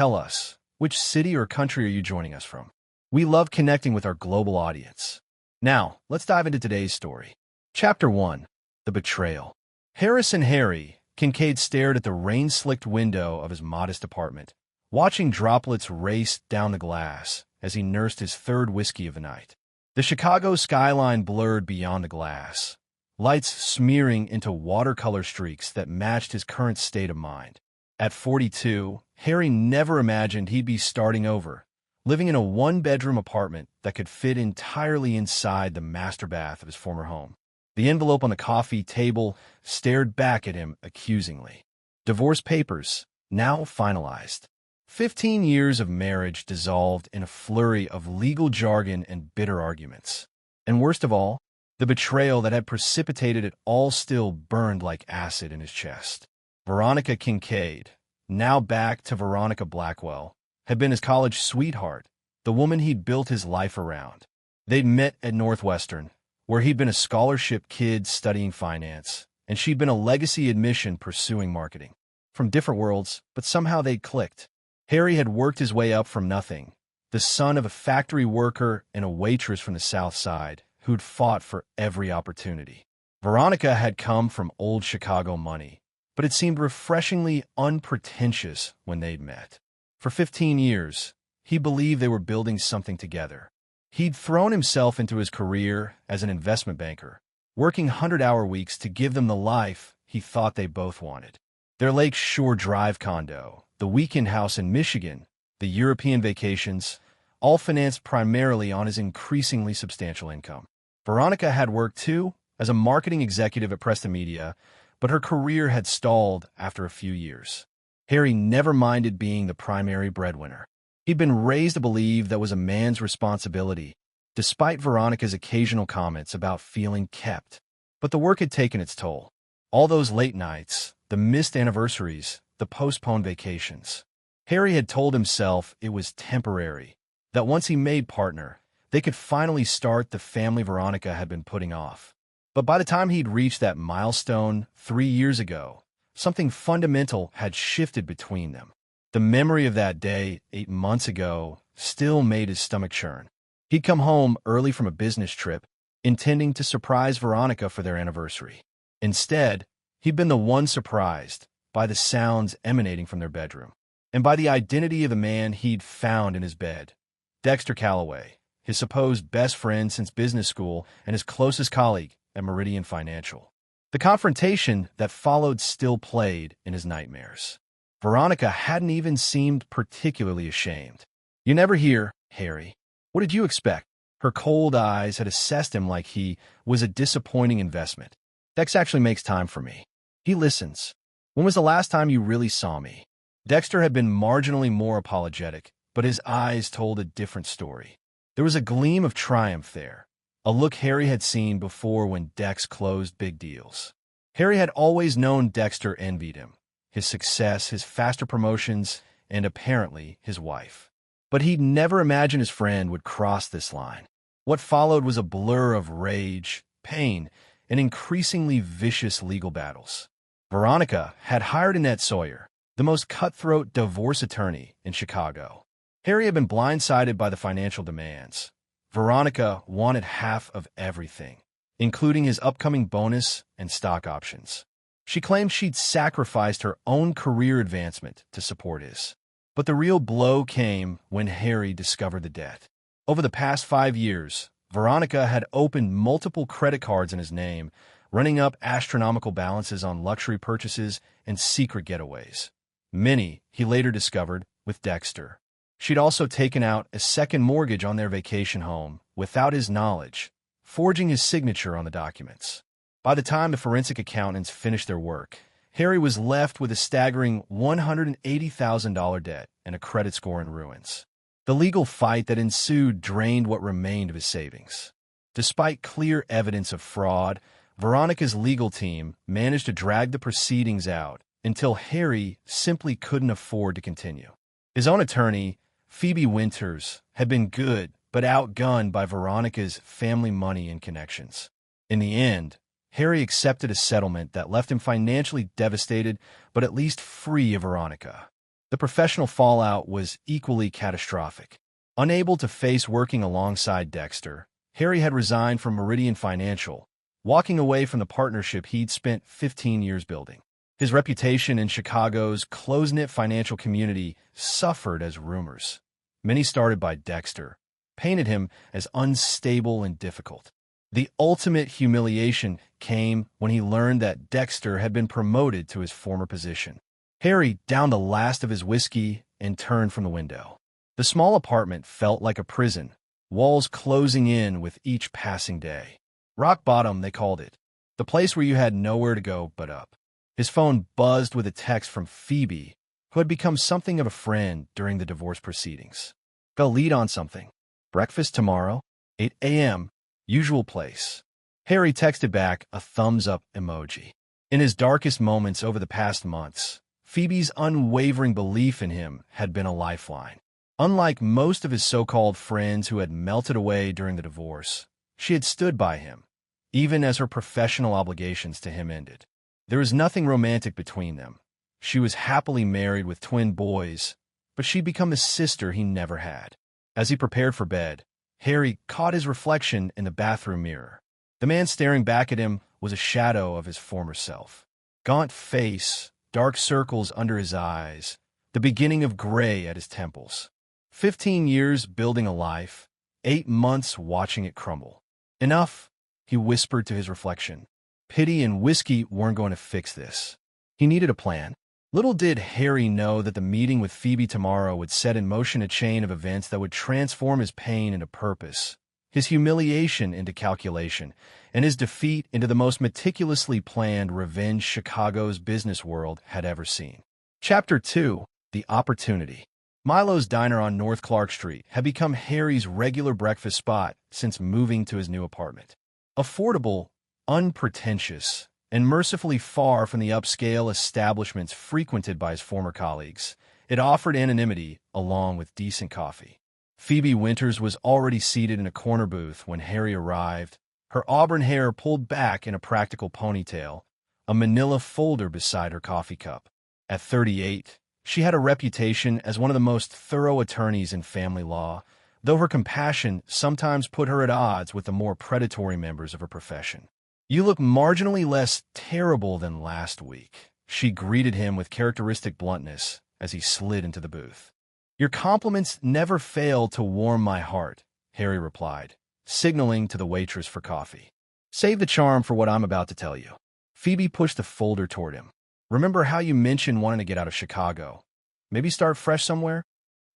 Tell us, which city or country are you joining us from? We love connecting with our global audience. Now, let's dive into today's story. Chapter 1. The Betrayal. Harris and Harry Kincaid stared at the rain-slicked window of his modest apartment, watching droplets race down the glass as he nursed his third whiskey of the night. The Chicago skyline blurred beyond the glass, lights smearing into watercolor streaks that matched his current state of mind. At 42, Harry never imagined he'd be starting over, living in a one-bedroom apartment that could fit entirely inside the master bath of his former home. The envelope on the coffee table stared back at him accusingly. Divorce papers, now finalized. 15 years of marriage dissolved in a flurry of legal jargon and bitter arguments. And worst of all, the betrayal that had precipitated it all still burned like acid in his chest. Veronica Kincaid, now back to Veronica Blackwell, had been his college sweetheart, the woman he'd built his life around. They'd met at Northwestern, where he'd been a scholarship kid studying finance, and she'd been a legacy admission pursuing marketing. From different worlds, but somehow they'd clicked. Harry had worked his way up from nothing, the son of a factory worker and a waitress from the South Side who'd fought for every opportunity. Veronica had come from old Chicago money, but it seemed refreshingly unpretentious when they'd met. For 15 years, he believed they were building something together. He'd thrown himself into his career as an investment banker, working 100-hour weeks to give them the life he thought they both wanted. Their Lake Shore Drive condo, the weekend house in Michigan, the European vacations, all financed primarily on his increasingly substantial income. Veronica had worked, too, as a marketing executive at Preston Media, but her career had stalled after a few years. Harry never minded being the primary breadwinner. He'd been raised to believe that was a man's responsibility, despite Veronica's occasional comments about feeling kept. But the work had taken its toll. All those late nights, the missed anniversaries, the postponed vacations. Harry had told himself it was temporary, that once he made partner, they could finally start the family Veronica had been putting off. But by the time he'd reached that milestone 3 years ago, something fundamental had shifted between them. The memory of that day 8 months ago still made his stomach churn. He'd come home early from a business trip, intending to surprise Veronica for their anniversary. Instead, he'd been the one surprised by the sounds emanating from their bedroom, and by the identity of the man he'd found in his bed. Dexter Calloway, his supposed best friend since business school and his closest colleague at Meridian Financial. The confrontation that followed still played in his nightmares. Veronica hadn't even seemed particularly ashamed. "You never hear, Harry. What did you expect?" Her cold eyes had assessed him like he was a disappointing investment. "Dex actually makes time for me. He listens. When was the last time you really saw me?" Dexter had been marginally more apologetic, but his eyes told a different story. There was a gleam of triumph there, a look Harry had seen before when Dex closed big deals. Harry had always known Dexter envied him, his success, his faster promotions, and apparently his wife. But he'd never imagined his friend would cross this line. What followed was a blur of rage, pain, and increasingly vicious legal battles. Veronica had hired Annette Sawyer, the most cutthroat divorce attorney in Chicago. Harry had been blindsided by the financial demands. Veronica wanted half of everything, including his upcoming bonus and stock options. She claimed she'd sacrificed her own career advancement to support his. But the real blow came when Harry discovered the debt. Over the past 5 years, Veronica had opened multiple credit cards in his name, running up astronomical balances on luxury purchases and secret getaways. Many, he later discovered, with Dexter. She'd also taken out a second mortgage on their vacation home without his knowledge, forging his signature on the documents. By the time the forensic accountants finished their work, Harry was left with a staggering $180,000 debt and a credit score in ruins. The legal fight that ensued drained what remained of his savings. Despite clear evidence of fraud, Veronica's legal team managed to drag the proceedings out until Harry simply couldn't afford to continue. His own attorney, Phoebe Winters, had been good, but outgunned by Veronica's family money and connections. In the end, Harry accepted a settlement that left him financially devastated, but at least free of Veronica. The professional fallout was equally catastrophic. Unable to face working alongside Dexter, Harry had resigned from Meridian Financial, walking away from the partnership he'd spent 15 years building. His reputation in Chicago's close-knit financial community suffered as rumors, many started by Dexter, painted him as unstable and difficult. The ultimate humiliation came when he learned that Dexter had been promoted to his former position. Harry downed the last of his whiskey and turned from the window. The small apartment felt like a prison, walls closing in with each passing day. Rock bottom, they called it. The place where you had nowhere to go but up. His phone buzzed with a text from Phoebe, who had become something of a friend during the divorce proceedings. Fell lead on something. Breakfast tomorrow, 8 a.m., usual place. Harry texted back a thumbs-up emoji. In his darkest moments over the past months, Phoebe's unwavering belief in him had been a lifeline. Unlike most of his so-called friends who had melted away during the divorce, she had stood by him, even as her professional obligations to him ended. There was nothing romantic between them. She was happily married with twin boys, but she'd become the sister he never had. As he prepared for bed, Harry caught his reflection in the bathroom mirror. The man staring back at him was a shadow of his former self. Gaunt face, dark circles under his eyes, the beginning of gray at his temples. 15 years building a life, 8 months watching it crumble. Enough, he whispered to his reflection. Pity and whiskey weren't going to fix this. He needed a plan. Little did Harry know that the meeting with Phoebe tomorrow would set in motion a chain of events that would transform his pain into purpose, his humiliation into calculation, and his defeat into the most meticulously planned revenge Chicago's business world had ever seen. Chapter 2: The Opportunity. Milo's Diner on North Clark Street had become Harry's regular breakfast spot since moving to his new apartment. Affordable, unpretentious, and mercifully far from the upscale establishments frequented by his former colleagues, it offered anonymity along with decent coffee. Phoebe Winters was already seated in a corner booth when Harry arrived, her auburn hair pulled back in a practical ponytail, a manila folder beside her coffee cup. At 38, she had a reputation as one of the most thorough attorneys in family law, though her compassion sometimes put her at odds with the more predatory members of her profession. "You look marginally less terrible than last week," she greeted him with characteristic bluntness as he slid into the booth. "Your compliments never fail to warm my heart," Harry replied, signaling to the waitress for coffee. "Save the charm for what I'm about to tell you." Phoebe pushed the folder toward him. "Remember how you mentioned wanting to get out of Chicago? Maybe start fresh somewhere?"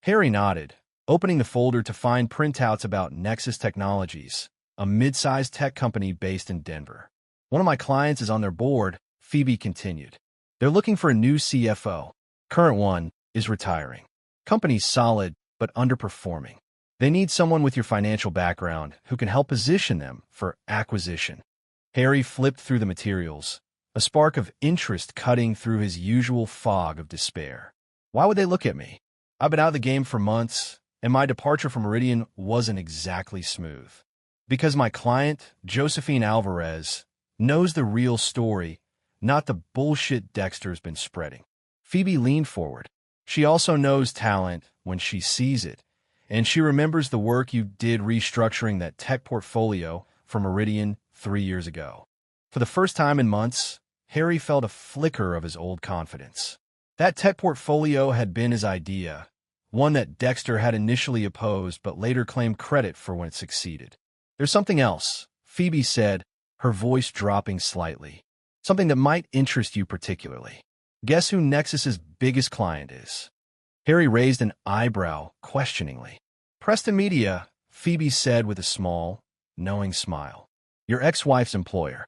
Harry nodded, opening the folder to find printouts about Nexus Technologies, a mid-sized tech company based in Denver. "One of my clients is on their board," Phoebe continued. "They're looking for a new CFO. Current one is retiring. Company's solid, but underperforming. They need someone with your financial background who can help position them for acquisition." Harry flipped through the materials, a spark of interest cutting through his usual fog of despair. "Why would they look at me? I've been out of the game for months, and my departure from Meridian wasn't exactly smooth. Because my client, Josephine Alvarez, knows the real story, not the bullshit Dexter's been spreading." Phoebe leaned forward. "She also knows talent when she sees it, and she remembers the work you did restructuring that tech portfolio for Meridian 3 years ago." For the first time in months, Harry felt a flicker of his old confidence. That tech portfolio had been his idea, one that Dexter had initially opposed but later claimed credit for when it succeeded. "There's something else," Phoebe said, her voice dropping slightly. "Something that might interest you particularly. Guess who Nexus's biggest client is?" Harry raised an eyebrow questioningly. "Preston Media," Phoebe said with a small, knowing smile. "Your ex-wife's employer."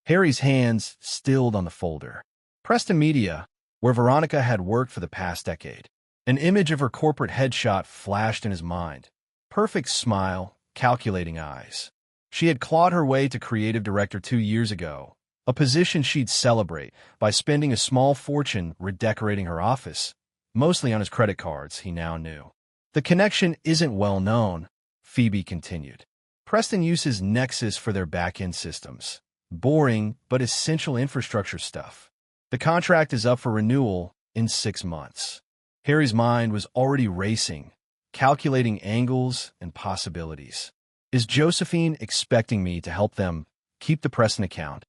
Harry's hands stilled on the folder. Preston Media, where Veronica had worked for the past decade. An image of her corporate headshot flashed in his mind. Perfect smile, calculating eyes. She had clawed her way to creative director 2 years ago, a position she'd celebrate by spending a small fortune redecorating her office, mostly on his credit cards, he now knew. "The connection isn't well known," Phoebe continued. "Preston uses Nexus for their back-end systems. Boring, but essential infrastructure stuff. The contract is up for renewal in 6 months. Harry's mind was already racing, calculating angles and possibilities. Is Josephine expecting me to help them keep the Preston account?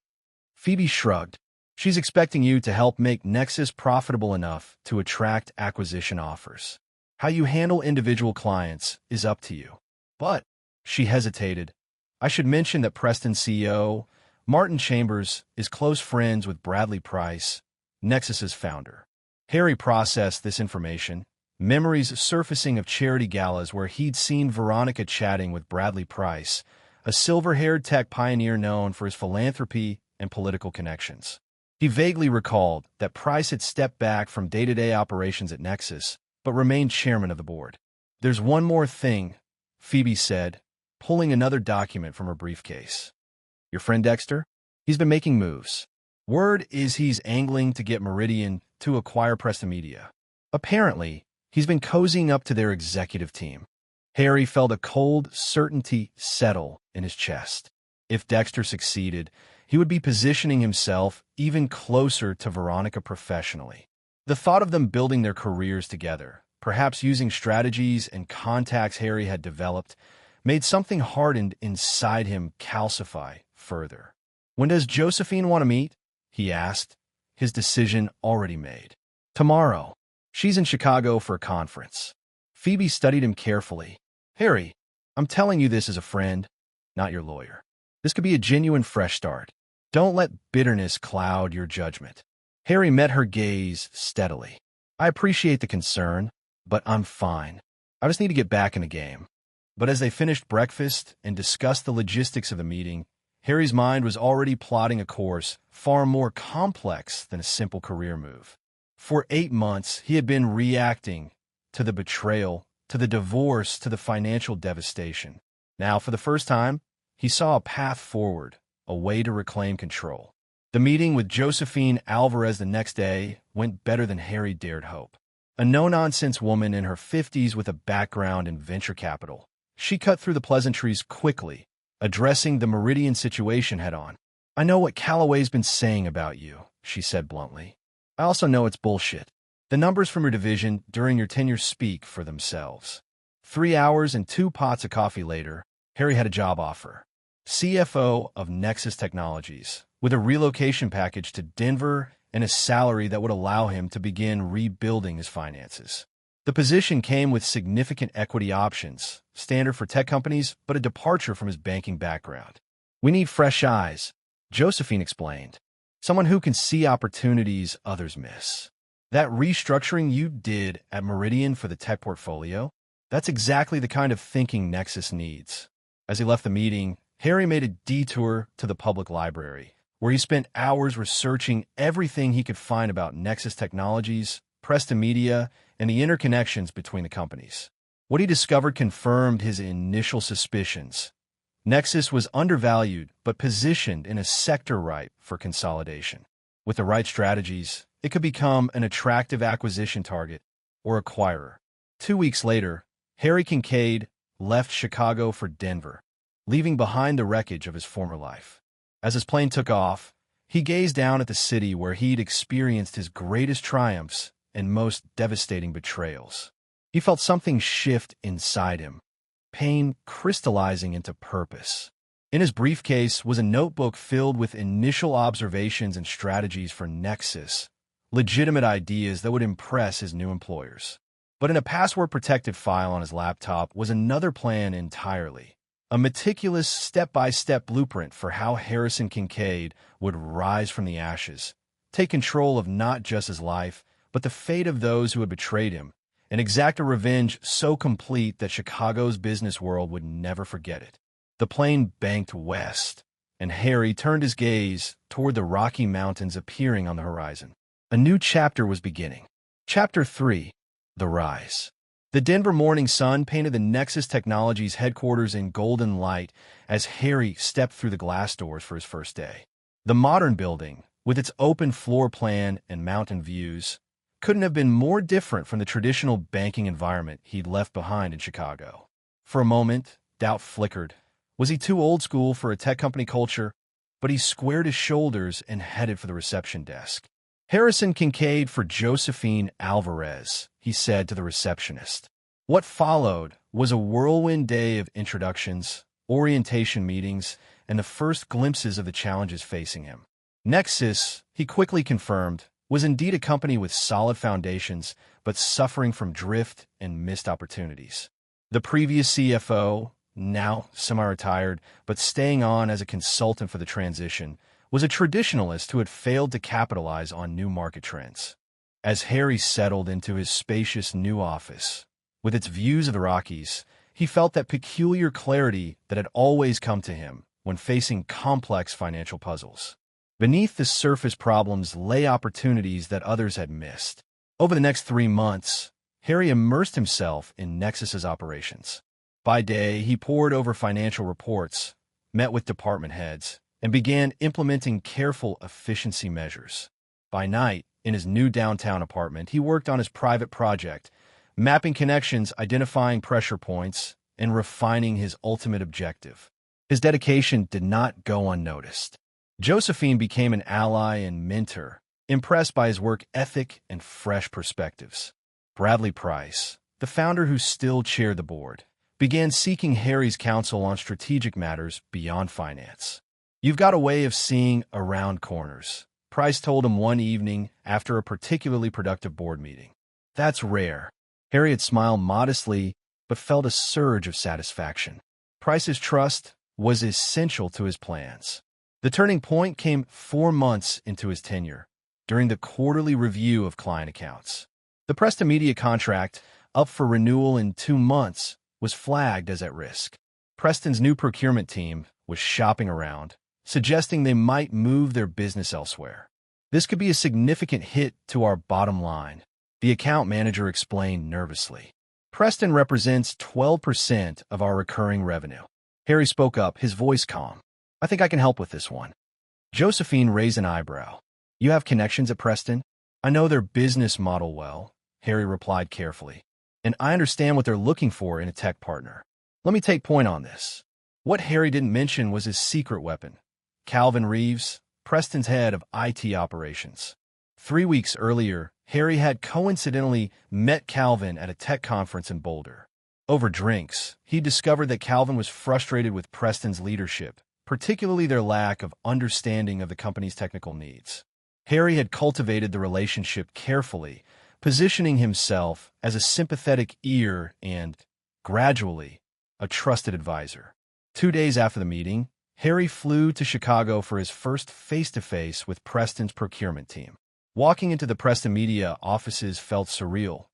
Phoebe shrugged. She's expecting you to help make Nexus profitable enough to attract acquisition offers. How you handle individual clients is up to you. But, she hesitated, I should mention that Preston's CEO, Martin Chambers, is close friends with Bradley Price, Nexus's founder. Harry processed this information, memories surfacing of charity galas where he'd seen Veronica chatting with Bradley Price, a silver-haired tech pioneer known for his philanthropy and political connections. He vaguely recalled that Price had stepped back from day-to-day operations at Nexus, but remained chairman of the board. There's one more thing, Phoebe said, pulling another document from her briefcase. Your friend Dexter? He's been making moves. Word is he's angling to get Meridian to acquire Preston Media. Apparently, he's been cozying up to their executive team. Harry felt a cold certainty settle in his chest. If Dexter succeeded, he would be positioning himself even closer to Veronica professionally. The thought of them building their careers together, perhaps using strategies and contacts Harry had developed, made something hardened inside him calcify further. When does Josephine want to meet? He asked, his decision already made. Tomorrow. She's in Chicago for a conference. Phoebe studied him carefully. Harry, I'm telling you this as a friend, not your lawyer. This could be a genuine fresh start. Don't let bitterness cloud your judgment. Harry met her gaze steadily. I appreciate the concern, but I'm fine. I just need to get back in the game. But as they finished breakfast and discussed the logistics of the meeting, Harry's mind was already plotting a course far more complex than a simple career move. For 8 months, he had been reacting to the betrayal, to the divorce, to the financial devastation. Now, for the first time, he saw a path forward, a way to reclaim control. The meeting with Josephine Alvarez the next day went better than Harry dared hope. A no-nonsense woman in her 50s with a background in venture capital. She cut through the pleasantries quickly, addressing the Meridian situation head-on. I know what Callaway's been saying about you, she said bluntly. I also know it's bullshit. The numbers from your division during your tenure speak for themselves. 3 hours and 2 pots of coffee later, Harry had a job offer. CFO of Nexus Technologies, with a relocation package to Denver and a salary that would allow him to begin rebuilding his finances. The position came with significant equity options, standard for tech companies, but a departure from his banking background. We need fresh eyes, Josephine explained. Someone who can see opportunities others miss. That restructuring you did at Meridian for the tech portfolio, that's exactly the kind of thinking Nexus needs. As he left the meeting, Harry made a detour to the public library, where he spent hours researching everything he could find about Nexus Technologies, Preston Media, and the interconnections between the companies. What he discovered confirmed his initial suspicions. Nexus was undervalued but positioned in a sector ripe for consolidation. With the right strategies, it could become an attractive acquisition target or acquirer. 2 weeks later, Harry Kincaid left Chicago for Denver, leaving behind the wreckage of his former life. As his plane took off, he gazed down at the city where he'd experienced his greatest triumphs and most devastating betrayals. He felt something shift inside him, pain crystallizing into purpose. In his briefcase was a notebook filled with initial observations and strategies for Nexus, legitimate ideas that would impress his new employers. But in a password-protected file on his laptop was another plan entirely. A meticulous step-by-step blueprint for how Harrison Kincaid would rise from the ashes, take control of not just his life, but the fate of those who had betrayed him, and exact a revenge so complete that Chicago's business world would never forget it. The plane banked west, and Harry turned his gaze toward the Rocky Mountains appearing on the horizon. A new chapter was beginning. Chapter 3, The Rise. The Denver morning sun painted the Nexus Technologies headquarters in golden light as Harry stepped through the glass doors for his first day. The modern building, with its open floor plan and mountain views, couldn't have been more different from the traditional banking environment he'd left behind in Chicago. For a moment, doubt flickered. Was he too old school for a tech company culture? But he squared his shoulders and headed for the reception desk. Harrison Kincaid for Josephine Alvarez, he said to the receptionist. What followed was a whirlwind day of introductions, orientation meetings, and the first glimpses of the challenges facing him. Nexus, he quickly confirmed, was indeed a company with solid foundations, but suffering from drift and missed opportunities. The previous CFO, now semi-retired, but staying on as a consultant for the transition, was a traditionalist who had failed to capitalize on new market trends. As Harry settled into his spacious new office, with its views of the Rockies, he felt that peculiar clarity that had always come to him when facing complex financial puzzles. Beneath the surface problems lay opportunities that others had missed. Over the next 3 months, Harry immersed himself in Nexus's operations. By day, he pored over financial reports, met with department heads, and began implementing careful efficiency measures. By night, in his new downtown apartment, he worked on his private project, mapping connections, identifying pressure points, and refining his ultimate objective. His dedication did not go unnoticed. Josephine became an ally and mentor, impressed by his work ethic and fresh perspectives. Bradley Price, the founder who still chaired the board, began seeking Harry's counsel on strategic matters beyond finance. You've got a way of seeing around corners, Price told him one evening after a particularly productive board meeting. That's rare. Harry had smiled modestly, but felt a surge of satisfaction. Price's trust was essential to his plans. The turning point came 4 months into his tenure, during the quarterly review of client accounts. The Preston Media contract, up for renewal in 2 months, was flagged as at risk. Preston's new procurement team was shopping around, suggesting they might move their business elsewhere. This could be a significant hit to our bottom line, the account manager explained nervously. Preston represents 12% of our recurring revenue. Harry spoke up, his voice calm. I think I can help with this one. Josephine raised an eyebrow. You have connections at Preston? I know their business model well, Harry replied carefully. And I understand what they're looking for in a tech partner. Let me take point on this. What Harry didn't mention was his secret weapon. Calvin Reeves, Preston's head of IT operations. 3 weeks earlier, Harry had coincidentally met Calvin at a tech conference in Boulder. Over drinks, he discovered that Calvin was frustrated with Preston's leadership, particularly their lack of understanding of the company's technical needs. Harry had cultivated the relationship carefully, positioning himself as a sympathetic ear and, gradually, a trusted advisor. 2 days after the meeting, Harry flew to Chicago for his first face-to-face with Preston's procurement team. Walking into the Preston Media offices felt surreal.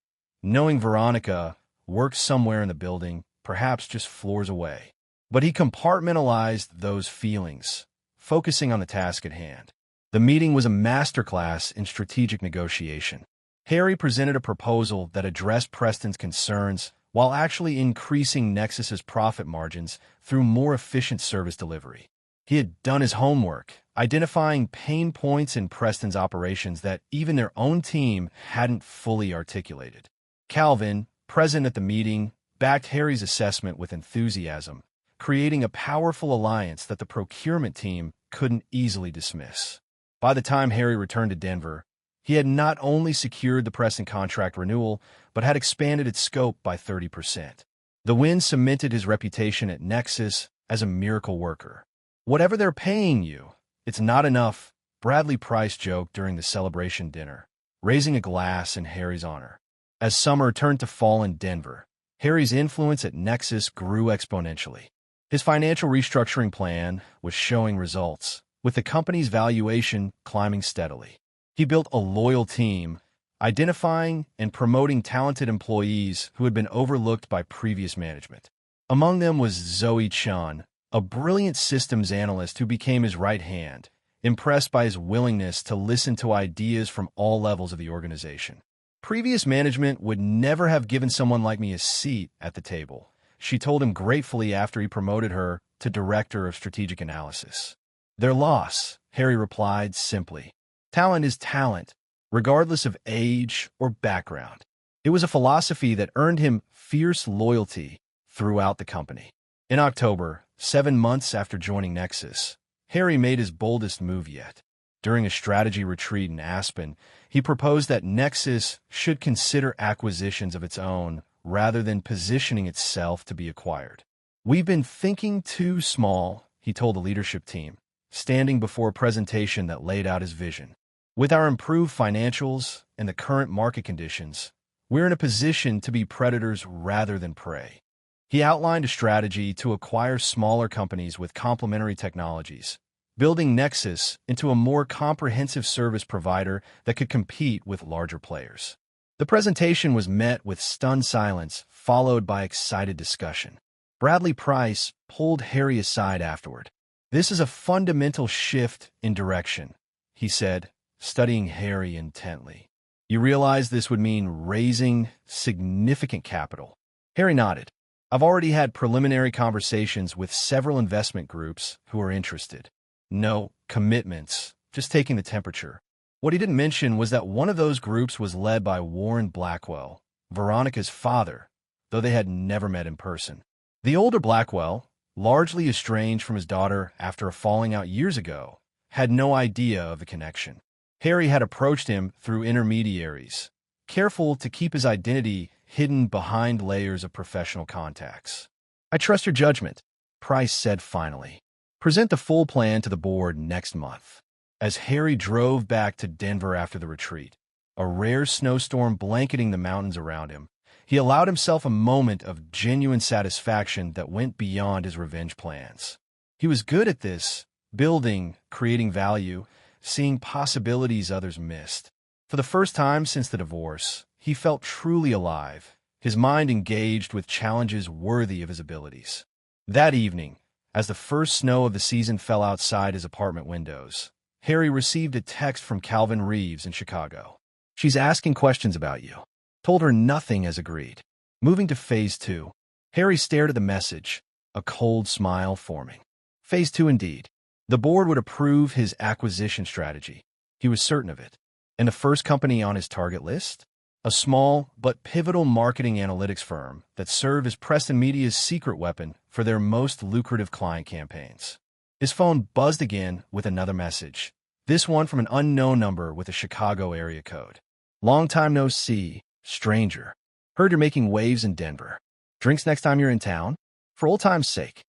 Knowing Veronica worked somewhere in the building, perhaps just floors away. But he compartmentalized those feelings, focusing on the task at hand. The meeting was a masterclass in strategic negotiation. Harry presented a proposal that addressed Preston's concerns while actually increasing Nexus's profit margins through more efficient service delivery. He had done his homework, identifying pain points in Preston's operations that even their own team hadn't fully articulated. Calvin, present at the meeting, backed Harry's assessment with enthusiasm, creating a powerful alliance that the procurement team couldn't easily dismiss. By the time Harry returned to Denver, he had not only secured the Preston contract renewal, but had expanded its scope by 30%. The win cemented his reputation at Nexus as a miracle worker. Whatever they're paying you, it's not enough, Bradley Price joked during the celebration dinner, raising a glass in Harry's honor. As summer turned to fall in Denver, Harry's influence at Nexus grew exponentially. His financial restructuring plan was showing results, with the company's valuation climbing steadily. He built a loyal team, identifying and promoting talented employees who had been overlooked by previous management. Among them was Zoe Chun, a brilliant systems analyst who became his right hand, impressed by his willingness to listen to ideas from all levels of the organization. Previous management would never have given someone like me a seat at the table, she told him gratefully after he promoted her to Director of Strategic Analysis. Their loss, Harry replied simply. Talent is talent, regardless of age or background. It was a philosophy that earned him fierce loyalty throughout the company. In October, 7 months after joining Nexus, Harry made his boldest move yet. During a strategy retreat in Aspen, he proposed that Nexus should consider acquisitions of its own rather than positioning itself to be acquired. "We've been thinking too small," he told the leadership team, standing before a presentation that laid out his vision. "With our improved financials and the current market conditions, we're in a position to be predators rather than prey." He outlined a strategy to acquire smaller companies with complementary technologies, building Nexus into a more comprehensive service provider that could compete with larger players. The presentation was met with stunned silence, followed by excited discussion. Bradley Price pulled Harry aside afterward. "This is a fundamental shift in direction," he said, studying Harry intently. "You realize this would mean raising significant capital?" Harry nodded. "I've already had preliminary conversations with several investment groups who are interested. No commitments, just taking the temperature." What he didn't mention was that one of those groups was led by Warren Blackwell, Veronica's father, though they had never met in person. The older Blackwell, largely estranged from his daughter after a falling out years ago, had no idea of the connection. Harry had approached him through intermediaries, careful to keep his identity hidden behind layers of professional contacts. "I trust your judgment," Price said finally. "Present the full plan to the board next month." As Harry drove back to Denver after the retreat, a rare snowstorm blanketing the mountains around him, he allowed himself a moment of genuine satisfaction that went beyond his revenge plans. He was good at this, building, creating value, seeing possibilities others missed. For the first time since the divorce, he felt truly alive, his mind engaged with challenges worthy of his abilities. That evening, as the first snow of the season fell outside his apartment windows, Harry received a text from Calvin Reeves in Chicago. "She's asking questions about you. Told her nothing as agreed." Moving to Phase 2, Harry stared at the message, a cold smile forming. Phase 2 indeed. The board would approve his acquisition strategy. He was certain of it. And the first company on his target list? A small but pivotal marketing analytics firm that served as Preston Media's secret weapon for their most lucrative client campaigns. His phone buzzed again with another message, this one from an unknown number with a Chicago area code. "Long time no see, stranger. Heard you're making waves in Denver. Drinks next time you're in town? For old time's sake.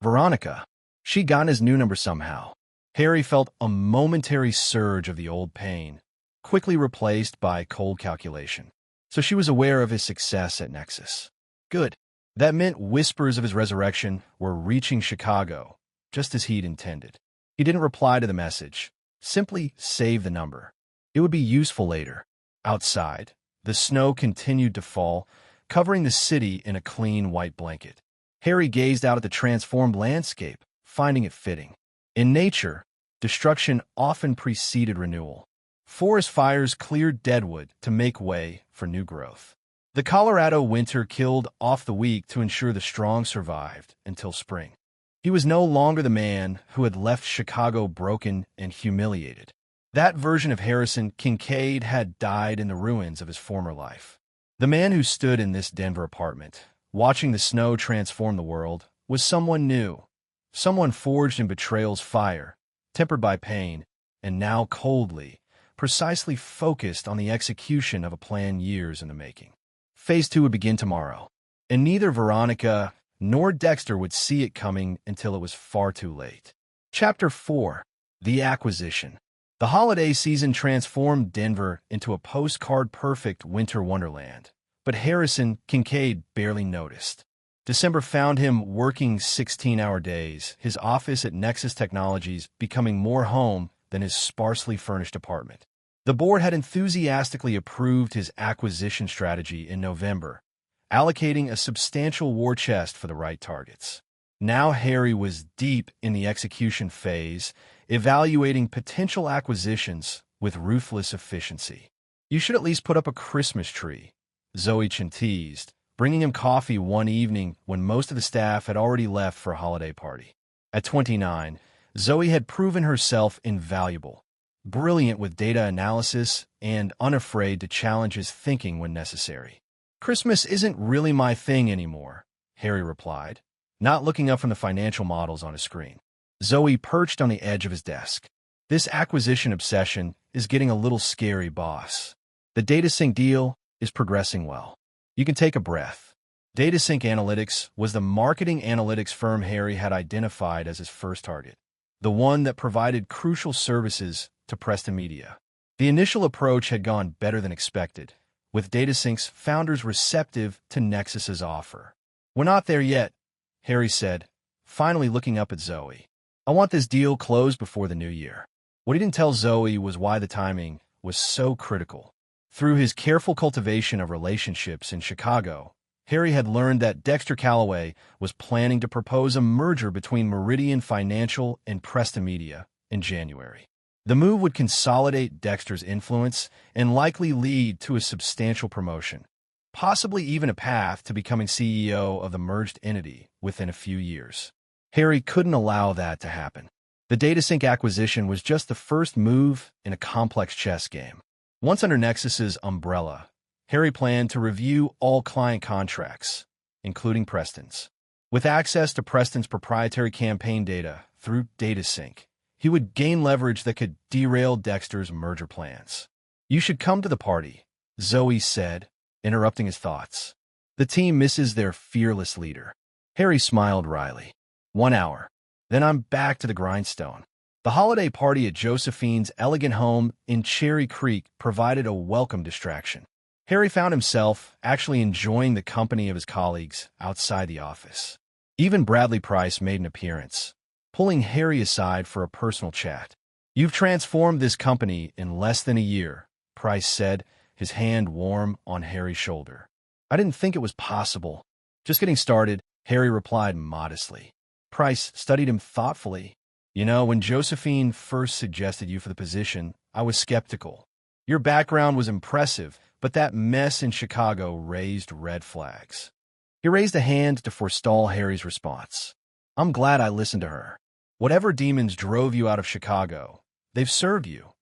Veronica." She'd gotten his new number somehow. Harry felt a momentary surge of the old pain, quickly replaced by cold calculation. So she was aware of his success at Nexus. Good. That meant whispers of his resurrection were reaching Chicago, just as he'd intended. He didn't reply to the message, simply save the number. It would be useful later. Outside, the snow continued to fall, covering the city in a clean white blanket. Harry gazed out at the transformed landscape, finding it fitting. In nature, destruction often preceded renewal. Forest fires cleared deadwood to make way for new growth. The Colorado winter killed off the weak to ensure the strong survived until spring. He was no longer the man who had left Chicago broken and humiliated. That version of Harrison Kincaid had died in the ruins of his former life. The man who stood in this Denver apartment, watching the snow transform the world, was someone new, someone forged in betrayal's fire, tempered by pain, and now coldly, precisely focused on the execution of a plan years in the making. Phase 2 would begin tomorrow, and neither Veronica nor Dexter would see it coming until it was far too late. Chapter 4. The Acquisition. The holiday season transformed Denver into a postcard-perfect winter wonderland, but Harrison Kincaid barely noticed. December found him working 16-hour days, his office at Nexus Technologies becoming more home than his sparsely furnished apartment. The board had enthusiastically approved his acquisition strategy in November, allocating a substantial war chest for the right targets. Now Harry was deep in the execution phase, evaluating potential acquisitions with ruthless efficiency. "You should at least put up a Christmas tree," Zoe teased, bringing him coffee one evening when most of the staff had already left for a holiday party. At 29, Zoe had proven herself invaluable, brilliant with data analysis and unafraid to challenge his thinking when necessary. "Christmas isn't really my thing anymore," Harry replied, not looking up from the financial models on his screen. Zoe perched on the edge of his desk. This acquisition obsession is getting a little scary, boss. The DataSync deal is progressing well. You can take a breath. DataSync Analytics was the marketing analytics firm Harry had identified as his first target, the one that provided crucial services to Preston Media. The initial approach had gone better than expected, with DataSync's founders receptive to Nexus's offer. "We're not there yet," Harry said, finally looking up at Zoe. "I want this deal closed before the new year." What he didn't tell Zoe was why the timing was so critical. Through his careful cultivation of relationships in Chicago, Harry had learned that Dexter Calloway was planning to propose a merger between Meridian Financial and Preston Media in January. The move would consolidate Dexter's influence and likely lead to a substantial promotion, possibly even a path to becoming CEO of the merged entity within a few years. Harry couldn't allow that to happen. The DataSync acquisition was just the first move in a complex chess game. Once under Nexus's umbrella, Harry planned to review all client contracts, including Preston's. With access to Preston's proprietary campaign data through DataSync, he would gain leverage that could derail Dexter's merger plans. "You should come to the party," Zoe said, interrupting his thoughts. "The team misses their fearless leader." Harry smiled wryly. 1 hour. Then I'm back to the grindstone. The holiday party at Josephine's elegant home in Cherry Creek provided a welcome distraction. Harry found himself actually enjoying the company of his colleagues outside the office. Even Bradley Price made an appearance, pulling Harry aside for a personal chat. "You've transformed this company in less than a year," Price said, his hand warm on Harry's shoulder. "I didn't think it was possible." "Just getting started," Harry replied modestly. Price studied him thoughtfully. "You know, when Josephine first suggested you for the position, I was skeptical. Your background was impressive, but that mess in Chicago raised red flags." He raised a hand to forestall Harry's response. "I'm glad I listened to her. Whatever demons drove you out of Chicago, they've served you.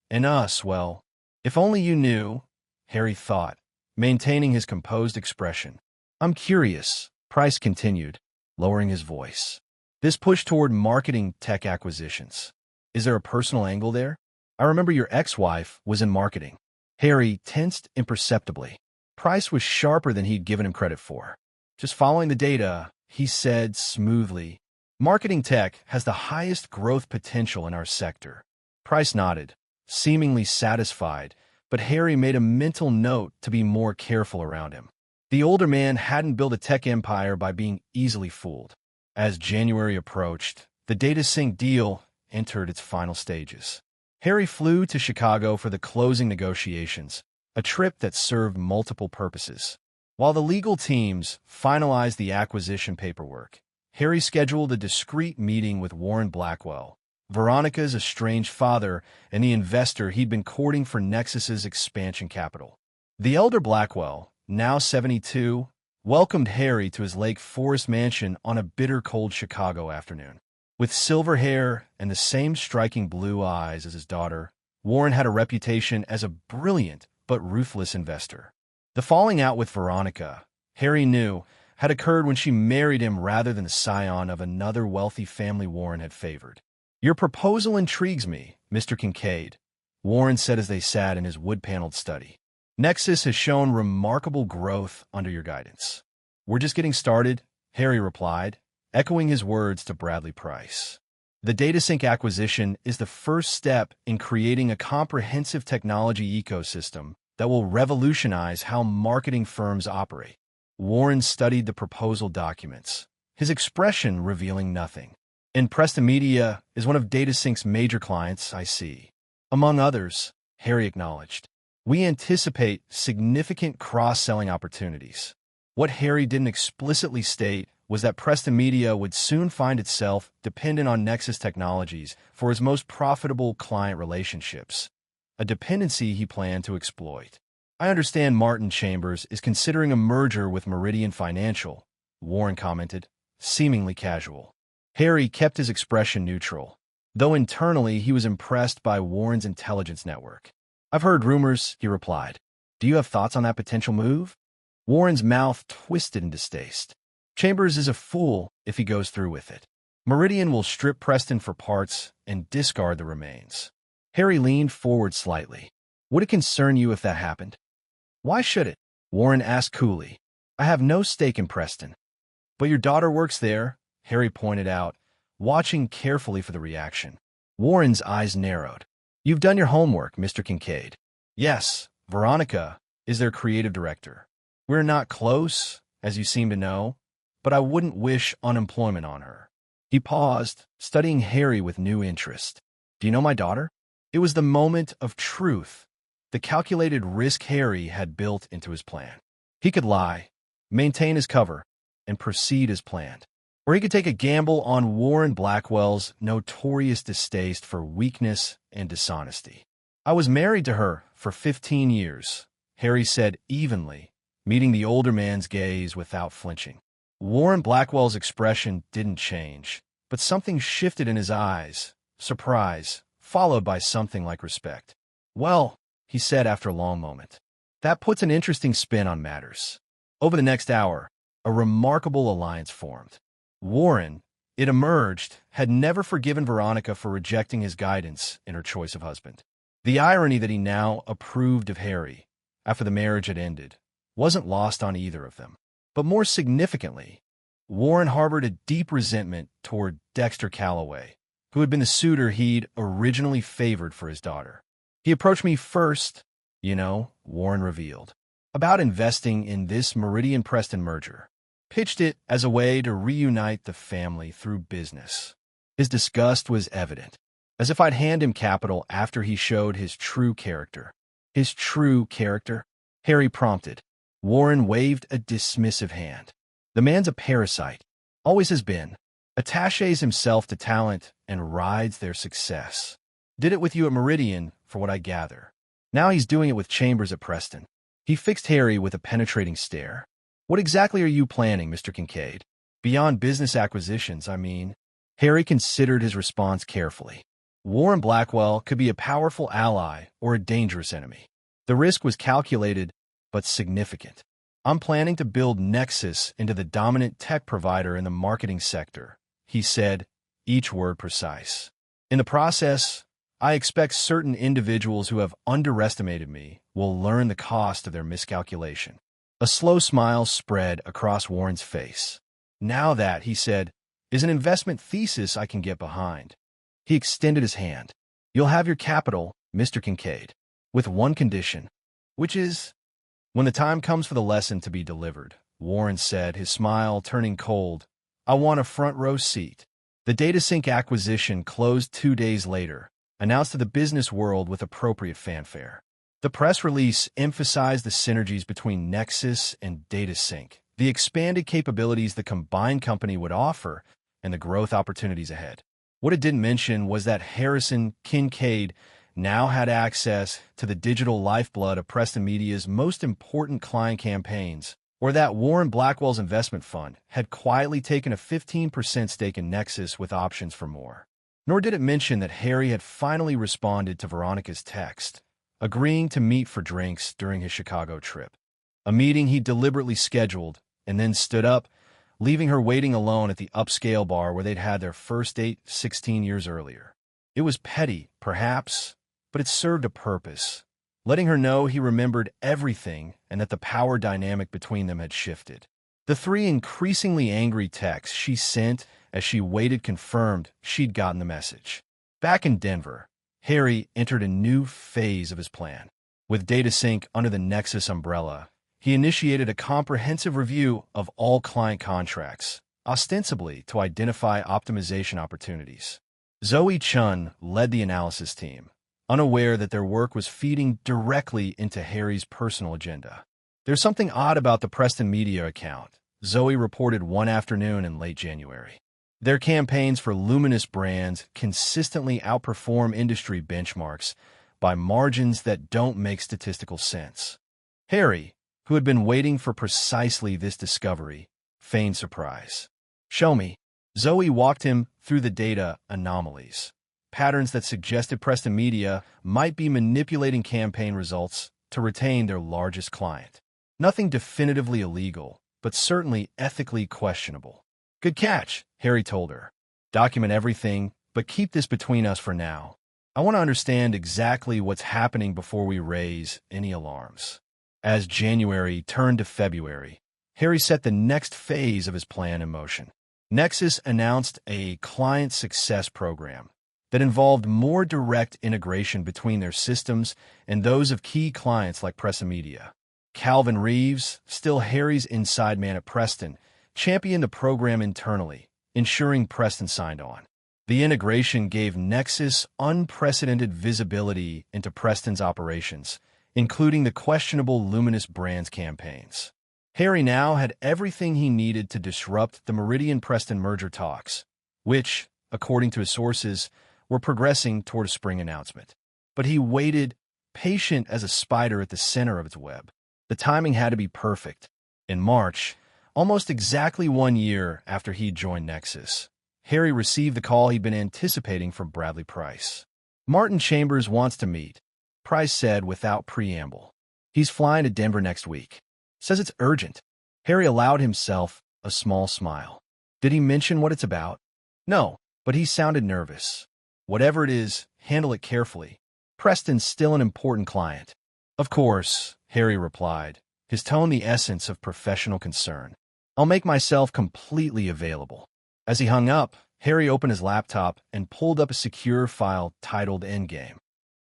And us, well, if only you knew," Harry thought, maintaining his composed expression. "I'm curious," Price continued, lowering his voice. "This push toward marketing tech acquisitions. Is there a personal angle there? I remember your ex-wife was in marketing." Harry tensed imperceptibly. Price was sharper than he'd given him credit for. "Just following the data," he said smoothly. "Marketing tech has the highest growth potential in our sector." Price nodded, seemingly satisfied, but Harry made a mental note to be more careful around him. The older man hadn't built a tech empire by being easily fooled. As January approached, the DataSync deal entered its final stages. Harry flew to Chicago for the closing negotiations, a trip that served multiple purposes. While the legal teams finalized the acquisition paperwork, Harry scheduled a discreet meeting with Warren Blackwell, Veronica's estranged father and the investor he'd been courting for Nexus's expansion capital. The elder Blackwell, now 72, welcomed Harry to his Lake Forest mansion on a bitter cold Chicago afternoon. With silver hair and the same striking blue eyes as his daughter, Warren had a reputation as a brilliant but ruthless investor. The falling out with Veronica, Harry knew, had occurred when she married him rather than the scion of another wealthy family Warren had favored. "Your proposal intrigues me, Mr. Kincaid," Warren said as they sat in his wood-paneled study. "Nexus has shown remarkable growth under your guidance." "We're just getting started," Harry replied, echoing his words to Bradley Price. "The DataSync acquisition is the first step in creating a comprehensive technology ecosystem that will revolutionize how marketing firms operate." Warren studied the proposal documents, his expression revealing nothing. "And Preston Media is one of DataSync's major clients, I see." "Among others," Harry acknowledged. "We anticipate significant cross-selling opportunities." What Harry didn't explicitly state was that Preston Media would soon find itself dependent on Nexus Technologies for its most profitable client relationships, a dependency he planned to exploit. "I understand Martin Chambers is considering a merger with Meridian Financial," Warren commented, seemingly casual. Harry kept his expression neutral, though internally he was impressed by Warren's intelligence network. "I've heard rumors," he replied. "Do you have thoughts on that potential move?" Warren's mouth twisted in distaste. "Chambers is a fool if he goes through with it. Meridian will strip Preston for parts and discard the remains. Harry leaned forward slightly. Would it concern you if that happened? Why should it? Warren asked coolly. I have no stake in Preston. But your daughter works there, Harry pointed out, watching carefully for the reaction. Warren's eyes narrowed. You've done your homework, Mr. Kincaid. Yes, Veronica is their creative director. We're not close, as you seem to know, but I wouldn't wish unemployment on her. He paused, studying Harry with new interest. Do you know my daughter? It was the moment of truth, the calculated risk Harry had built into his plan. He could lie, maintain his cover, and proceed as planned. Or he could take a gamble on Warren Blackwell's notorious distaste for weakness and dishonesty. I was married to her for 15 years, Harry said evenly, meeting the older man's gaze without flinching. Warren Blackwell's expression didn't change, but something shifted in his eyes, surprise, followed by something like respect. Well, he said after a long moment, that puts an interesting spin on matters. Over the next hour, a remarkable alliance formed. Warren, it emerged, had never forgiven Veronica for rejecting his guidance in her choice of husband. The irony that he now approved of Harry, after the marriage had ended, wasn't lost on either of them. But more significantly, Warren harbored a deep resentment toward Dexter Calloway, who had been the suitor he'd originally favored for his daughter. He approached me first, Warren revealed, about investing in this Meridian-Preston merger. Pitched it as a way to reunite the family through business. His disgust was evident, as if I'd hand him capital after he showed his true character. His true character? Harry prompted. Warren waved a dismissive hand. The man's a parasite, always has been, attaches himself to talent and rides their success. Did it with you at Meridian, for what I gather. Now he's doing it with Chambers at Preston. He fixed Harry with a penetrating stare. What exactly are you planning, Mr. Kincaid? Beyond business acquisitions, I mean. Harry considered his response carefully. Warren Blackwell could be a powerful ally or a dangerous enemy. The risk was calculated, but significant. I'm planning to build Nexus into the dominant tech provider in the marketing sector, he said, each word precise. In the process, I expect certain individuals who have underestimated me will learn the cost of their miscalculation. A slow smile spread across Warren's face. Now that, he said, is an investment thesis I can get behind. He extended his hand. You'll have your capital, Mr. Kincaid, with one condition, which is, when the time comes for the lesson to be delivered, Warren said, his smile turning cold, I want a front row seat. The DataSync acquisition closed 2 days later, announced to the business world with appropriate fanfare. The press release emphasized the synergies between Nexus and DataSync, the expanded capabilities the combined company would offer, and the growth opportunities ahead. What it didn't mention was that Harrison Kincaid now had access to the digital lifeblood of Preston Media's most important client campaigns, or that Warren Blackwell's investment fund had quietly taken a 15% stake in Nexus with options for more. Nor did it mention that Harry had finally responded to Veronica's text, agreeing to meet for drinks during his Chicago trip. A meeting he deliberately scheduled and then stood up, leaving her waiting alone at the upscale bar where they'd had their first date 16 years earlier. It was petty, perhaps, but it served a purpose, letting her know he remembered everything and that the power dynamic between them had shifted. The 3 increasingly angry texts she sent as she waited confirmed she'd gotten the message. Back in Denver, Harry entered a new phase of his plan. With DataSync under the Nexus umbrella, he initiated a comprehensive review of all client contracts, ostensibly to identify optimization opportunities. Zoe Chun led the analysis team, unaware that their work was feeding directly into Harry's personal agenda. There's something odd about the Preston Media account, Zoe reported one afternoon in late January. Their campaigns for luminous brands consistently outperform industry benchmarks by margins that don't make statistical sense. Harry, who had been waiting for precisely this discovery, feigned surprise. Show me. Zoe walked him through the data anomalies, patterns that suggested Preston Media might be manipulating campaign results to retain their largest client. Nothing definitively illegal, but certainly ethically questionable. Good catch, Harry told her. Document everything, but keep this between us for now. I want to understand exactly what's happening before we raise any alarms." As January turned to February, Harry set the next phase of his plan in motion. Nexus announced a client success program that involved more direct integration between their systems and those of key clients like Preston Media. Calvin Reeves, still Harry's inside man at Preston, championed the program internally, ensuring Preston signed on. The integration gave Nexus unprecedented visibility into Preston's operations, including the questionable Luminous Brands campaigns. Harry now had everything he needed to disrupt the Meridian-Preston merger talks, which, according to his sources, were progressing toward a spring announcement. But he waited, patient as a spider at the center of its web. The timing had to be perfect. In March, almost exactly 1 year after he joined Nexus, Harry received the call he'd been anticipating from Bradley Price. "Martin Chambers wants to meet," Price said without preamble. "He's flying to Denver next week. Says it's urgent." Harry allowed himself a small smile. Did he mention what it's about? No, but he sounded nervous. "Whatever it is, handle it carefully. Preston's still an important client." "Of course," Harry replied, his tone the essence of professional concern. "I'll make myself completely available." As he hung up, Harry opened his laptop and pulled up a secure file titled Endgame.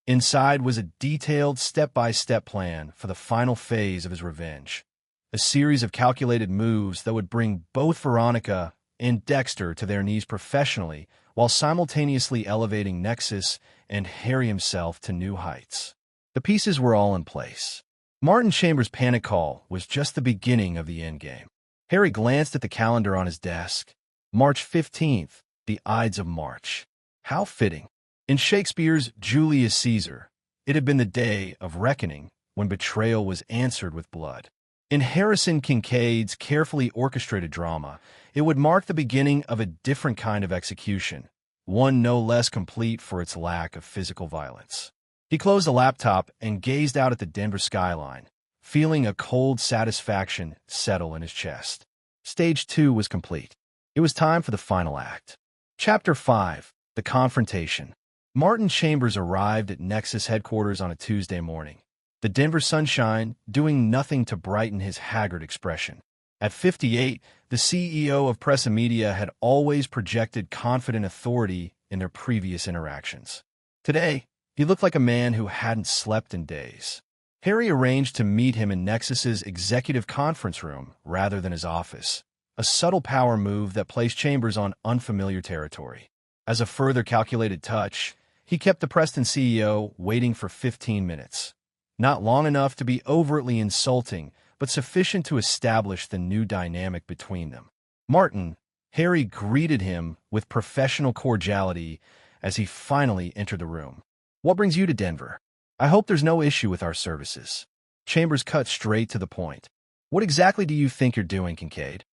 Inside was a detailed step-by-step plan for the final phase of his revenge, a series of calculated moves that would bring both Veronica and Dexter to their knees professionally while simultaneously elevating Nexus and Harry himself to new heights. The pieces were all in place. Martin Chambers' panic call was just the beginning of the endgame. Harry glanced at the calendar on his desk. March 15th, the Ides of March. How fitting. In Shakespeare's Julius Caesar, it had been the day of reckoning when betrayal was answered with blood. In Harrison Kincaid's carefully orchestrated drama, it would mark the beginning of a different kind of execution, one no less complete for its lack of physical violence. He closed the laptop and gazed out at the Denver skyline, feeling a cold satisfaction settle in his chest. Stage 2 was complete. It was time for the final act. Chapter 5, The Confrontation. Martin Chambers arrived at Nexus headquarters on a Tuesday morning, the Denver sunshine doing nothing to brighten his haggard expression. At 58, the CEO of Preston Media had always projected confident authority in their previous interactions. Today, he looked like a man who hadn't slept in days. Harry arranged to meet him in Nexus's executive conference room rather than his office, a subtle power move that placed Chambers on unfamiliar territory. As a further calculated touch, he kept the Preston CEO waiting for 15 minutes. Not long enough to be overtly insulting, but sufficient to establish the new dynamic between them. "Martin," Harry greeted him with professional cordiality as he finally entered the room. "What brings you to Denver? I hope there's no issue with our services." Chambers cut straight to the point. "What exactly do you think you're doing, Kincaid?"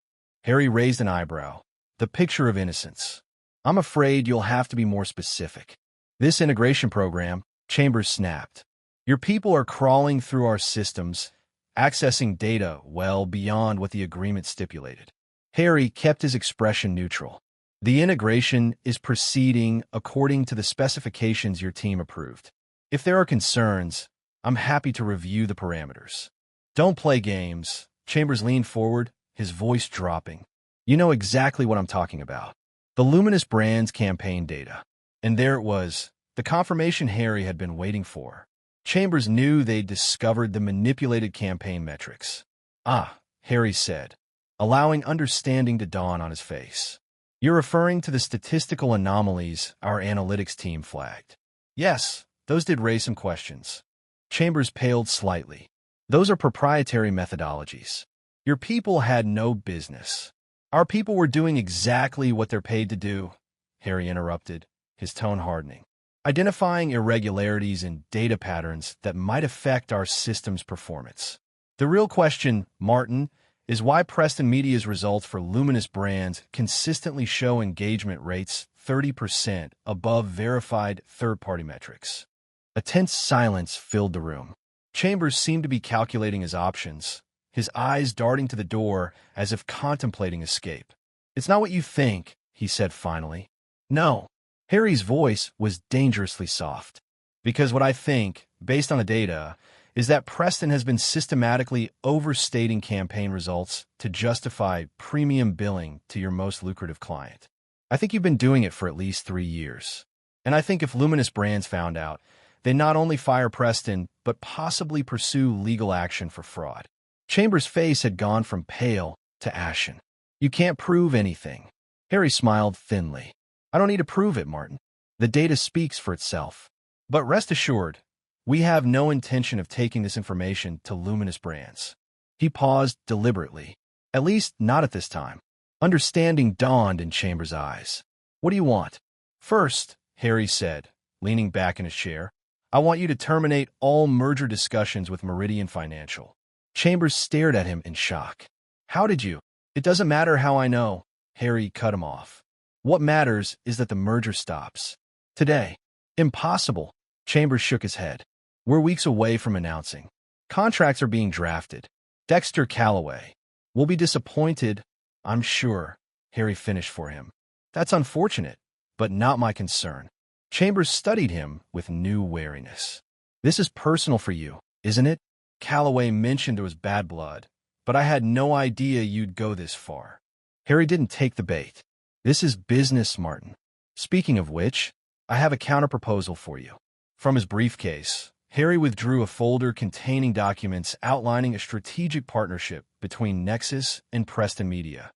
Harry raised an eyebrow, the picture of innocence. "I'm afraid you'll have to be more specific." "This integration program," Chambers snapped. "Your people are crawling through our systems, accessing data well beyond what the agreement stipulated." Harry kept his expression neutral. "The integration is proceeding according to the specifications your team approved. If there are concerns, I'm happy to review the parameters." "Don't play games." Chambers leaned forward, his voice dropping. "You know exactly what I'm talking about. The Luminous Brands campaign data." And there it was, the confirmation Harry had been waiting for. Chambers knew they'd discovered the manipulated campaign metrics. "Ah," Harry said, allowing understanding to dawn on his face. "You're referring to the statistical anomalies our analytics team flagged." "Yes, those did raise some questions." Chambers paled slightly. "Those are proprietary methodologies. Your people had no business." "Our people were doing exactly what they're paid to do," Harry interrupted, his tone hardening. "Identifying irregularities in data patterns that might affect our system's performance. The real question, Martin, is why Preston Media's results for Luminous Brands consistently show engagement rates 30% above verified third-party metrics." A tense silence filled the room. Chambers seemed to be calculating his options, his eyes darting to the door as if contemplating escape. "It's not what you think," he said finally. No. Harry's voice was dangerously soft. Because what I think, based on the data, is that Preston has been systematically overstating campaign results to justify premium billing to your most lucrative client. I think you've been doing it for at least 3 years. And I think if Luminous Brands found out, they not only fire Preston, but possibly pursue legal action for fraud. Chambers' face had gone from pale to ashen. You can't prove anything. Harry smiled thinly. I don't need to prove it, Martin. The data speaks for itself. But rest assured, we have no intention of taking this information to Luminous Brands. He paused deliberately. At least not at this time. Understanding dawned in Chambers' eyes. What do you want? First, Harry said, leaning back in his chair, I want you to terminate all merger discussions with Meridian Financial. Chambers stared at him in shock. How did you? It doesn't matter how I know. Harry cut him off. What matters is that the merger stops. Today. Impossible. Chambers shook his head. We're weeks away from announcing. Contracts are being drafted. Dexter Calloway will be disappointed, I'm sure. Harry finished for him. That's unfortunate, but not my concern. Chambers studied him with new wariness. This is personal for you, isn't it? Calloway mentioned it was bad blood, but I had no idea you'd go this far. Harry didn't take the bait. This is business, Martin. Speaking of which, I have a counterproposal for you. From his briefcase, Harry withdrew a folder containing documents outlining a strategic partnership between Nexus and Preston Media.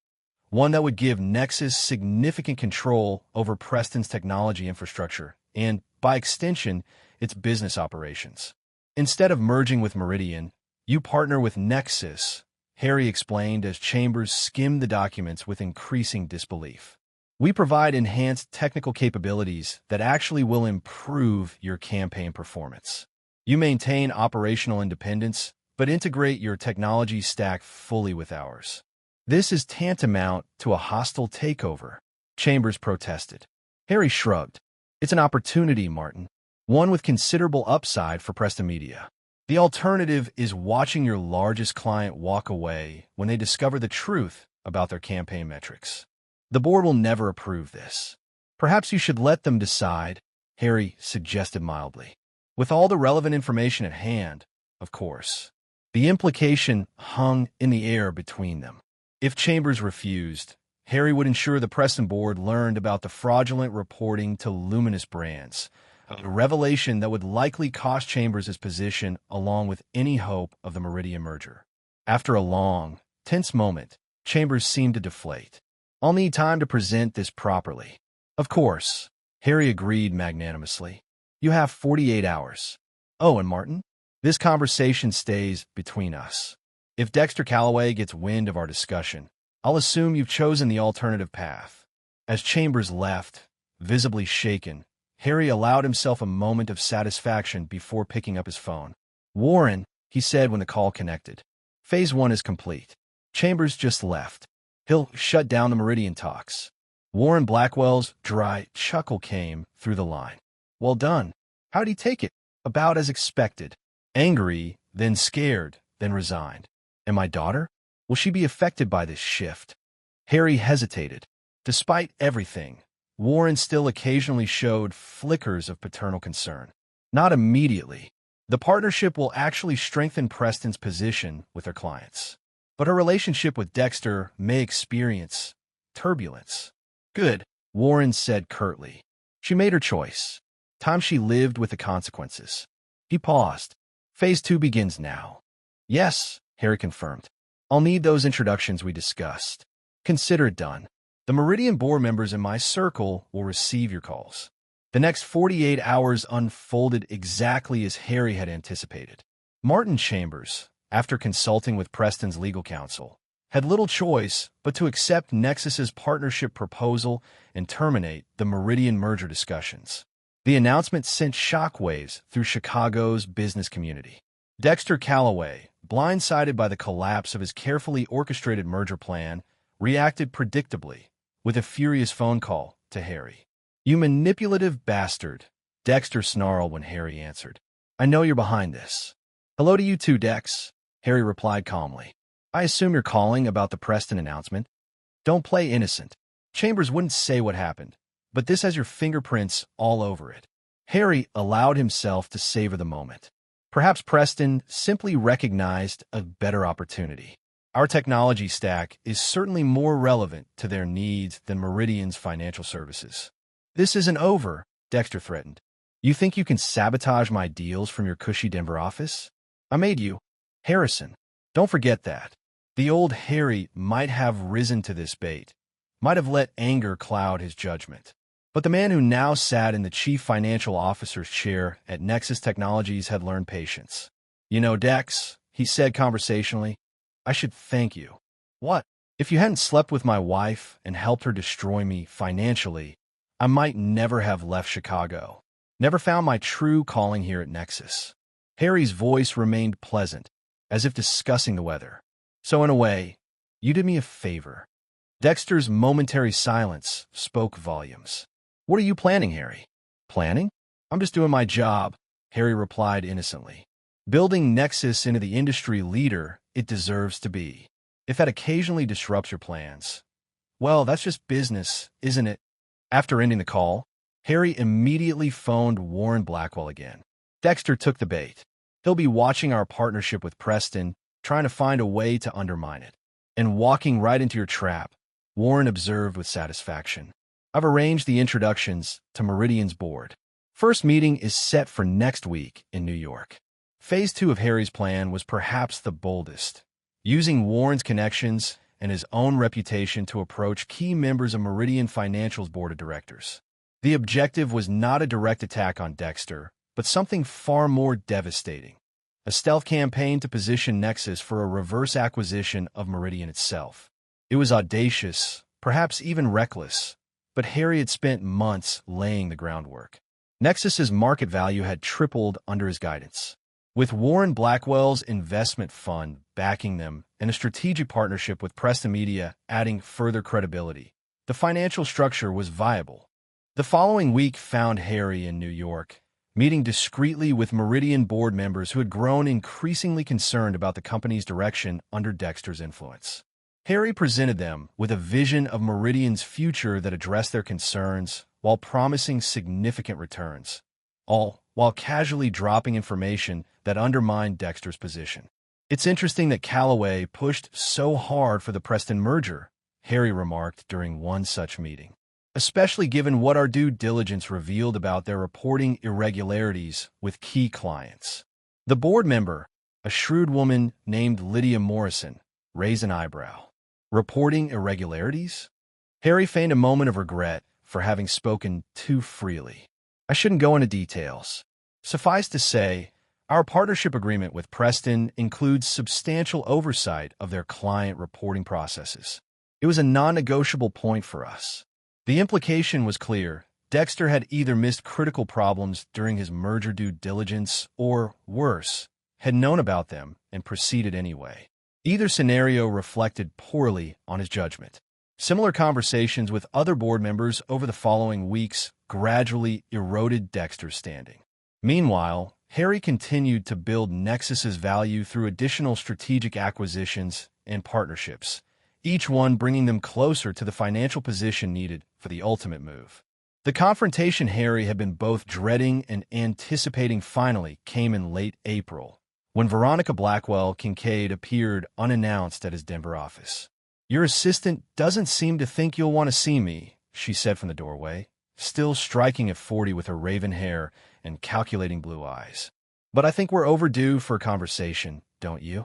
One that would give Nexus significant control over Preston's technology infrastructure and, by extension, its business operations. Instead of merging with Meridian, you partner with Nexus, Harry explained as Chambers skimmed the documents with increasing disbelief. We provide enhanced technical capabilities that actually will improve your campaign performance. You maintain operational independence, but integrate your technology stack fully with ours. This is tantamount to a hostile takeover, Chambers protested. Harry shrugged. It's an opportunity, Martin. One with considerable upside for Preston Media. The alternative is watching your largest client walk away when they discover the truth about their campaign metrics. The board will never approve this. Perhaps you should let them decide, Harry suggested mildly. With all the relevant information at hand, of course. The implication hung in the air between them. If Chambers refused, Harry would ensure the Preston board learned about the fraudulent reporting to Luminous Brands, a revelation that would likely cost Chambers his position along with any hope of the Meridian merger. After a long, tense moment, Chambers seemed to deflate. I'll need time to present this properly. Of course, Harry agreed magnanimously. You have 48 hours. Oh, and Martin, this conversation stays between us. If Dexter Calloway gets wind of our discussion, I'll assume you've chosen the alternative path. As Chambers left, visibly shaken, Harry allowed himself a moment of satisfaction before picking up his phone. Warren, he said when the call connected. Phase 1 is complete. Chambers just left. He'll shut down the Meridian talks. Warren Blackwell's dry chuckle came through the line. Well done. How'd he take it? About as expected. Angry, then scared, then resigned. And my daughter? Will she be affected by this shift? Harry hesitated. Despite everything, Warren still occasionally showed flickers of paternal concern. Not immediately. The partnership will actually strengthen Preston's position with her clients. But her relationship with Dexter may experience turbulence. Good, Warren said curtly. She made her choice. Time she lived with the consequences. He paused. Phase 2 begins now. Yes, Harry confirmed. I'll need those introductions we discussed. Consider it done. The Meridian board members in my circle will receive your calls. The next 48 hours unfolded exactly as Harry had anticipated. Martin Chambers, after consulting with Preston's legal counsel, had little choice but to accept Nexus's partnership proposal and terminate the Meridian merger discussions. The announcement sent shockwaves through Chicago's business community. Dexter Calloway, blindsided by the collapse of his carefully orchestrated merger plan, reacted predictably with a furious phone call to Harry. You manipulative bastard, Dexter snarled when Harry answered. I know you're behind this. Hello to you too, Dex, Harry replied calmly. I assume you're calling about the Preston announcement? Don't play innocent. Chambers wouldn't say what happened, but this has your fingerprints all over it. Harry allowed himself to savor the moment. Perhaps Preston simply recognized a better opportunity. Our technology stack is certainly more relevant to their needs than Meridian's financial services. This isn't over, Dexter threatened. You think you can sabotage my deals from your cushy Denver office? I made you. Harrison. Don't forget that. The old Harry might have risen to this bait, might have let anger cloud his judgment. But the man who now sat in the chief financial officer's chair at Nexus Technologies had learned patience. You know, Dex, he said conversationally, I should thank you. What? If you hadn't slept with my wife and helped her destroy me financially, I might never have left Chicago. Never found my true calling here at Nexus. Harry's voice remained pleasant, as if discussing the weather. So in a way, you did me a favor. Dexter's momentary silence spoke volumes. What are you planning, Harry? Planning? I'm just doing my job, Harry replied innocently. Building Nexus into the industry leader it deserves to be. If that occasionally disrupts your plans, well, that's just business, isn't it? After ending the call, Harry immediately phoned Warren Blackwell again. Dexter took the bait. He'll be watching our partnership with Preston, trying to find a way to undermine it. And walking right into your trap, Warren observed with satisfaction. I've arranged the introductions to Meridian's board. First meeting is set for next week in New York. Phase 2 of Harry's plan was perhaps the boldest, using Warren's connections and his own reputation to approach key members of Meridian Financial's board of directors. The objective was not a direct attack on Dexter, but something far more devastating. A stealth campaign to position Nexus for a reverse acquisition of Meridian itself. It was audacious, perhaps even reckless, but Harry had spent months laying the groundwork. Nexus's market value had tripled under his guidance. With Warren Blackwell's investment fund backing them and a strategic partnership with Preston Media adding further credibility, the financial structure was viable. The following week found Harry in New York, meeting discreetly with Meridian board members who had grown increasingly concerned about the company's direction under Dexter's influence. Harry presented them with a vision of Meridian's future that addressed their concerns while promising significant returns, all while casually dropping information that undermined Dexter's position. It's interesting that Callaway pushed so hard for the Preston merger, Harry remarked during one such meeting, especially given what our due diligence revealed about their reporting irregularities with key clients. The board member, a shrewd woman named Lydia Morrison, raised an eyebrow. Reporting irregularities? Harry feigned a moment of regret for having spoken too freely. I shouldn't go into details. Suffice to say, our partnership agreement with Preston includes substantial oversight of their client reporting processes. It was a non-negotiable point for us. The implication was clear. Dexter had either missed critical problems during his merger due diligence or, worse, had known about them and proceeded anyway. Either scenario reflected poorly on his judgment. Similar conversations with other board members over the following weeks gradually eroded Dexter's standing. Meanwhile, Harry continued to build Nexus's value through additional strategic acquisitions and partnerships, each one bringing them closer to the financial position needed for the ultimate move. The confrontation Harry had been both dreading and anticipating finally came in late April, when Veronica Blackwell Kincaid appeared unannounced at his Denver office. Your assistant doesn't seem to think you'll want to see me, she said from the doorway, still striking at 40 with her raven hair and calculating blue eyes. But I think we're overdue for a conversation, don't you?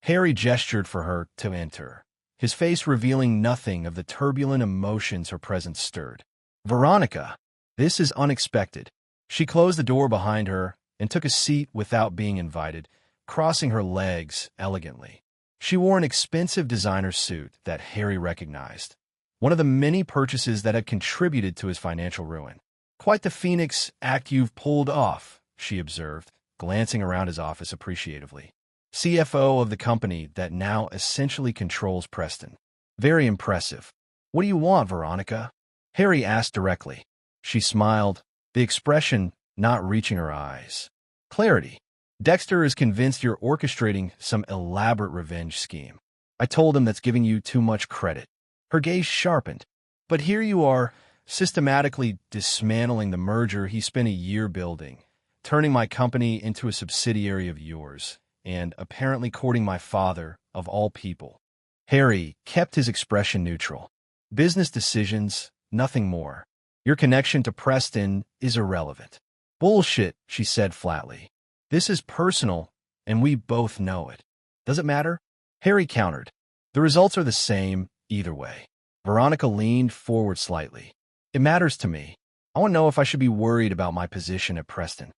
Harry gestured for her to enter, his face revealing nothing of the turbulent emotions her presence stirred. Veronica, this is unexpected. She closed the door behind her and took a seat without being invited, crossing her legs elegantly. She wore an expensive designer suit that Harry recognized, one of the many purchases that had contributed to his financial ruin. Quite the Phoenix act you've pulled off, she observed, glancing around his office appreciatively. CFO of the company that now essentially controls Preston. Very impressive. What do you want, Veronica? Harry asked directly. She smiled, the expression not reaching her eyes. Clarity. Dexter is convinced you're orchestrating some elaborate revenge scheme. I told him that's giving you too much credit. Her gaze sharpened. But here you are, systematically dismantling the merger he spent a year building, turning my company into a subsidiary of yours, and apparently courting my father, of all people. Harry kept his expression neutral. Business decisions, nothing more. Your connection to Preston is irrelevant. Bullshit, she said flatly. This is personal, and we both know it. Does it matter? Harry countered. The results are the same, either way. Veronica leaned forward slightly. It matters to me. I want to know if I should be worried about my position at Preston.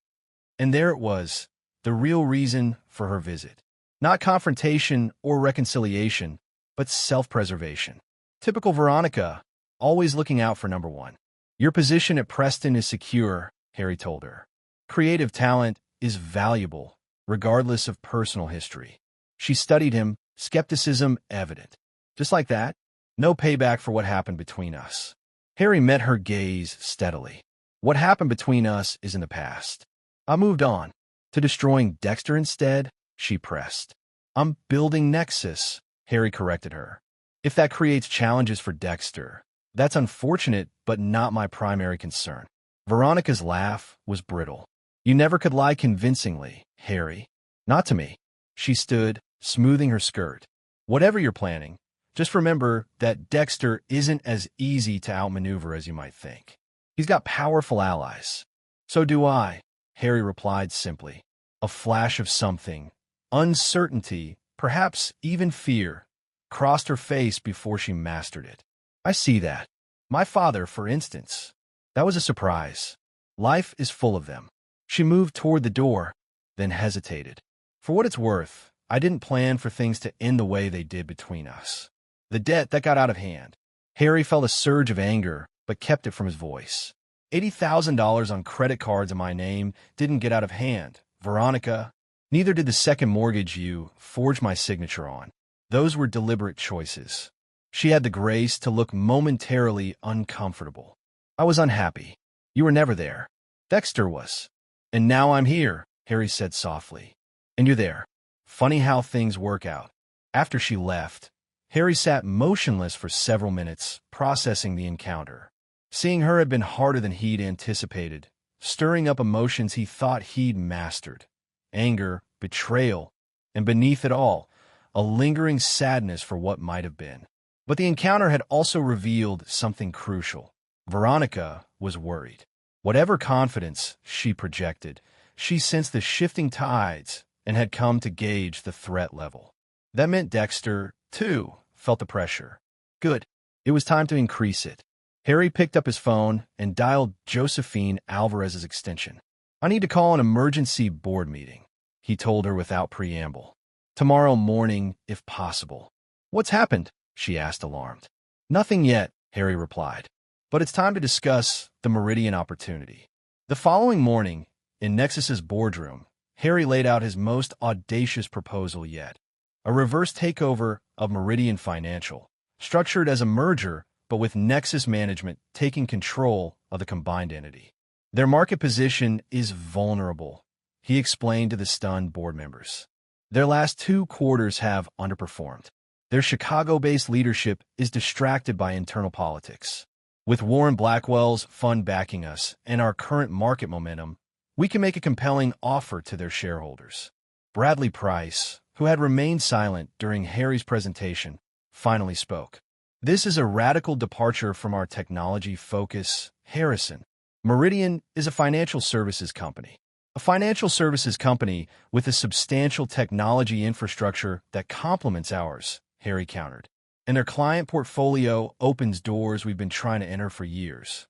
And there it was, the real reason for her visit. Not confrontation or reconciliation, but self-preservation. Typical Veronica, always looking out for number one. Your position at Preston is secure, Harry told her. Creative talent is valuable, regardless of personal history. She studied him, skepticism evident. Just like that, no payback for what happened between us. Harry met her gaze steadily. What happened between us is in the past. I moved on. To destroying Dexter instead, she pressed. I'm building Nexus, Harry corrected her. If that creates challenges for Dexter, that's unfortunate, but not my primary concern. Veronica's laugh was brittle. You never could lie convincingly, Harry. Not to me. She stood, smoothing her skirt. Whatever you're planning, just remember that Dexter isn't as easy to outmaneuver as you might think. He's got powerful allies. So do I, Harry replied simply. A flash of something, uncertainty, perhaps even fear, crossed her face before she mastered it. I see that. My father, for instance. That was a surprise. Life is full of them. She moved toward the door, then hesitated. For what it's worth, I didn't plan for things to end the way they did between us. The debt, that got out of hand. Harry felt a surge of anger, but kept it from his voice. $80,000 on credit cards in my name didn't get out of hand, Veronica. Neither did the second mortgage you forged my signature on. Those were deliberate choices. She had the grace to look momentarily uncomfortable. I was unhappy. You were never there. Dexter was. And now I'm here, Harry said softly. And you're there. Funny how things work out. After she left, Harry sat motionless for several minutes, processing the encounter. Seeing her had been harder than he'd anticipated, stirring up emotions he thought he'd mastered. Anger, betrayal, and beneath it all, a lingering sadness for what might have been. But the encounter had also revealed something crucial. Veronica was worried. Whatever confidence she projected, she sensed the shifting tides and had come to gauge the threat level. That meant Dexter, too, felt the pressure. Good. It was time to increase it. Harry picked up his phone and dialed Josephine Alvarez's extension. I need to call an emergency board meeting, he told her without preamble. Tomorrow morning, if possible. What's happened? She asked, alarmed. Nothing yet, Harry replied. But it's time to discuss the Meridian opportunity. The following morning, in Nexus's boardroom, Harry laid out his most audacious proposal yet. A reverse takeover of Meridian Financial, structured as a merger, but with Nexus management taking control of the combined entity. Their market position is vulnerable, he explained to the stunned board members. Their last 2 quarters have underperformed. Their Chicago-based leadership is distracted by internal politics. With Warren Blackwell's fund backing us and our current market momentum, we can make a compelling offer to their shareholders. Bradley Price, who had remained silent during Harry's presentation, finally spoke. This is a radical departure from our technology focus, Harrison. Meridian is a financial services company. A financial services company with a substantial technology infrastructure that complements ours, Harry countered. And their client portfolio opens doors we've been trying to enter for years.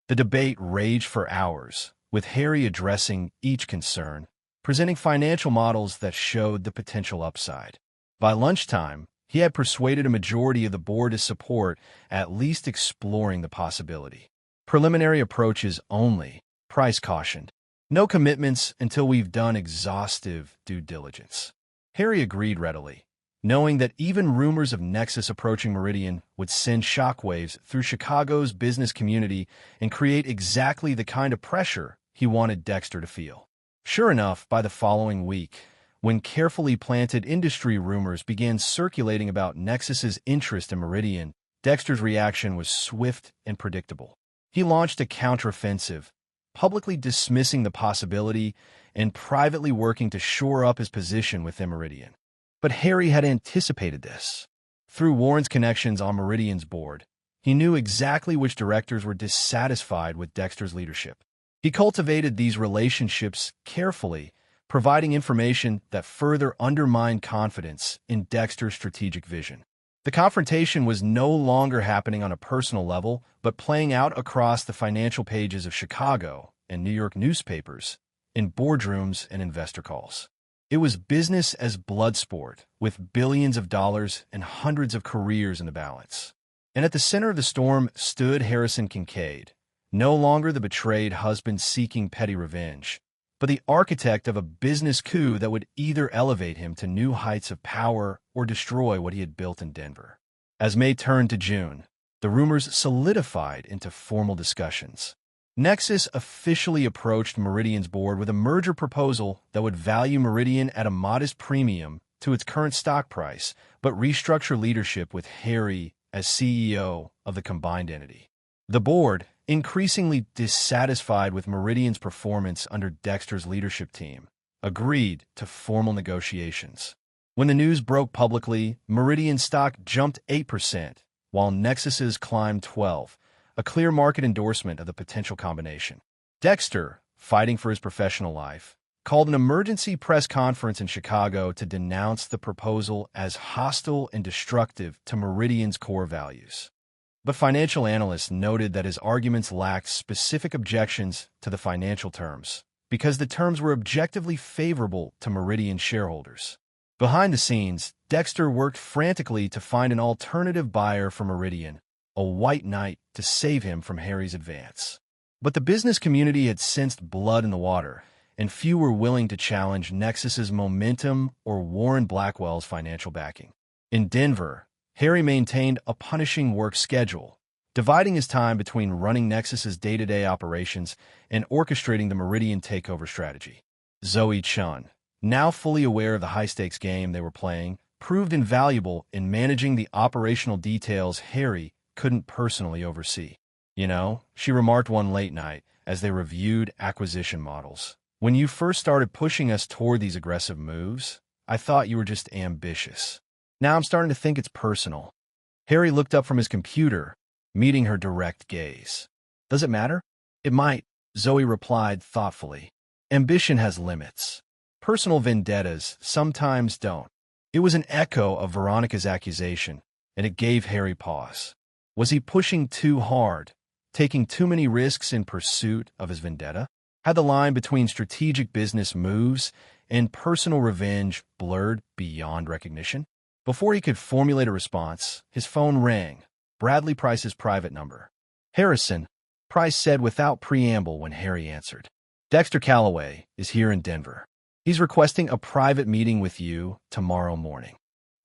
The debate raged for hours, with Harry addressing each concern, presenting financial models that showed the potential upside. By lunchtime, he had persuaded a majority of the board to support at least exploring the possibility. Preliminary approaches only, Price cautioned. No commitments until we've done exhaustive due diligence. Harry agreed readily, knowing that even rumors of Nexus approaching Meridian would send shockwaves through Chicago's business community and create exactly the kind of pressure he wanted Dexter to feel. Sure enough, by the following week, when carefully planted industry rumors began circulating about Nexus's interest in Meridian, Dexter's reaction was swift and predictable. He launched a counteroffensive, publicly dismissing the possibility and privately working to shore up his position within Meridian. But Harry had anticipated this. Through Warren's connections on Meridian's board, he knew exactly which directors were dissatisfied with Dexter's leadership. He cultivated these relationships carefully, providing information that further undermined confidence in Dexter's strategic vision. The confrontation was no longer happening on a personal level, but playing out across the financial pages of Chicago and New York newspapers, in boardrooms and investor calls. It was business as blood sport, with billions of dollars and hundreds of careers in the balance. And at the center of the storm stood Harrison Kincaid, no longer the betrayed husband seeking petty revenge, but the architect of a business coup that would either elevate him to new heights of power or destroy what he had built in Denver. As May turned to June, the rumors solidified into formal discussions. Nexus officially approached Meridian's board with a merger proposal that would value Meridian at a modest premium to its current stock price, but restructure leadership with Harry as CEO of the combined entity. The board, increasingly dissatisfied with Meridian's performance under Dexter's leadership team, agreed to formal negotiations. When the news broke publicly, Meridian's stock jumped 8%, while Nexus's climbed 12%, a clear market endorsement of the potential combination. Dexter, fighting for his professional life, called an emergency press conference in Chicago to denounce the proposal as hostile and destructive to Meridian's core values. But financial analysts noted that his arguments lacked specific objections to the financial terms, because the terms were objectively favorable to Meridian shareholders. Behind the scenes, Dexter worked frantically to find an alternative buyer for Meridian, a white knight to save him from Harry's advance. But the business community had sensed blood in the water, and few were willing to challenge Nexus's momentum or Warren Blackwell's financial backing. In Denver, Harry maintained a punishing work schedule, dividing his time between running Nexus's day-to-day operations and orchestrating the Meridian takeover strategy. Zoe Chun, now fully aware of the high-stakes game they were playing, proved invaluable in managing the operational details Harry couldn't personally oversee. "You know," she remarked one late night as they reviewed acquisition models, "when you first started pushing us toward these aggressive moves, I thought you were just ambitious. Now I'm starting to think it's personal." Harry looked up from his computer, meeting her direct gaze. "Does it matter?" "It might," Zoe replied thoughtfully. "Ambition has limits. Personal vendettas sometimes don't." It was an echo of Veronica's accusation, and it gave Harry pause. Was he pushing too hard, taking too many risks in pursuit of his vendetta? Had the line between strategic business moves and personal revenge blurred beyond recognition? Before he could formulate a response, his phone rang, Bradley Price's private number. "Harrison," Price said without preamble when Harry answered. "Dexter Calloway is here in Denver. He's requesting a private meeting with you tomorrow morning."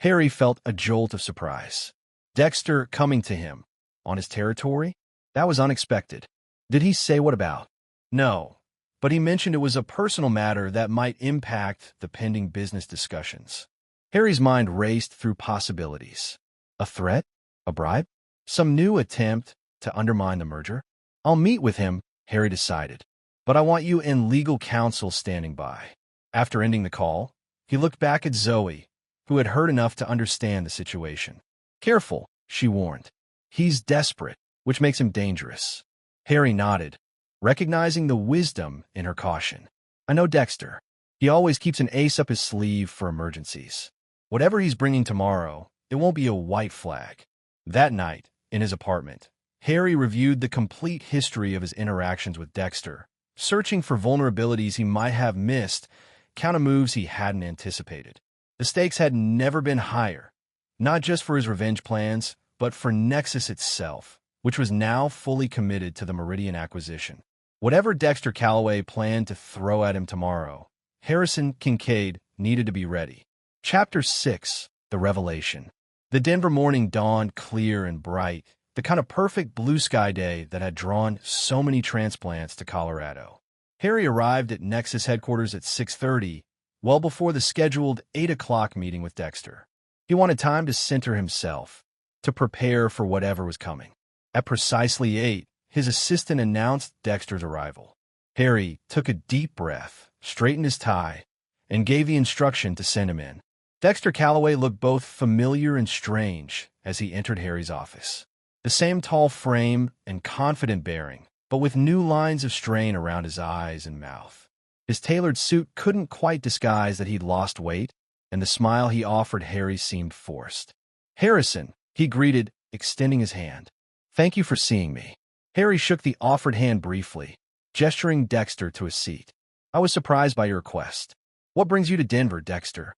Harry felt a jolt of surprise. Dexter coming to him, on his territory? That was unexpected. Did he say what about? No, but he mentioned it was a personal matter that might impact the pending business discussions. Harry's mind raced through possibilities. A threat? A bribe? Some new attempt to undermine the merger? "I'll meet with him," Harry decided, "but I want you and legal counsel standing by." After ending the call, he looked back at Zoe, who had heard enough to understand the situation. "Careful," she warned. "He's desperate, which makes him dangerous." Harry nodded, recognizing the wisdom in her caution. "I know Dexter. He always keeps an ace up his sleeve for emergencies. Whatever he's bringing tomorrow, it won't be a white flag." That night, in his apartment, Harry reviewed the complete history of his interactions with Dexter, searching for vulnerabilities he might have missed, counter-moves he hadn't anticipated. The stakes had never been higher, not just for his revenge plans, but for Nexus itself, which was now fully committed to the Meridian acquisition. Whatever Dexter Calloway planned to throw at him tomorrow, Harrison Kincaid needed to be ready. Chapter 6: The Revelation. The Denver morning dawned clear and bright, the kind of perfect blue sky day that had drawn so many transplants to Colorado. Harry arrived at Nexus headquarters at 6:30, well before the scheduled 8 o'clock meeting with Dexter. He wanted time to center himself, to prepare for whatever was coming. At precisely 8, his assistant announced Dexter's arrival. Harry took a deep breath, straightened his tie, and gave the instruction to send him in. Dexter Calloway looked both familiar and strange as he entered Harry's office. The same tall frame and confident bearing, but with new lines of strain around his eyes and mouth. His tailored suit couldn't quite disguise that he'd lost weight, and the smile he offered Harry seemed forced. "Harrison," he greeted, extending his hand. "Thank you for seeing me." Harry shook the offered hand briefly, gesturing Dexter to a seat. "I was surprised by your request. What brings you to Denver, Dexter?"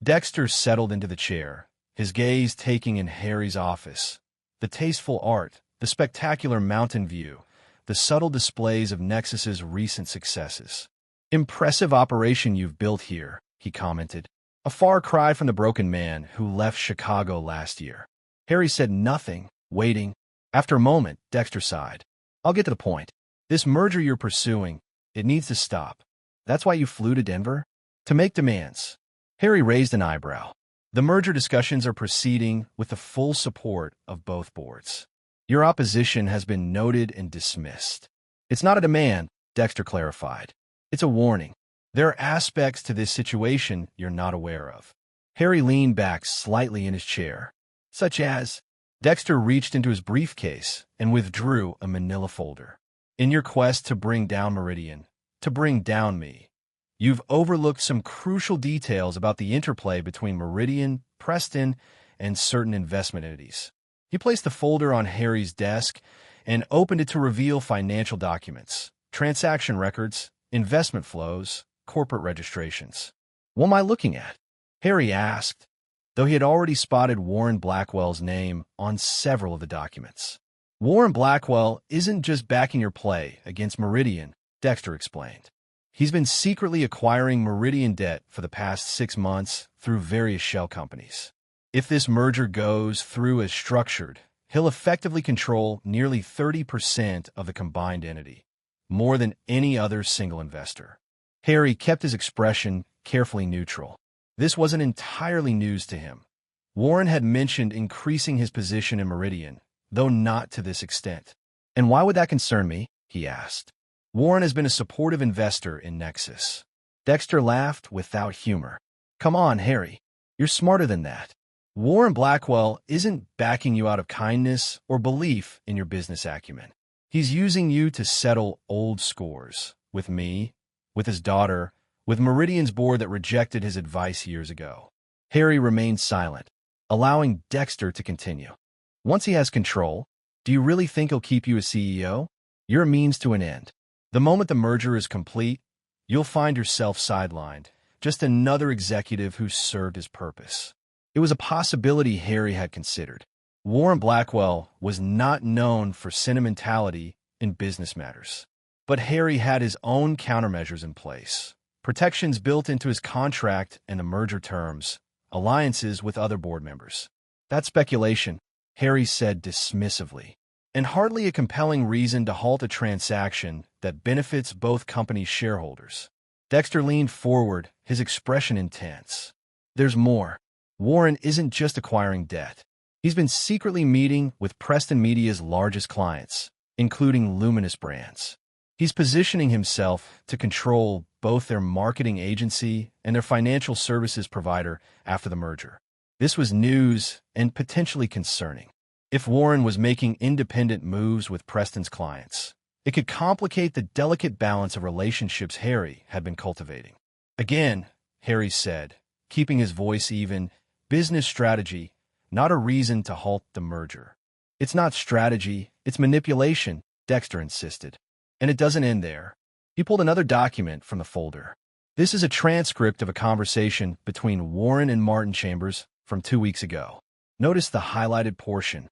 Dexter settled into the chair, his gaze taking in Harry's office. The tasteful art, the spectacular mountain view, the subtle displays of Nexus's recent successes. "Impressive operation you've built here," he commented. "A far cry from the broken man who left Chicago last year." Harry said nothing, waiting. After a moment, Dexter sighed. "I'll get to the point. This merger you're pursuing, it needs to stop. That's why you flew to Denver? To make demands." Harry raised an eyebrow. "The merger discussions are proceeding with the full support of both boards. Your opposition has been noted and dismissed." "It's not a demand," Dexter clarified. "It's a warning. There are aspects to this situation you're not aware of." Harry leaned back slightly in his chair. "Such as?" Dexter reached into his briefcase and withdrew a manila folder. "In your quest to bring down Meridian, to bring down me, you've overlooked some crucial details about the interplay between Meridian, Preston, and certain investment entities." He placed the folder on Harry's desk and opened it to reveal financial documents, transaction records, investment flows, corporate registrations. "What am I looking at?" Harry asked, though he had already spotted Warren Blackwell's name on several of the documents. "Warren Blackwell isn't just backing your play against Meridian," Dexter explained. "He's been secretly acquiring Meridian debt for the past 6 months through various shell companies. If this merger goes through as structured, he'll effectively control nearly 30% of the combined entity, more than any other single investor." Harry kept his expression carefully neutral. This wasn't entirely news to him. Warren had mentioned increasing his position in Meridian, though not to this extent. "And why would that concern me?" he asked. "Warren has been a supportive investor in Nexus." Dexter laughed without humor. "Come on, Harry. You're smarter than that. Warren Blackwell isn't backing you out of kindness or belief in your business acumen. He's using you to settle old scores with me, with his daughter, with Meridian's board that rejected his advice years ago." Harry remained silent, allowing Dexter to continue. "Once he has control, do you really think he'll keep you as CEO? You're a means to an end. The moment the merger is complete, you'll find yourself sidelined, just another executive who served his purpose." It was a possibility Harry had considered. Warren Blackwell was not known for sentimentality in business matters. But Harry had his own countermeasures in place. Protections built into his contract and the merger terms, alliances with other board members. "That's speculation," Harry said dismissively, "and hardly a compelling reason to halt a transaction that benefits both companies' shareholders." Dexter leaned forward, his expression intense. "There's more. Warren isn't just acquiring debt. He's been secretly meeting with Preston Media's largest clients, including Luminous Brands. He's positioning himself to control both their marketing agency and their financial services provider after the merger." This was news and potentially concerning. If Warren was making independent moves with Preston's clients, it could complicate the delicate balance of relationships Harry had been cultivating. "Again," Harry said, keeping his voice even, "business strategy, not a reason to halt the merger." "It's not strategy, it's manipulation," Dexter insisted. "And it doesn't end there." He pulled another document from the folder. "This is a transcript of a conversation between Warren and Martin Chambers from 2 weeks ago. Notice the highlighted portion."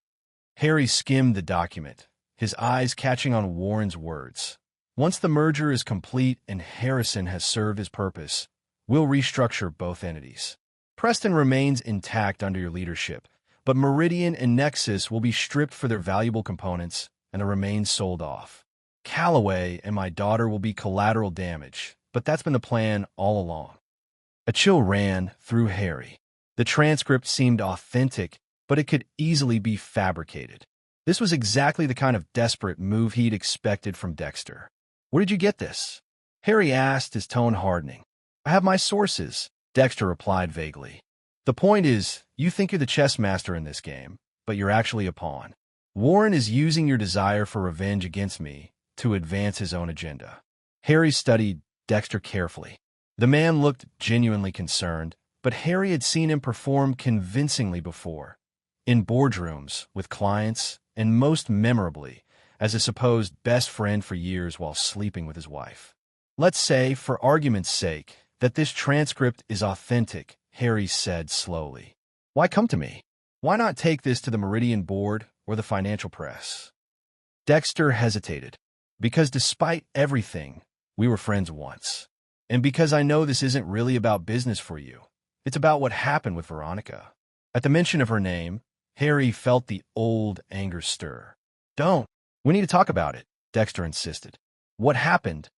Harry skimmed the document, his eyes catching on Warren's words. "Once the merger is complete and Harrison has served his purpose, we'll restructure both entities. Preston remains intact under your leadership, but Meridian and Nexus will be stripped for their valuable components and the remains sold off. Calloway and my daughter will be collateral damage, but that's been the plan all along." A chill ran through Harry. The transcript seemed authentic, but it could easily be fabricated. This was exactly the kind of desperate move he'd expected from Dexter. "Where did you get this?" Harry asked, his tone hardening. "I have my sources," Dexter replied vaguely. "The point is, you think you're the chess master in this game, but you're actually a pawn. Warren is using your desire for revenge against me to advance his own agenda." Harry studied Dexter carefully. The man looked genuinely concerned, but Harry had seen him perform convincingly before, in boardrooms, with clients, and most memorably, as a supposed best friend for years while sleeping with his wife. "Let's say, for argument's sake, that this transcript is authentic," Harry said slowly. "Why come to me? Why not take this to the Meridian board or the financial press?" Dexter hesitated. "Because despite everything, we were friends once. And because I know this isn't really about business for you. It's about what happened with Veronica." At the mention of her name, Harry felt the old anger stir. "Don't. We need to talk about it," Dexter insisted. "What happened?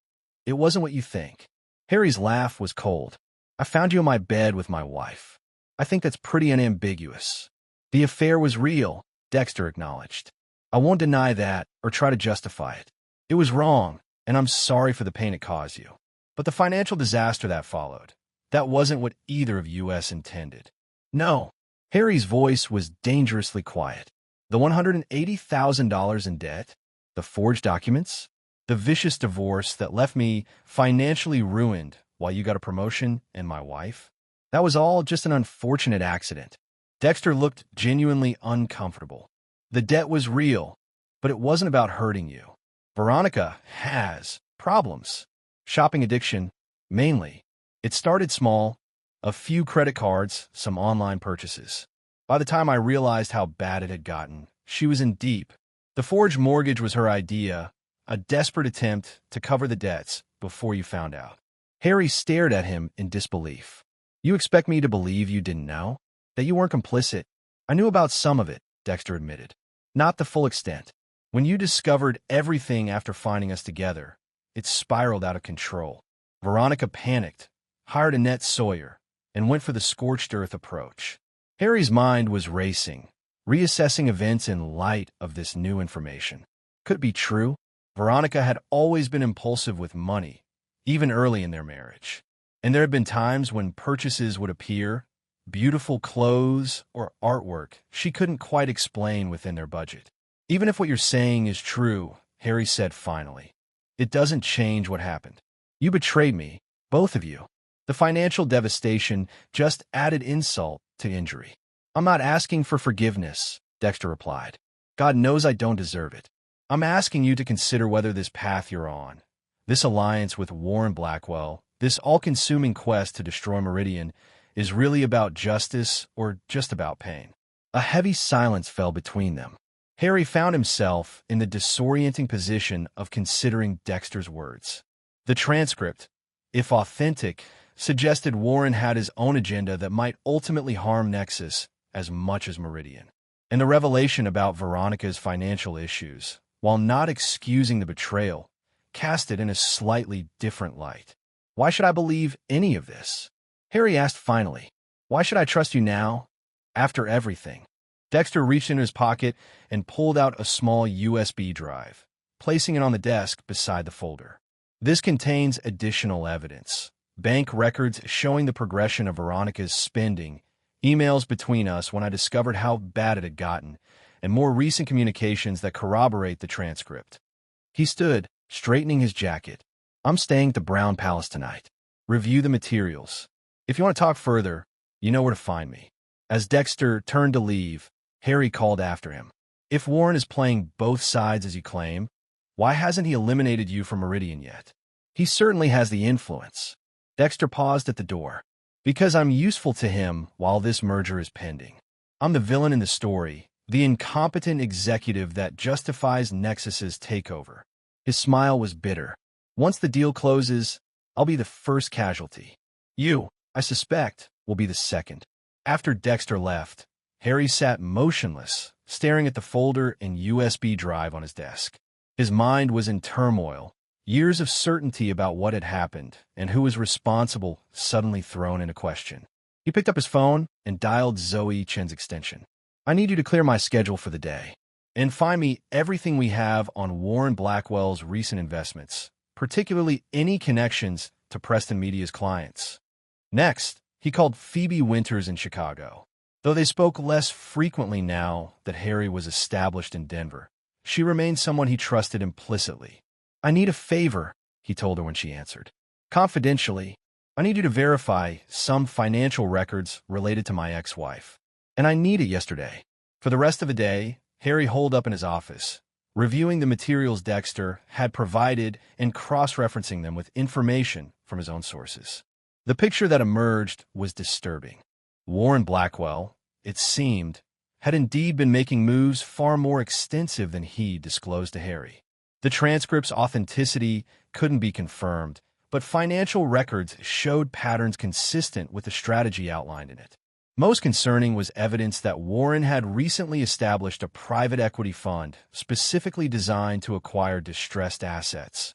It wasn't what you think." Harry's laugh was cold. "I found you in my bed with my wife. I think that's pretty unambiguous." "The affair was real," Dexter acknowledged. "I won't deny that or try to justify it. It was wrong, and I'm sorry for the pain it caused you. But the financial disaster that followed, that wasn't what either of us intended." "No." Harry's voice was dangerously quiet. "The $180,000 in debt, the forged documents, the vicious divorce that left me financially ruined while you got a promotion and my wife, that was all just an unfortunate accident." Dexter looked genuinely uncomfortable. "The debt was real, but it wasn't about hurting you. Veronica has problems. Shopping addiction, mainly. It started small, a few credit cards, some online purchases. By the time I realized how bad it had gotten, she was in deep. The forged mortgage was her idea, a desperate attempt to cover the debts before you found out." Harry stared at him in disbelief. "You expect me to believe you didn't know? That you weren't complicit?" "I knew about some of it," Dexter admitted. "Not the full extent. When you discovered everything after finding us together, it spiraled out of control. Veronica panicked, hired Annette Sawyer, and went for the scorched earth approach." Harry's mind was racing, reassessing events in light of this new information. Could it be true? Veronica had always been impulsive with money, even early in their marriage. And there had been times when purchases would appear, beautiful clothes or artwork she couldn't quite explain within their budget. "Even if what you're saying is true," Harry said finally, "it doesn't change what happened. You betrayed me, both of you. The financial devastation just added insult to injury." "I'm not asking for forgiveness," Dexter replied. "God knows I don't deserve it. I'm asking you to consider whether this path you're on, this alliance with Warren Blackwell, this all-consuming quest to destroy Meridian, is really about justice or just about pain." A heavy silence fell between them. Harry found himself in the disorienting position of considering Dexter's words. The transcript, if authentic, suggested Warren had his own agenda that might ultimately harm Nexus as much as Meridian. And the revelation about Veronica's financial issues, while not excusing the betrayal, cast it in a slightly different light. "Why should I believe any of this?" Harry asked finally. "Why should I trust you now, after everything?" Dexter reached into his pocket and pulled out a small USB drive, placing it on the desk beside the folder. "This contains additional evidence. Bank records showing the progression of Veronica's spending, emails between us when I discovered how bad it had gotten, and more recent communications that corroborate the transcript." He stood, straightening his jacket. "I'm staying at the Brown Palace tonight. Review the materials. If you want to talk further, you know where to find me." As Dexter turned to leave, Harry called after him. "If Warren is playing both sides as you claim, why hasn't he eliminated you from Meridian yet? He certainly has the influence." Dexter paused at the door. "Because I'm useful to him while this merger is pending. I'm the villain in the story, the incompetent executive that justifies Nexus's takeover." His smile was bitter. "Once the deal closes, I'll be the first casualty. You, I suspect, will be the second." After Dexter left, Harry sat motionless, staring at the folder and USB drive on his desk. His mind was in turmoil, years of certainty about what had happened and who was responsible suddenly thrown into question. He picked up his phone and dialed Zoe Chen's extension. "I need you to clear my schedule for the day." And find me everything we have on Warren Blackwell's recent investments, particularly any connections to Preston Media's clients. Next, he called Phoebe Winters in Chicago. Though they spoke less frequently now that Harry was established in Denver, she remained someone he trusted implicitly. "I need a favor," he told her when she answered. "Confidentially, I need you to verify some financial records related to my ex-wife. And I need it yesterday." For the rest of the day, Harry holed up in his office, reviewing the materials Dexter had provided and cross-referencing them with information from his own sources. The picture that emerged was disturbing. Warren Blackwell, it seemed, had indeed been making moves far more extensive than he disclosed to Harry. The transcript's authenticity couldn't be confirmed, but financial records showed patterns consistent with the strategy outlined in it. Most concerning was evidence that Warren had recently established a private equity fund specifically designed to acquire distressed assets.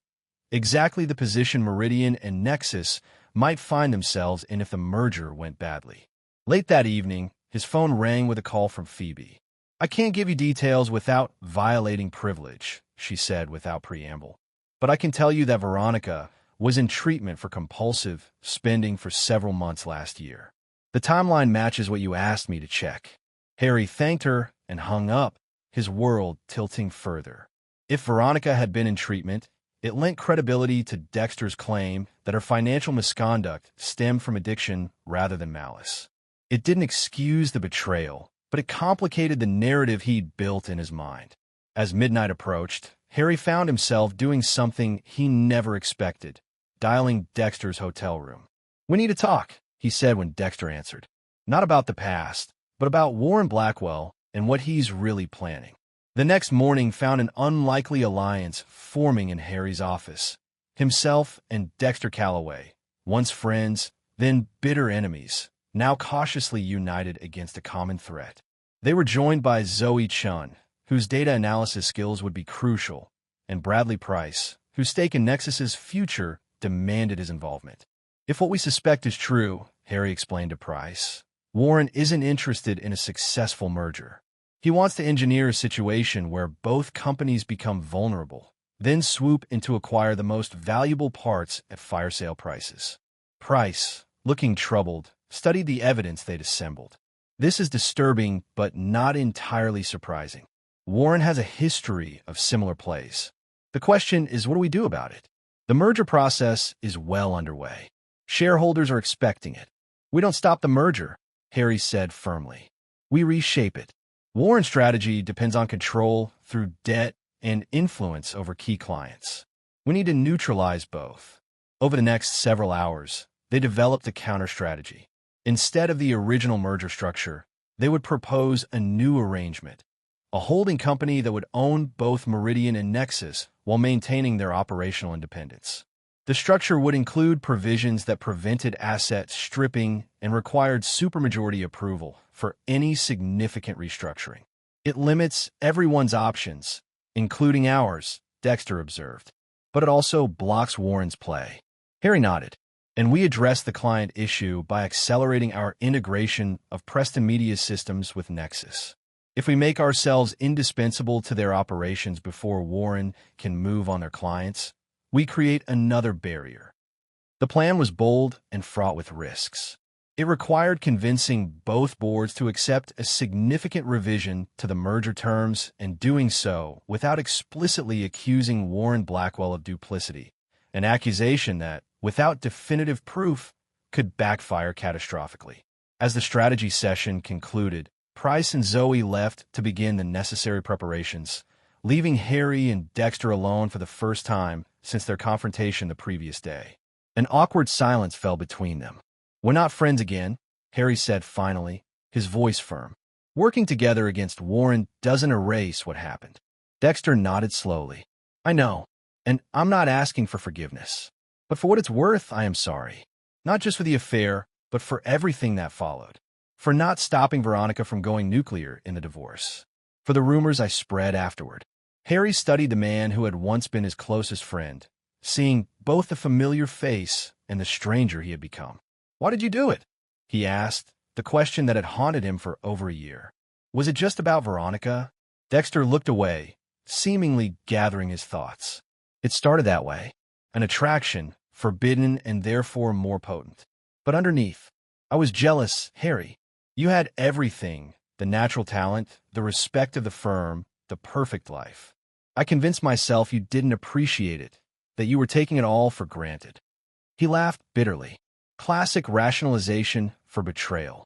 Exactly the position Meridian and Nexus might find themselves in if the merger went badly. Late that evening, his phone rang with a call from Phoebe. "I can't give you details without violating privilege," she said without preamble. "But I can tell you that Veronica was in treatment for compulsive spending for several months last year. The timeline matches what you asked me to check." Harry thanked her and hung up, his world tilting further. If Veronica had been in treatment, it lent credibility to Dexter's claim that her financial misconduct stemmed from addiction rather than malice. It didn't excuse the betrayal, but it complicated the narrative he'd built in his mind. As midnight approached, Harry found himself doing something he never expected, dialing Dexter's hotel room. "We need to talk," he said when Dexter answered. "Not about the past, but about Warren Blackwell and what he's really planning." The next morning found an unlikely alliance forming in Harry's office. Himself and Dexter Calloway, once friends, then bitter enemies, now cautiously united against a common threat. They were joined by Zoe Chun, whose data analysis skills would be crucial, and Bradley Price, whose stake in Nexus's future demanded his involvement. "If what we suspect is true," Harry explained to Price, "Warren isn't interested in a successful merger. He wants to engineer a situation where both companies become vulnerable, then swoop in to acquire the most valuable parts at fire sale prices." Price, looking troubled, studied the evidence they'd assembled. "This is disturbing, but not entirely surprising. Warren has a history of similar plays. The question is, what do we do about it? The merger process is well underway. Shareholders are expecting it. We don't stop the merger," Harry said firmly. "We reshape it. Warren's strategy depends on control through debt and influence over key clients. We need to neutralize both." Over the next several hours, they developed a counter-strategy. Instead of the original merger structure, they would propose a new arrangement, a holding company that would own both Meridian and Nexus while maintaining their operational independence. The structure would include provisions that prevented asset stripping and required supermajority approval for any significant restructuring. "It limits everyone's options, including ours," Dexter observed. "But it also blocks Warren's play." Harry nodded. "And we address the client issue by accelerating our integration of Preston Media's systems with Nexus. If we make ourselves indispensable to their operations before Warren can move on their clients, we create another barrier." The plan was bold and fraught with risks. It required convincing both boards to accept a significant revision to the merger terms and doing so without explicitly accusing Warren Blackwell of duplicity, an accusation that, without definitive proof, could backfire catastrophically. As the strategy session concluded, Price and Zoe left to begin the necessary preparations, leaving Harry and Dexter alone for the first time since their confrontation the previous day. An awkward silence fell between them. "We're not friends again," Harry said finally, his voice firm. "Working together against Warren doesn't erase what happened." Dexter nodded slowly. "I know, and I'm not asking for forgiveness. But for what it's worth, I am sorry. Not just for the affair, but for everything that followed. For not stopping Veronica from going nuclear in the divorce. For the rumors I spread afterward." Harry studied the man who had once been his closest friend, seeing both the familiar face and the stranger he had become. "Why did you do it?" he asked, the question that had haunted him for over a year. "Was it just about Veronica? Dexter looked away, seemingly gathering his thoughts. It started that way. An attraction, forbidden and therefore more potent. But underneath, I was jealous, Harry. You had everything, the natural talent, the respect of the firm, the perfect life. I convinced myself you didn't appreciate it, that you were taking it all for granted. He laughed bitterly. Classic rationalization for betrayal,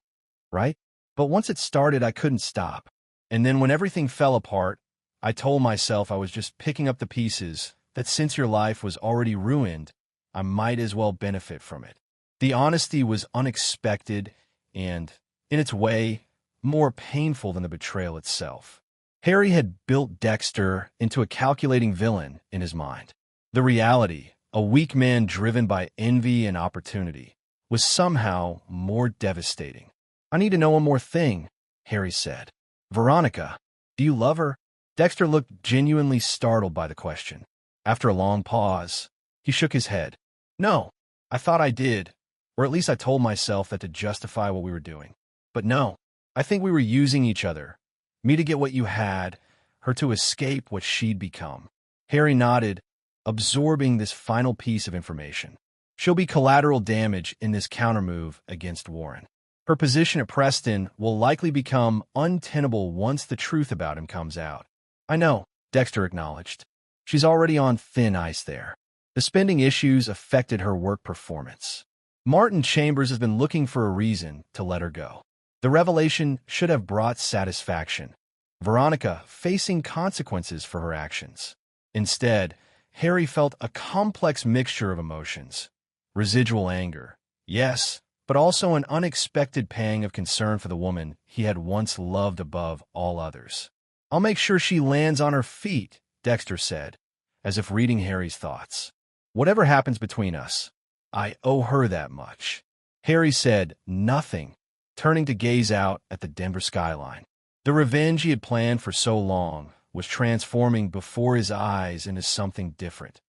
right? But once it started, I couldn't stop. And then when everything fell apart, I told myself I was just picking up the pieces, that since your life was already ruined, I might as well benefit from it. The honesty was unexpected and, in its way, more painful than the betrayal itself. Harry had built Dexter into a calculating villain in his mind. The reality, a weak man driven by envy and opportunity, was somehow more devastating. I need to know one more thing, Harry said. Veronica, do you love her? Dexter looked genuinely startled by the question. After a long pause, he shook his head. No, I thought I did, or at least I told myself that to justify what we were doing. But no, I think we were using each other. Me to get what you had, her to escape what she'd become. Harry nodded, absorbing this final piece of information. She'll be collateral damage in this countermove against Warren. Her position at Preston will likely become untenable once the truth about him comes out. I know, Dexter acknowledged. She's already on thin ice there. The spending issues affected her work performance. Martin Chambers has been looking for a reason to let her go. The revelation should have brought satisfaction. Veronica facing consequences for her actions. Instead, Harry felt a complex mixture of emotions. Residual anger, yes, but also an unexpected pang of concern for the woman he had once loved above all others. I'll make sure she lands on her feet, Dexter said, as if reading Harry's thoughts. Whatever happens between us, I owe her that much. Harry said nothing, turning to gaze out at the Denver skyline. The revenge he had planned for so long was transforming before his eyes into something different.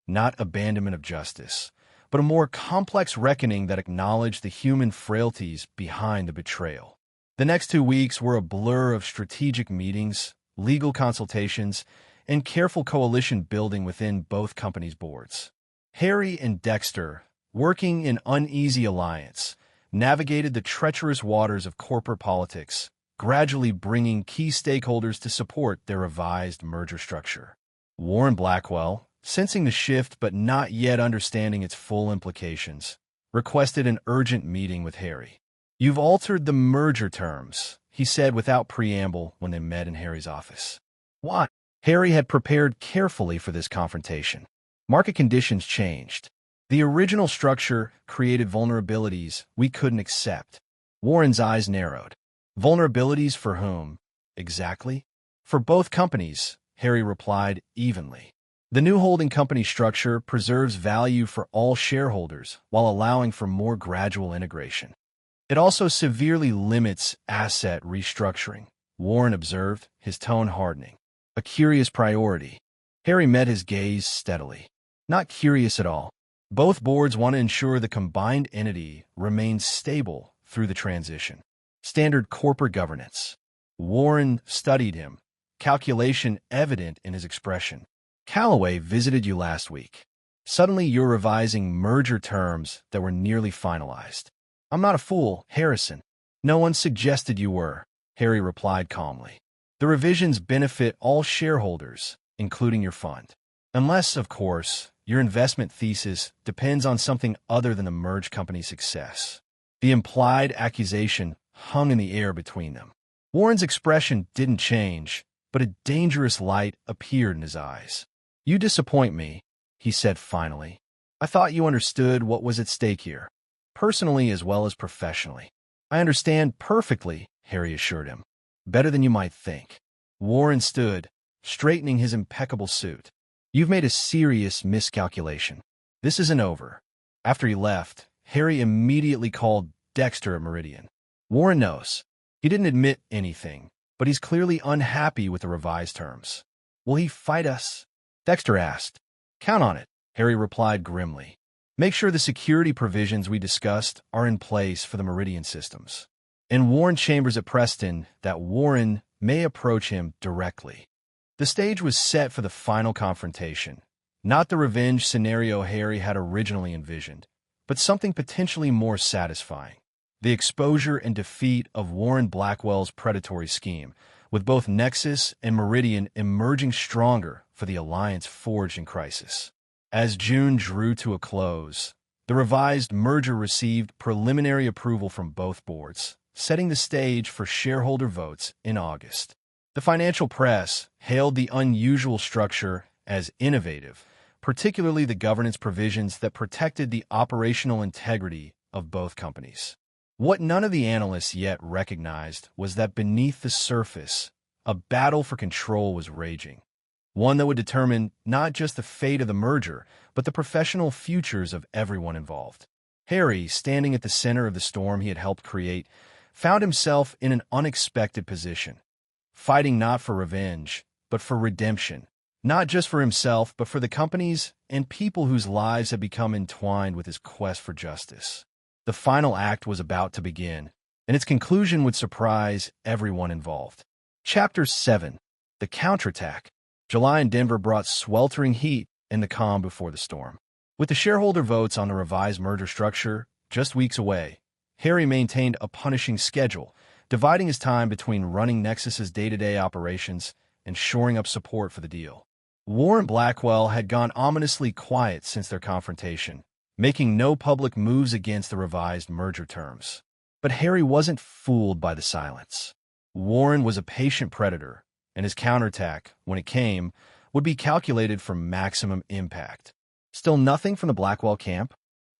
Not abandonment of justice, but a more complex reckoning that acknowledged the human frailties behind the betrayal. The next 2 weeks were a blur of strategic meetings, legal consultations, and careful coalition building within both companies' boards. Harry and Dexter, working in uneasy alliance, navigated the treacherous waters of corporate politics, gradually bringing key stakeholders to support their revised merger structure. Warren Blackwell, sensing the shift but not yet understanding its full implications, requested an urgent meeting with Harry. You've altered the merger terms, he said without preamble when they met in Harry's office. Why? Harry had prepared carefully for this confrontation. Market conditions changed. The original structure created vulnerabilities we couldn't accept. Warren's eyes narrowed. Vulnerabilities for whom? Exactly? For both companies, Harry replied evenly. The new holding company structure preserves value for all shareholders while allowing for more gradual integration. It also severely limits asset restructuring, Warren observed, his tone hardening. A curious priority. Harry met his gaze steadily. Not curious at all. Both boards want to ensure the combined entity remains stable through the transition. Standard corporate governance. Warren studied him, calculation evident in his expression. Callaway visited you last week. Suddenly you're revising merger terms that were nearly finalized. I'm not a fool, Harrison. No one suggested you were, Harry replied calmly. The revisions benefit all shareholders, including your fund. Unless, of course, your investment thesis depends on something other than the merged company's success. The implied accusation hung in the air between them. Warren's expression didn't change, but a dangerous light appeared in his eyes. You disappoint me, he said finally. I thought you understood what was at stake here, personally as well as professionally. I understand perfectly, Harry assured him. Better than you might think. Warren stood, straightening his impeccable suit. You've made a serious miscalculation. This isn't over. After he left, Harry immediately called Dexter a Meridian. Warren knows. He didn't admit anything, but he's clearly unhappy with the revised terms. Will he fight us? Dexter asked. Count on it, Harry replied grimly. Make sure the security provisions we discussed are in place for the Meridian systems. And warn Chambers at Preston that Warren may approach him directly. The stage was set for the final confrontation, not the revenge scenario Harry had originally envisioned, but something potentially more satisfying. The exposure and defeat of Warren Blackwell's predatory scheme, with both Nexus and Meridian emerging stronger for the alliance forged in crisis. As June drew to a close, the revised merger received preliminary approval from both boards, setting the stage for shareholder votes in August. The financial press hailed the unusual structure as innovative, particularly the governance provisions that protected the operational integrity of both companies. What none of the analysts yet recognized was that beneath the surface, a battle for control was raging, one that would determine not just the fate of the merger, but the professional futures of everyone involved. Harry, standing at the center of the storm he had helped create, found himself in an unexpected position, fighting not for revenge, but for redemption, not just for himself, but for the companies and people whose lives had become entwined with his quest for justice. The final act was about to begin, and its conclusion would surprise everyone involved. Chapter 7. The Counterattack. July in Denver brought sweltering heat and the calm before the storm. With the shareholder votes on the revised merger structure just weeks away, Harry maintained a punishing schedule, dividing his time between running Nexus's day-to-day operations and shoring up support for the deal. Warren Blackwell had gone ominously quiet since their confrontation, making no public moves against the revised merger terms. But Harry wasn't fooled by the silence. Warren was a patient predator, and his counterattack, when it came, would be calculated for maximum impact. Still nothing from the Blackwell camp?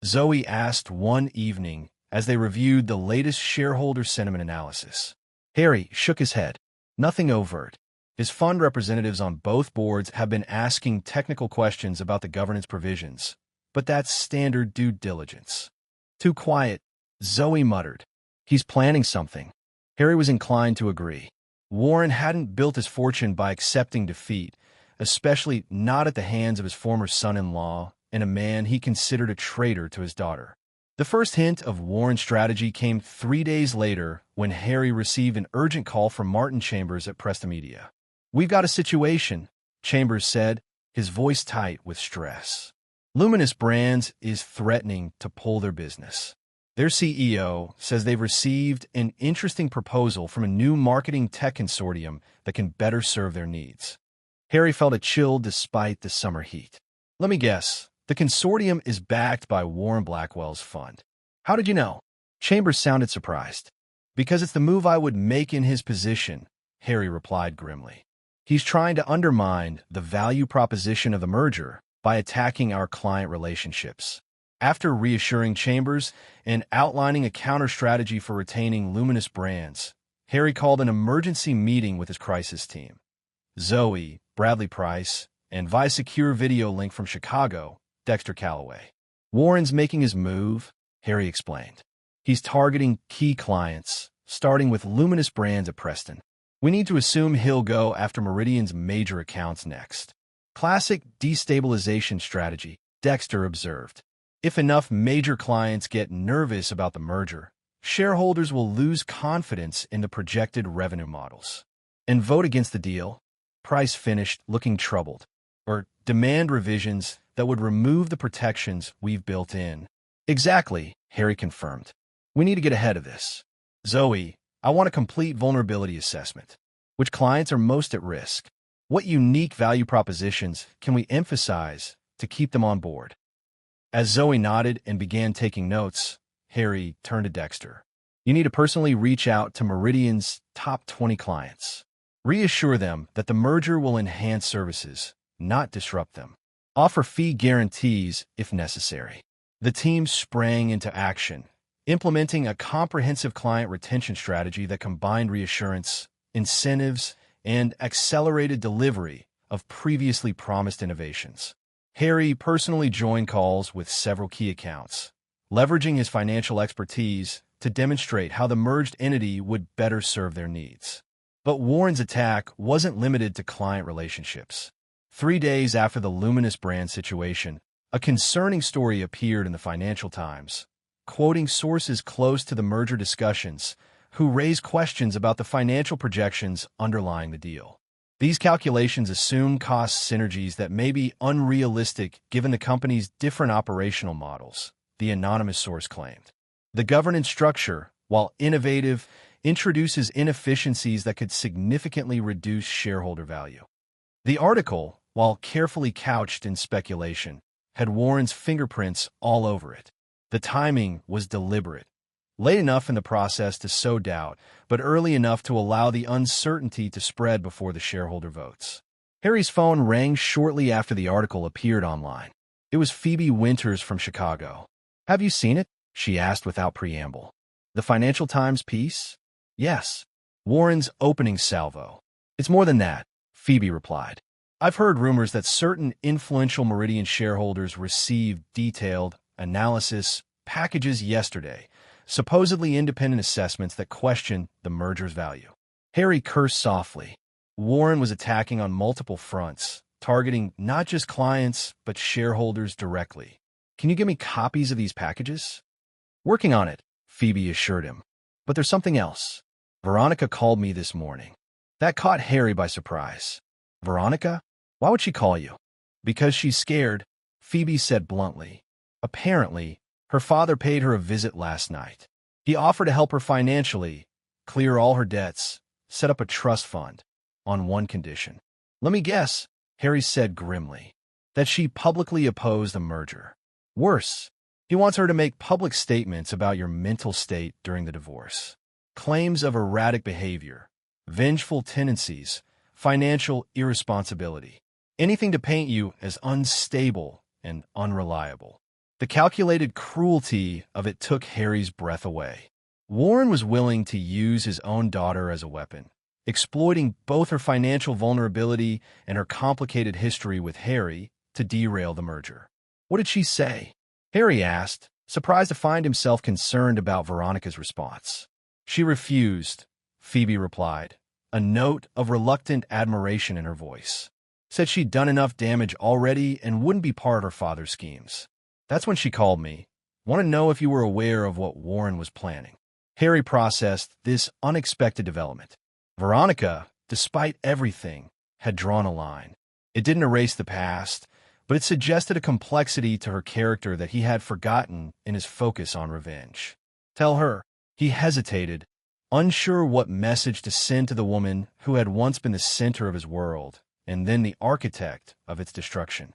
Zoe asked one evening as they reviewed the latest shareholder sentiment analysis. Harry shook his head. Nothing overt. His fund representatives on both boards have been asking technical questions about the governance provisions, but that's standard due diligence. Too quiet, Zoe muttered. He's planning something. Harry was inclined to agree. Warren hadn't built his fortune by accepting defeat, especially not at the hands of his former son-in-law and a man he considered a traitor to his daughter. The first hint of Warren's strategy came 3 days later when Harry received an urgent call from Martin Chambers at Presta Media. "We've got a situation," Chambers said, his voice tight with stress. Luminous Brands is threatening to pull their business. Their CEO says they've received an interesting proposal from a new marketing tech consortium that can better serve their needs. Harry felt a chill despite the summer heat. "Let me guess, the consortium is backed by Warren Blackwell's fund." "How did you know?" Chambers sounded surprised. "Because it's the move I would make in his position," Harry replied grimly. "He's trying to undermine the value proposition of the merger by attacking our client relationships." After reassuring Chambers and outlining a counter-strategy for retaining Luminous Brands, Harry called an emergency meeting with his crisis team. Zoe, Bradley Price, and via secure video link from Chicago, Dexter Calloway. "Warren's making his move," Harry explained. "He's targeting key clients, starting with Luminous Brands at Preston. We need to assume he'll go after Meridian's major accounts next." "Classic destabilization strategy," Dexter observed. "If enough major clients get nervous about the merger, shareholders will lose confidence in the projected revenue models and vote against the deal." Price finished, looking troubled. "Or demand revisions that would remove the protections we've built in." "Exactly," Harry confirmed. "We need to get ahead of this." "Zoe, I want a complete vulnerability assessment. Which clients are most at risk? What unique value propositions can we emphasize to keep them on board?" As Zoe nodded and began taking notes, Harry turned to Dexter. "You need to personally reach out to Meridian's top 20 clients. Reassure them that the merger will enhance services, not disrupt them. Offer fee guarantees if necessary." The team sprang into action, implementing a comprehensive client retention strategy that combined reassurance, incentives, and accelerated delivery of previously promised innovations. Harry personally joined calls with several key accounts, leveraging his financial expertise to demonstrate how the merged entity would better serve their needs. But Warren's attack wasn't limited to client relationships. 3 days after the Luminous Brand situation, a concerning story appeared in the Financial Times, quoting sources close to the merger discussions, who raised questions about the financial projections underlying the deal. These calculations assume cost synergies that may be unrealistic given the company's different operational models, the anonymous source claimed. The governance structure, while innovative, introduces inefficiencies that could significantly reduce shareholder value. The article, while carefully couched in speculation, had Warren's fingerprints all over it. The timing was deliberate, late enough in the process to sow doubt, but early enough to allow the uncertainty to spread before the shareholder votes. Harry's phone rang shortly after the article appeared online. It was Phoebe Winters from Chicago. "Have you seen it?" she asked without preamble. "The Financial Times piece?" "Yes." Warren's opening salvo. "It's more than that," Phoebe replied. "I've heard rumors that certain influential Meridian shareholders received detailed analysis packages yesterday, supposedly independent assessments that question the merger's value." Harry cursed softly. Warren was attacking on multiple fronts, targeting not just clients, but shareholders directly. "Can you give me copies of these packages?" "Working on it," Phoebe assured him. "But there's something else. Veronica called me this morning." That caught Harry by surprise. "Veronica? Why would she call you?" "Because she's scared," Phoebe said bluntly. Apparently, her father paid her a visit last night. He offered to help her financially, clear all her debts, set up a trust fund, on one condition. "Let me guess," Harry said grimly, "that she publicly opposed the merger. Worse, he wants her to make public statements about your mental state during the divorce. Claims of erratic behavior, vengeful tendencies, financial irresponsibility. Anything to paint you as unstable and unreliable." The calculated cruelty of it took Harry's breath away. Warren was willing to use his own daughter as a weapon, exploiting both her financial vulnerability and her complicated history with Harry to derail the merger. "What did she say?" Harry asked, surprised to find himself concerned about Veronica's response. "She refused," Phoebe replied, a note of reluctant admiration in her voice. "Said she'd done enough damage already and wouldn't be part of her father's schemes. That's when she called me. Want to know if you were aware of what Warren was planning." Harry processed this unexpected development. Veronica, despite everything, had drawn a line. It didn't erase the past, but it suggested a complexity to her character that he had forgotten in his focus on revenge. "Tell her." He hesitated, unsure what message to send to the woman who had once been the center of his world, and then the architect of its destruction.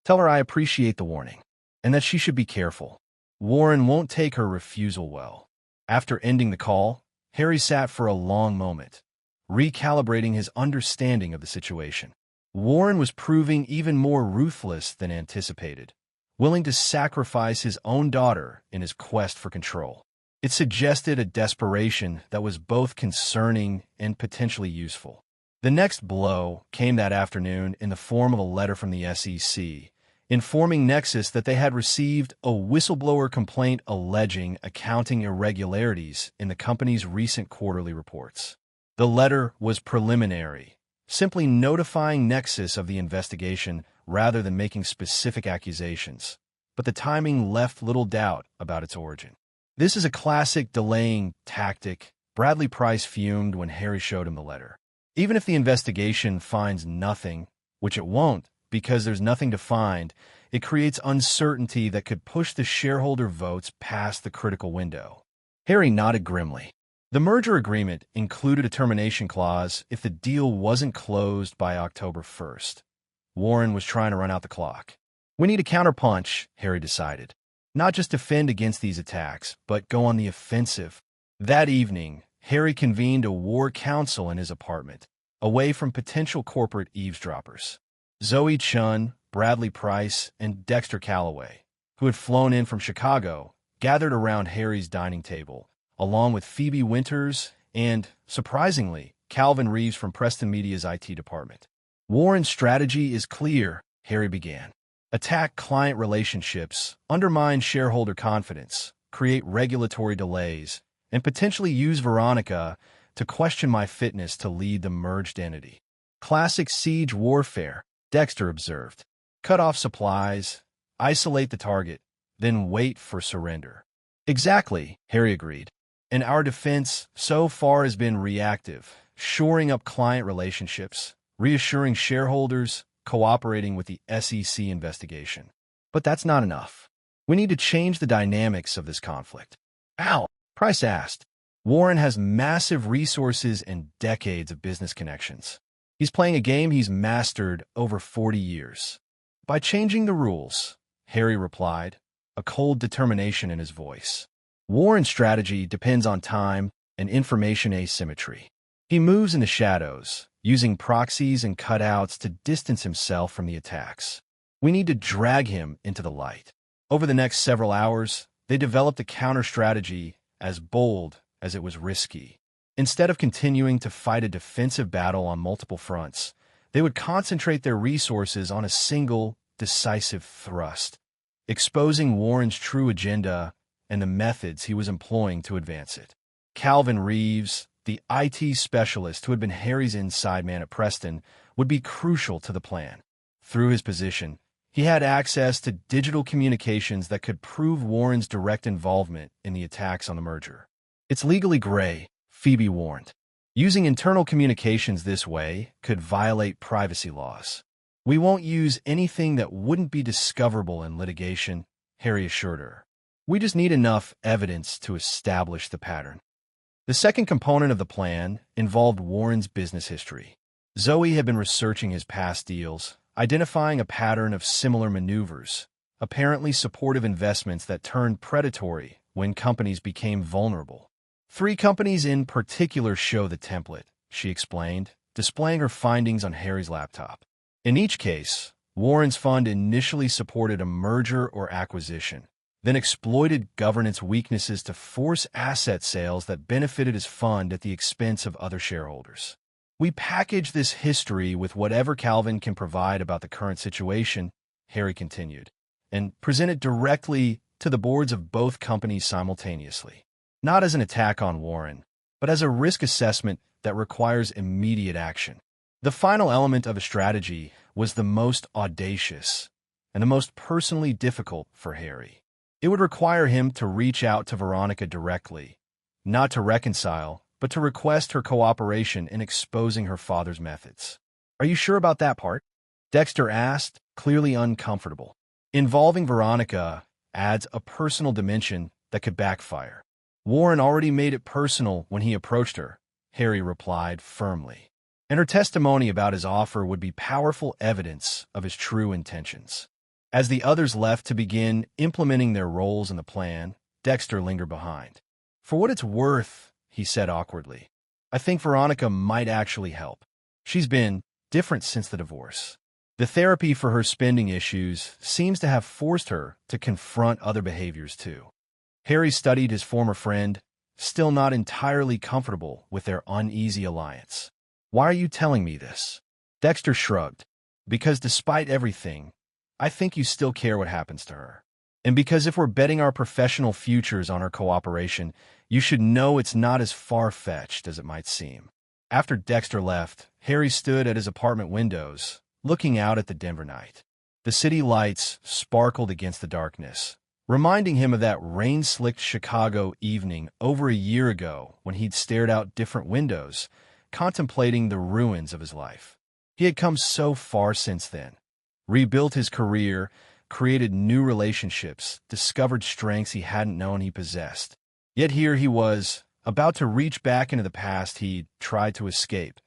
"Tell her I appreciate the warning, and that she should be careful. Warren won't take her refusal well." After ending the call, Harry sat for a long moment, recalibrating his understanding of the situation. Warren was proving even more ruthless than anticipated, willing to sacrifice his own daughter in his quest for control. It suggested a desperation that was both concerning and potentially useful. The next blow came that afternoon in the form of a letter from the SEC, informing Nexus that they had received a whistleblower complaint alleging accounting irregularities in the company's recent quarterly reports. The letter was preliminary, simply notifying Nexus of the investigation rather than making specific accusations, but the timing left little doubt about its origin. "This is a classic delaying tactic," Bradley Price fumed when Harry showed him the letter. "Even if the investigation finds nothing, which it won't, because there's nothing to find, it creates uncertainty that could push the shareholder votes past the critical window." Harry nodded grimly. The merger agreement included a termination clause if the deal wasn't closed by October 1st. Warren was trying to run out the clock. "We need a counterpunch," Harry decided. "Not just defend against these attacks, but go on the offensive." That evening, Harry convened a war council in his apartment, away from potential corporate eavesdroppers. Zoe Chun, Bradley Price, and Dexter Calloway, who had flown in from Chicago, gathered around Harry's dining table, along with Phoebe Winters and, surprisingly, Calvin Reeves from Preston Media's IT department. "Warren's strategy is clear," Harry began. "Attack client relationships, undermine shareholder confidence, create regulatory delays, and potentially use Veronica to question my fitness to lead the merged entity. Classic siege warfare," Dexter observed. "Cut off supplies, isolate the target, then wait for surrender." "Exactly," Harry agreed. And our defense so far has been reactive, shoring up client relationships, reassuring shareholders, cooperating with the SEC investigation. But that's not enough. We need to change the dynamics of this conflict. How? Price asked. Warren has massive resources and decades of business connections. He's playing a game he's mastered over 40 years. By changing the rules, Harry replied, a cold determination in his voice. Warren's strategy depends on time and information asymmetry. He moves in the shadows, using proxies and cutouts to distance himself from the attacks. We need to drag him into the light. Over the next several hours, they developed a counter-strategy as bold as it was risky. Instead of continuing to fight a defensive battle on multiple fronts, they would concentrate their resources on a single, decisive thrust, exposing Warren's true agenda and the methods he was employing to advance it. Calvin Reeves, the IT specialist who had been Harry's inside man at Preston, would be crucial to the plan. Through his position, he had access to digital communications that could prove Warren's direct involvement in the attacks on the merger. It's legally gray, Phoebe warned. Using internal communications this way could violate privacy laws. We won't use anything that wouldn't be discoverable in litigation, Harry assured her. We just need enough evidence to establish the pattern. The second component of the plan involved Warren's business history. Zoe had been researching his past deals, identifying a pattern of similar maneuvers, apparently supportive investments that turned predatory when companies became vulnerable. 3 companies in particular show the template, she explained, displaying her findings on Harry's laptop. In each case, Warren's fund initially supported a merger or acquisition, then exploited governance weaknesses to force asset sales that benefited his fund at the expense of other shareholders. We package this history with whatever Calvin can provide about the current situation, Harry continued, and present it directly to the boards of both companies simultaneously. Not as an attack on Warren, but as a risk assessment that requires immediate action. The final element of a strategy was the most audacious and the most personally difficult for Harry. It would require him to reach out to Veronica directly, not to reconcile, but to request her cooperation in exposing her father's methods. Are you sure about that part? Dexter asked, clearly uncomfortable. Involving Veronica adds a personal dimension that could backfire. Warren already made it personal when he approached her, Harry replied firmly. And her testimony about his offer would be powerful evidence of his true intentions. As the others left to begin implementing their roles in the plan, Dexter lingered behind. For what it's worth, he said awkwardly, I think Veronica might actually help. She's been different since the divorce. The therapy for her spending issues seems to have forced her to confront other behaviors too. Harry studied his former friend, still not entirely comfortable with their uneasy alliance. Why are you telling me this? Dexter shrugged. Because despite everything, I think you still care what happens to her. And because if we're betting our professional futures on her cooperation, you should know it's not as far-fetched as it might seem. After Dexter left, Harry stood at his apartment windows, looking out at the Denver night. The city lights sparkled against the darkness, reminding him of that rain-slicked Chicago evening over a year ago when he'd stared out different windows, contemplating the ruins of his life. He had come so far since then. Rebuilt his career, created new relationships, discovered strengths he hadn't known he possessed. Yet here he was, about to reach back into the past he'd tried to escape,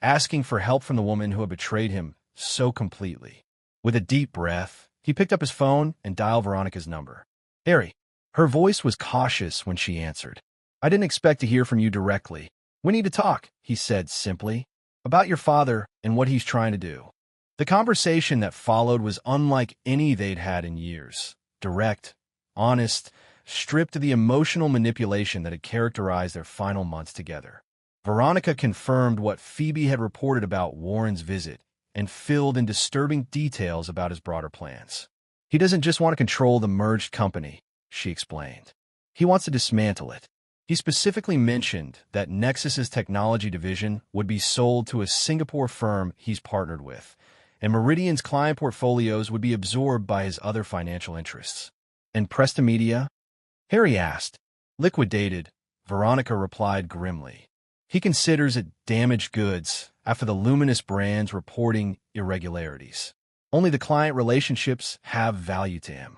asking for help from the woman who had betrayed him so completely. With a deep breath, he picked up his phone and dialed Veronica's number. Harry. Her voice was cautious when she answered. I didn't expect to hear from you directly. We need to talk, he said simply, about your father and what he's trying to do. The conversation that followed was unlike any they'd had in years. Direct, honest, stripped of the emotional manipulation that had characterized their final months together. Veronica confirmed what Phoebe had reported about Warren's visit and filled in disturbing details about his broader plans. He doesn't just want to control the merged company, she explained. He wants to dismantle it. He specifically mentioned that Nexus's technology division would be sold to a Singapore firm he's partnered with, and Meridian's client portfolios would be absorbed by his other financial interests. And Presta Media? Harry asked. Liquidated, Veronica replied grimly. He considers it damaged goods after the luminous brands reporting irregularities. Only the client relationships have value to him.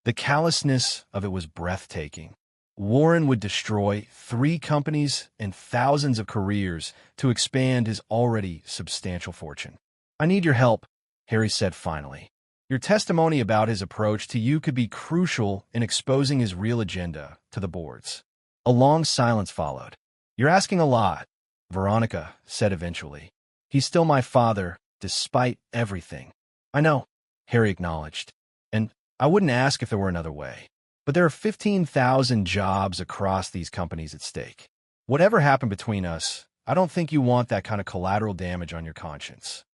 The callousness of it was breathtaking. Warren would destroy 3 companies and thousands of careers to expand his already substantial fortune. I need your help, Harry said finally. Your testimony about his approach to you could be crucial in exposing his real agenda to the boards. A long silence followed. You're asking a lot, Veronica said eventually. He's still my father, despite everything. I know, Harry acknowledged. And I wouldn't ask if there were another way. But there are 15,000 jobs across these companies at stake. Whatever happened between us, I don't think you want that kind of collateral damage on your conscience.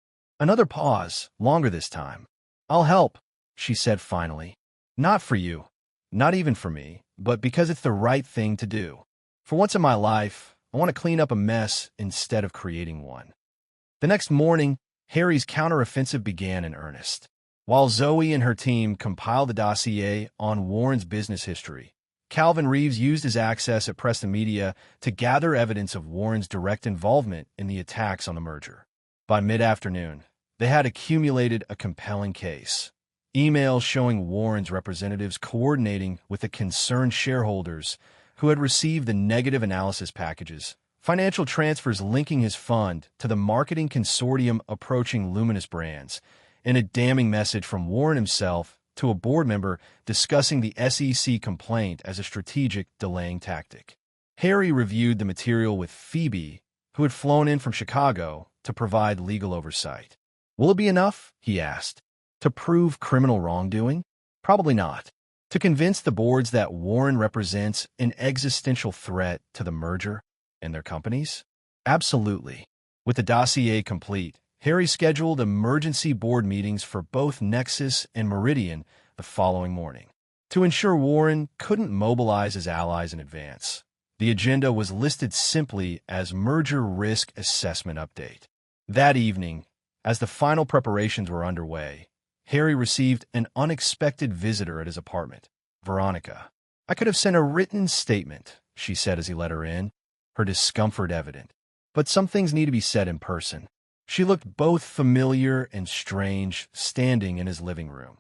Another pause, longer this time. I'll help, she said finally. Not for you, not even for me, but because it's the right thing to do. For once in my life, I want to clean up a mess instead of creating one. The next morning, Harry's counteroffensive began in earnest. While Zoe and her team compiled the dossier on Warren's business history, Calvin Reeves used his access at Preston Media to gather evidence of Warren's direct involvement in the attacks on the merger. By mid-afternoon, they had accumulated a compelling case. Emails showing Warren's representatives coordinating with the concerned shareholders who had received the negative analysis packages, financial transfers linking his fund to the marketing consortium approaching Luminous Brands, and a damning message from Warren himself to a board member discussing the SEC complaint as a strategic delaying tactic. Harry reviewed the material with Phoebe, who had flown in from Chicago to provide legal oversight. Will it be enough, he asked, to prove criminal wrongdoing? Probably not. To convince the boards that Warren represents an existential threat to the merger and their companies? Absolutely. With the dossier complete, Harry scheduled emergency board meetings for both Nexus and Meridian the following morning. To ensure Warren couldn't mobilize his allies in advance, the agenda was listed simply as Merger Risk Assessment Update. That evening, as the final preparations were underway, Harry received an unexpected visitor at his apartment, Veronica. I could have sent a written statement, she said as he let her in, her discomfort evident. But some things need to be said in person. She looked both familiar and strange, standing in his living room.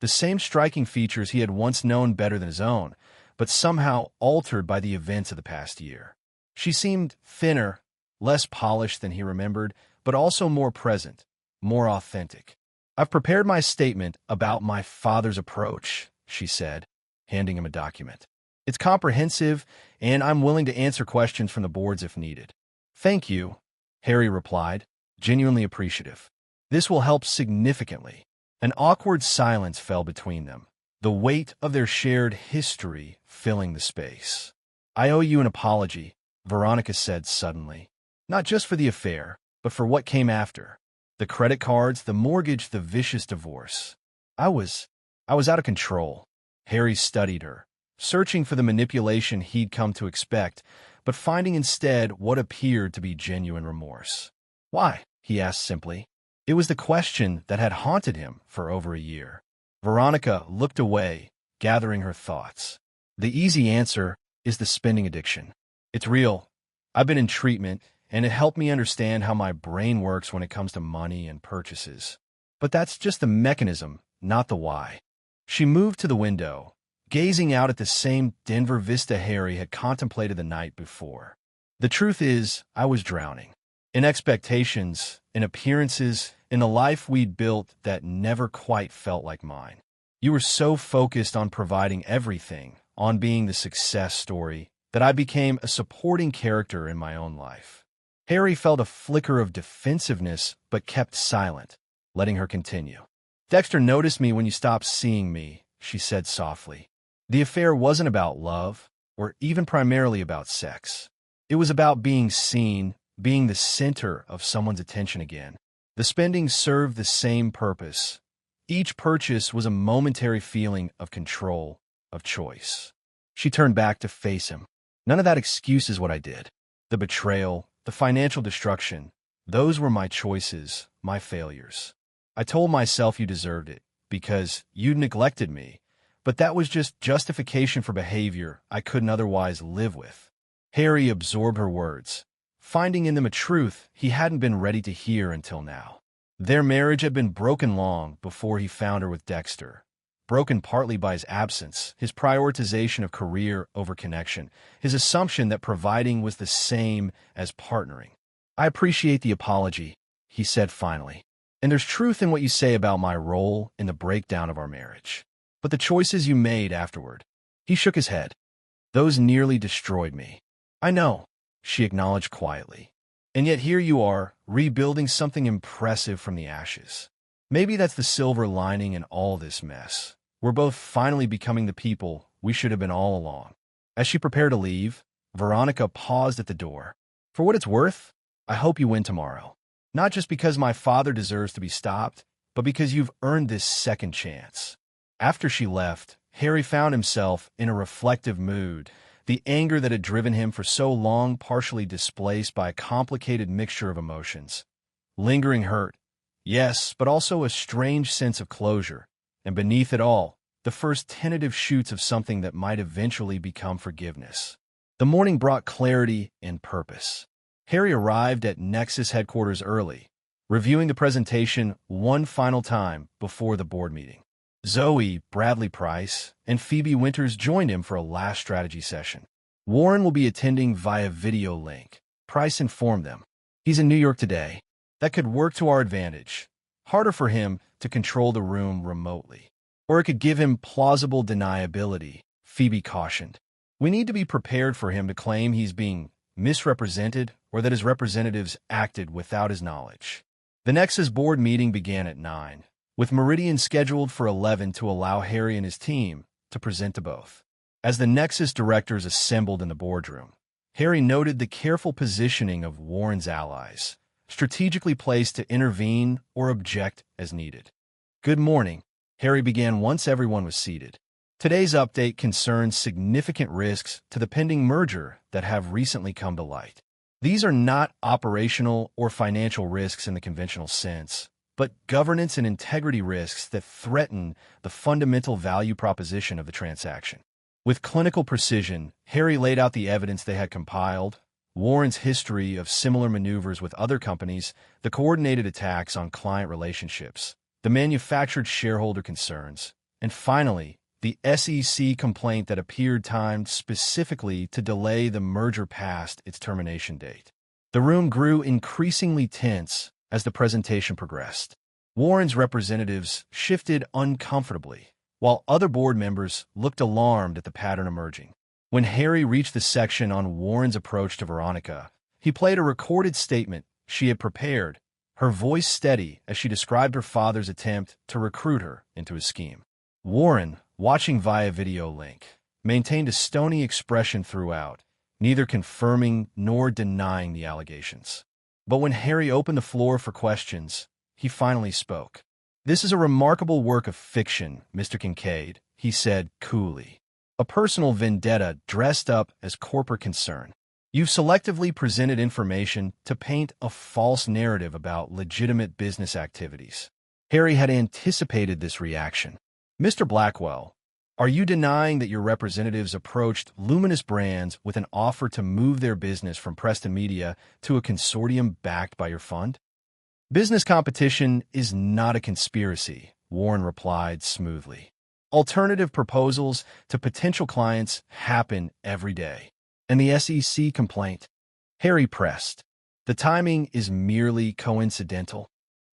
The same striking features he had once known better than his own, but somehow altered by the events of the past year. She seemed thinner, less polished than he remembered, but also more present, more authentic. I've prepared my statement about my father's approach, she said, handing him a document. It's comprehensive, and I'm willing to answer questions from the boards if needed. Thank you, Harry replied, genuinely appreciative. This will help significantly. An awkward silence fell between them, the weight of their shared history filling the space. I owe you an apology, Veronica said suddenly. Not just for the affair, but for what came after. The credit cards, the mortgage, the vicious divorce. I was out of control. Harry studied her, searching for the manipulation he'd come to expect, but finding instead what appeared to be genuine remorse. Why? He asked simply. It was the question that had haunted him for over a year. Veronica looked away, gathering her thoughts. The easy answer is the spending addiction. It's real. I've been in treatment, and it helped me understand how my brain works when it comes to money and purchases. But that's just the mechanism, not the why. She moved to the window, gazing out at the same Denver vista Harry had contemplated the night before. The truth is, I was drowning. In expectations, in appearances, in the life we'd built that never quite felt like mine. You were so focused on providing everything, on being the success story, that I became a supporting character in my own life. Harry felt a flicker of defensiveness but kept silent, letting her continue. Dexter noticed me when you stopped seeing me, she said softly. The affair wasn't about love, or even primarily about sex. It was about being seen, being the center of someone's attention again. The spending served the same purpose. Each purchase was a momentary feeling of control, of choice. She turned back to face him. None of that excuses what I did. The betrayal, the financial destruction, those were my choices, my failures. I told myself you deserved it, because you'd neglected me, but that was just justification for behavior I couldn't otherwise live with. Harry absorbed her words, finding in them a truth he hadn't been ready to hear until now. Their marriage had been broken long before he found her with Dexter. Broken partly by his absence, his prioritization of career over connection, his assumption that providing was the same as partnering. "I appreciate the apology," he said finally. "And there's truth in what you say about my role in the breakdown of our marriage. But the choices you made afterward." He shook his head. "Those nearly destroyed me." "I know," she acknowledged quietly. "And yet here you are, rebuilding something impressive from the ashes. Maybe that's the silver lining in all this mess. We're both finally becoming the people we should have been all along." As she prepared to leave, Veronica paused at the door. "For what it's worth, I hope you win tomorrow. Not just because my father deserves to be stopped, but because you've earned this second chance." After she left, Harry found himself in a reflective mood, the anger that had driven him for so long partially displaced by a complicated mixture of emotions. Lingering hurt, yes, but also a strange sense of closure, and beneath it all, the first tentative shoots of something that might eventually become forgiveness. The morning brought clarity and purpose. Harry arrived at Nexus headquarters early, reviewing the presentation one final time before the board meeting. Zoe, Bradley Price, and Phoebe Winters joined him for a last strategy session. Warren will be attending via video link, Price informed them. "He's in New York today. That could work to our advantage. Harder for him to control the room remotely. Or it could give him plausible deniability," Phoebe cautioned. "We need to be prepared for him to claim he's being misrepresented or that his representatives acted without his knowledge." The Nexus board meeting began at 9, with Meridian scheduled for 11 to allow Harry and his team to present to both. As the Nexus directors assembled in the boardroom, Harry noted the careful positioning of Warren's allies, strategically placed to intervene or object as needed. "Good morning," Harry began once everyone was seated. "Today's update concerns significant risks to the pending merger that have recently come to light. These are not operational or financial risks in the conventional sense, but governance and integrity risks that threaten the fundamental value proposition of the transaction." With clinical precision, Harry laid out the evidence they had compiled, Warren's history of similar maneuvers with other companies, the coordinated attacks on client relationships, the manufactured shareholder concerns, and finally, the SEC complaint that appeared timed specifically to delay the merger past its termination date. The room grew increasingly tense as the presentation progressed. Warren's representatives shifted uncomfortably, while other board members looked alarmed at the pattern emerging. When Harry reached the section on Warren's approach to Veronica, he played a recorded statement she had prepared, her voice steady as she described her father's attempt to recruit her into his scheme. Warren, watching via video link, maintained a stony expression throughout, neither confirming nor denying the allegations. But when Harry opened the floor for questions, he finally spoke. "This is a remarkable work of fiction, Mr. Kincaid," he said coolly. "A personal vendetta dressed up as corporate concern. You've selectively presented information to paint a false narrative about legitimate business activities." Harry had anticipated this reaction. "Mr. Blackwell, are you denying that your representatives approached Luminous Brands with an offer to move their business from Preston Media to a consortium backed by your fund?" "Business competition is not a conspiracy," Warren replied smoothly. "Alternative proposals to potential clients happen every day." "And the SEC complaint?" Harry pressed. "The timing is merely coincidental."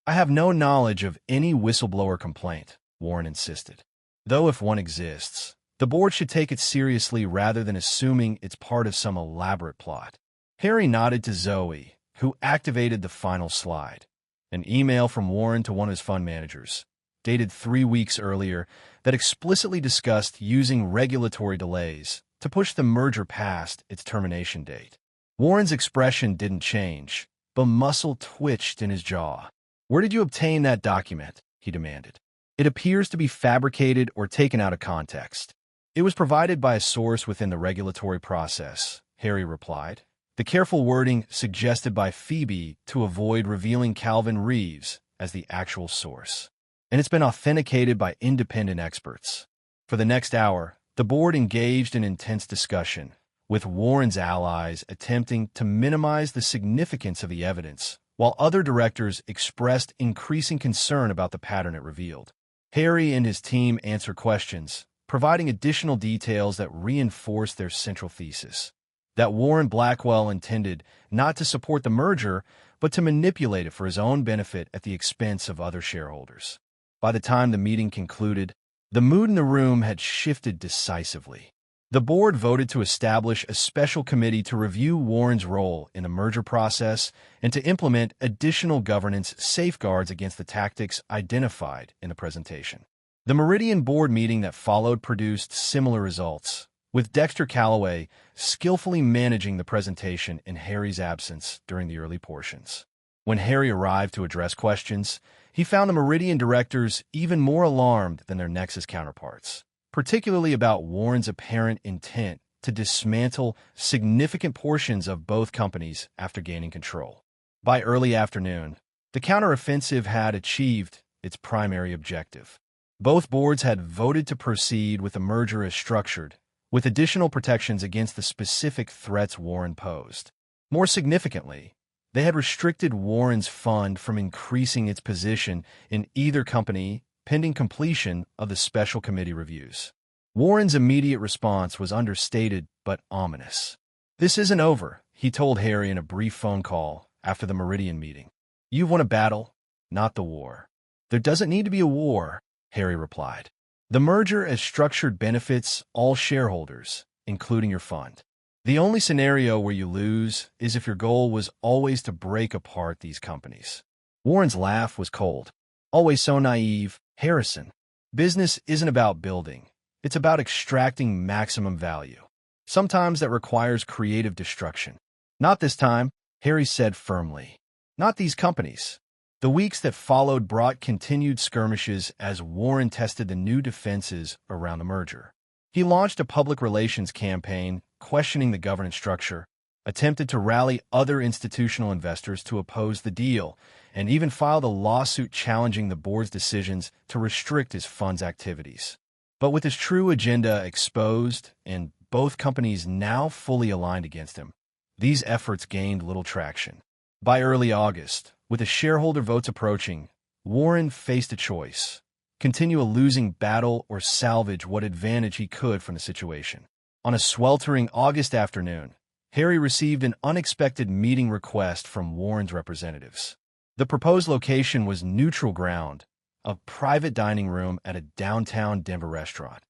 "I have no knowledge of any whistleblower complaint," Warren insisted. "Though if one exists, the board should take it seriously rather than assuming it's part of some elaborate plot." Harry nodded to Zoe, who activated the final slide. An email from Warren to one of his fund managers, dated 3 weeks earlier, that explicitly discussed using regulatory delays to push the merger past its termination date. Warren's expression didn't change, but muscle twitched in his jaw. "Where did you obtain that document?" he demanded. "It appears to be fabricated or taken out of context." "It was provided by a source within the regulatory process," Harry replied. The careful wording suggested by Phoebe to avoid revealing Calvin Reeves as the actual source. "And it's been authenticated by independent experts." For the next hour, the board engaged in intense discussion, with Warren's allies attempting to minimize the significance of the evidence, while other directors expressed increasing concern about the pattern it revealed. Harry and his team answer questions, providing additional details that reinforce their central thesis, that Warren Blackwell intended not to support the merger, but to manipulate it for his own benefit at the expense of other shareholders. By the time the meeting concluded, the mood in the room had shifted decisively. The board voted to establish a special committee to review Warren's role in the merger process and to implement additional governance safeguards against the tactics identified in the presentation. The Meridian board meeting that followed produced similar results, with Dexter Calloway skillfully managing the presentation in Harry's absence during the early portions. When Harry arrived to address questions, he found the Meridian directors even more alarmed than their Nexus counterparts, particularly about Warren's apparent intent to dismantle significant portions of both companies after gaining control. By early afternoon, the counteroffensive had achieved its primary objective. Both boards had voted to proceed with the merger as structured, with additional protections against the specific threats Warren posed. More significantly, they had restricted Warren's fund from increasing its position in either company pending completion of the special committee reviews. Warren's immediate response was understated but ominous. "This isn't over," he told Harry in a brief phone call after the Meridian meeting. "You've won a battle, not the war." "There doesn't need to be a war," Harry replied. "The merger as structured benefits all shareholders, including your fund. The only scenario where you lose is if your goal was always to break apart these companies." Warren's laugh was cold. "Always so naive, Harrison. Business isn't about building. It's about extracting maximum value. Sometimes that requires creative destruction." "Not this time," Harry said firmly. "Not these companies." The weeks that followed brought continued skirmishes as Warren tested the new defenses around the merger. He launched a public relations campaign questioning the governance structure, attempted to rally other institutional investors to oppose the deal, and even filed a lawsuit challenging the board's decisions to restrict his fund's activities. But with his true agenda exposed and both companies now fully aligned against him, these efforts gained little traction. By early August, with the shareholder votes approaching, Warren faced a choice: continue a losing battle or salvage what advantage he could from the situation. On a sweltering August afternoon, Harry received an unexpected meeting request from Warren's representatives. The proposed location was neutral ground, a private dining room at a downtown Denver restaurant,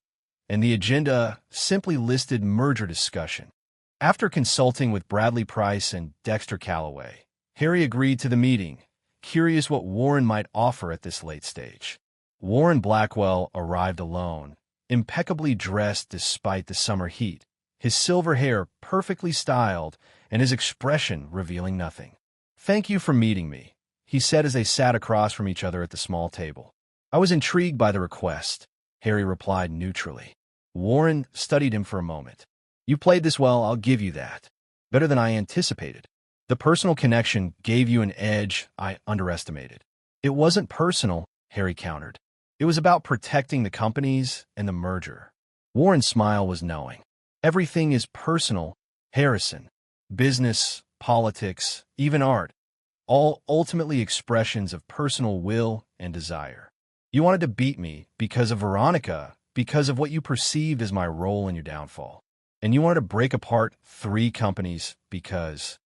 and the agenda simply listed merger discussion. After consulting with Bradley Price and Dexter Calloway, Harry agreed to the meeting, curious what Warren might offer at this late stage. Warren Blackwell arrived alone, impeccably dressed despite the summer heat, his silver hair perfectly styled and his expression revealing nothing. "Thank you for meeting me," he said as they sat across from each other at the small table. "I was intrigued by the request," Harry replied neutrally. Warren studied him for a moment. "You played this well, I'll give you that. Better than I anticipated. The personal connection gave you an edge I underestimated." "It wasn't personal," Harry countered. "It was about protecting the companies and the merger." Warren's smile was knowing. "Everything is personal, Harrison. Business, politics, even art. All ultimately expressions of personal will and desire. You wanted to beat me because of Veronica, because of what you perceived as my role in your downfall. And you wanted to break apart 3 companies because—"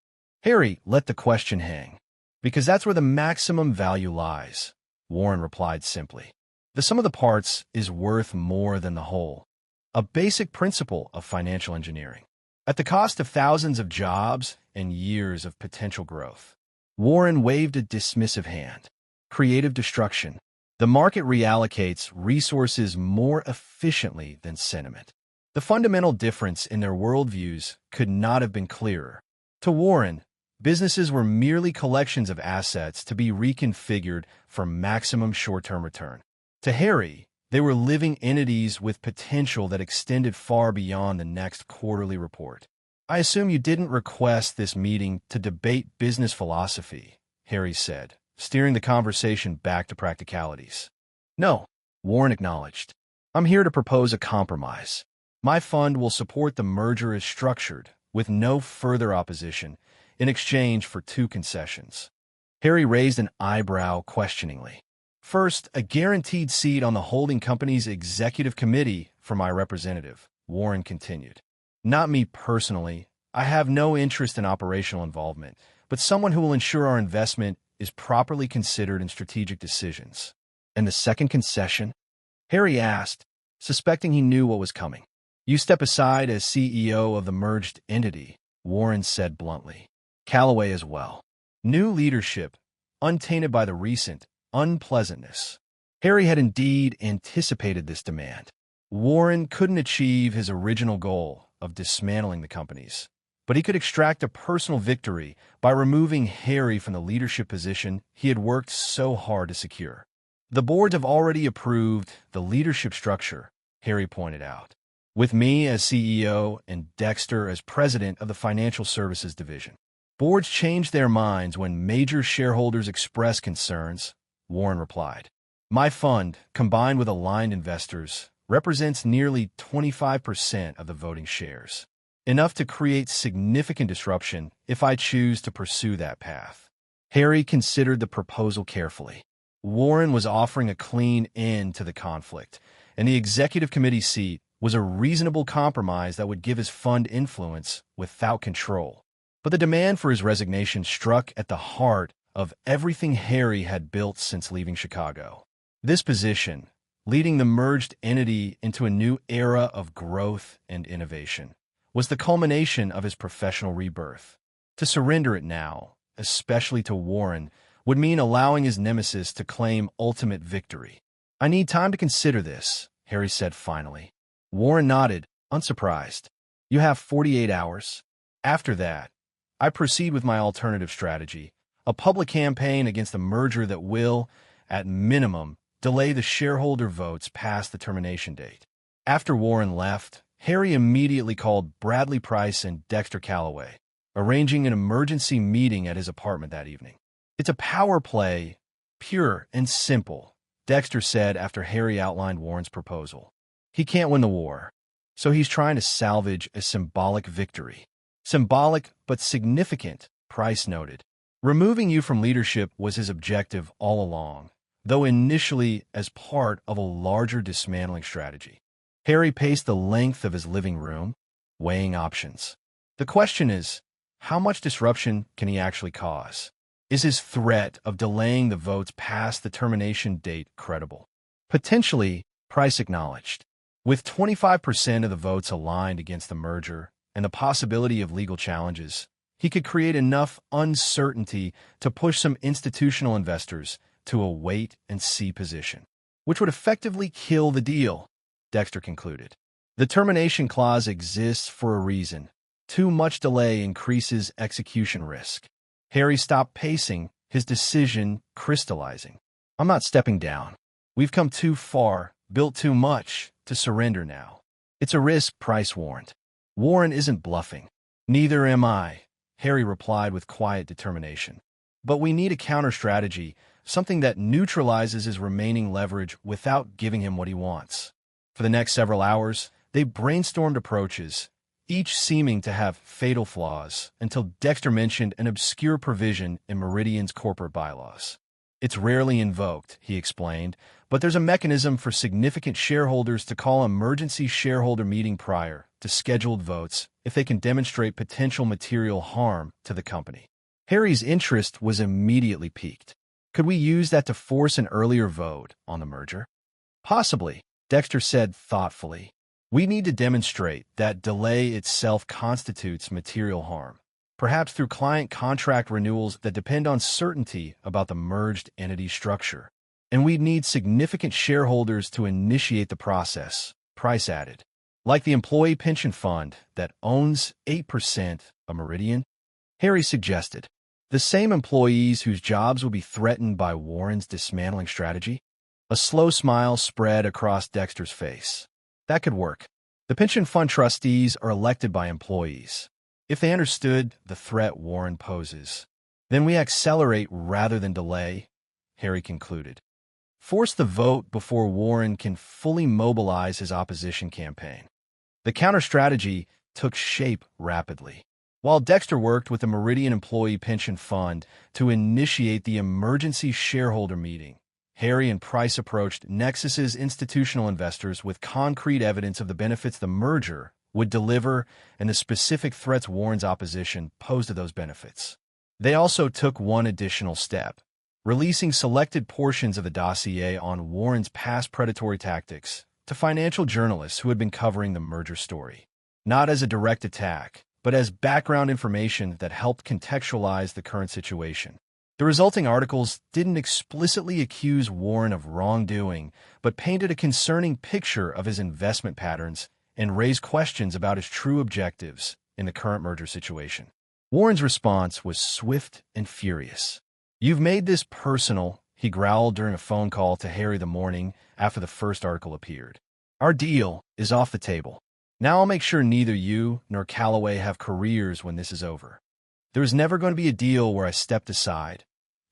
Harry let the question hang. "Because that's where the maximum value lies," Warren replied simply. "The sum of the parts is worth more than the whole. A basic principle of financial engineering. At the cost of thousands of jobs and years of potential growth." Warren waved a dismissive hand. "Creative destruction. The market reallocates resources more efficiently than sentiment." The fundamental difference in their worldviews could not have been clearer. To Warren, businesses were merely collections of assets to be reconfigured for maximum short-term return. To Harry, they were living entities with potential that extended far beyond the next quarterly report. "I assume you didn't request this meeting to debate business philosophy," Harry said, steering the conversation back to practicalities. "No," Warren acknowledged. "I'm here to propose a compromise. My fund will support the merger as structured, with no further opposition, in exchange for two concessions. Harry raised an eyebrow questioningly. First, a guaranteed seat on the holding company's executive committee for my representative, Warren continued. Not me personally. I have no interest in operational involvement, but someone who will ensure our investment is properly considered in strategic decisions. And the second concession? Harry asked, suspecting he knew what was coming. You step aside as CEO of the merged entity, Warren said bluntly. Callaway as well. New leadership, untainted by the recent unpleasantness. Harry had indeed anticipated this demand. Warren couldn't achieve his original goal of dismantling the companies, but he could extract a personal victory by removing Harry from the leadership position he had worked so hard to secure. The boards have already approved the leadership structure, Harry pointed out, with me as CEO and Dexter as president of the financial services division. Boards change their minds when major shareholders express concerns, Warren replied. My fund, combined with aligned investors, represents nearly 25% of the voting shares, enough to create significant disruption if I choose to pursue that path. Harry considered the proposal carefully. Warren was offering a clean end to the conflict, and the executive committee seat was a reasonable compromise that would give his fund influence without control. But the demand for his resignation struck at the heart of everything Harry had built since leaving Chicago. This position, leading the merged entity into a new era of growth and innovation, was the culmination of his professional rebirth. To surrender it now, especially to Warren, would mean allowing his nemesis to claim ultimate victory. I need time to consider this, Harry said finally. Warren nodded, unsurprised. You have 48 hours. After that, I proceed with my alternative strategy, a public campaign against a merger that will, at minimum, delay the shareholder votes past the termination date. After Warren left, Harry immediately called Bradley Price and Dexter Callaway, arranging an emergency meeting at his apartment that evening. It's a power play, pure and simple, Dexter said after Harry outlined Warren's proposal. He can't win the war, so he's trying to salvage a symbolic victory. Symbolic but significant, Price noted. Removing you from leadership was his objective all along, though initially as part of a larger dismantling strategy. Harry paced the length of his living room, weighing options. The question is, how much disruption can he actually cause? Is his threat of delaying the votes past the termination date credible? Potentially, Price acknowledged. With 25% of the votes aligned against the merger and the possibility of legal challenges, he could create enough uncertainty to push some institutional investors to a wait-and-see position, which would effectively kill the deal, Dexter concluded. The termination clause exists for a reason. Too much delay increases execution risk. Harry stopped pacing, his decision crystallizing. I'm not stepping down. We've come too far, built too much, to surrender now. It's a risk, Price warned. Warren isn't bluffing. Neither am I, Harry replied with quiet determination. But we need a counter-strategy, something that neutralizes his remaining leverage without giving him what he wants. For the next several hours, they brainstormed approaches, each seeming to have fatal flaws, until Dexter mentioned an obscure provision in Meridian's corporate bylaws. It's rarely invoked, he explained, but there's a mechanism for significant shareholders to call an emergency shareholder meeting prior to scheduled votes if they can demonstrate potential material harm to the company. Harry's interest was immediately piqued. Could we use that to force an earlier vote on the merger? Possibly, Dexter said thoughtfully. We need to demonstrate that delay itself constitutes material harm, perhaps through client contract renewals that depend on certainty about the merged entity structure. And we'd need significant shareholders to initiate the process, Price added. Like the employee pension fund that owns 8% of Meridian, Harry suggested. The same employees whose jobs will be threatened by Warren's dismantling strategy? A slow smile spread across Dexter's face. That could work. The pension fund trustees are elected by employees. If they understood the threat Warren poses, then we accelerate rather than delay, Harry concluded. Force the vote before Warren can fully mobilize his opposition campaign. The counter-strategy took shape rapidly. While Dexter worked with the Meridian Employee Pension Fund to initiate the emergency shareholder meeting, Harry and Price approached Nexus's institutional investors with concrete evidence of the benefits the merger would deliver and the specific threats Warren's opposition posed to those benefits. They also took one additional step, releasing selected portions of the dossier on Warren's past predatory tactics to financial journalists who had been covering the merger story, not as a direct attack, but as background information that helped contextualize the current situation. The resulting articles didn't explicitly accuse Warren of wrongdoing, but painted a concerning picture of his investment patterns and raised questions about his true objectives in the current merger situation. Warren's response was swift and furious. "You've made this personal," he growled during a phone call to Harry the morning after the first article appeared. "Our deal is off the table. Now I'll make sure neither you nor Callaway have careers when this is over." "There was never going to be a deal where I stepped aside,"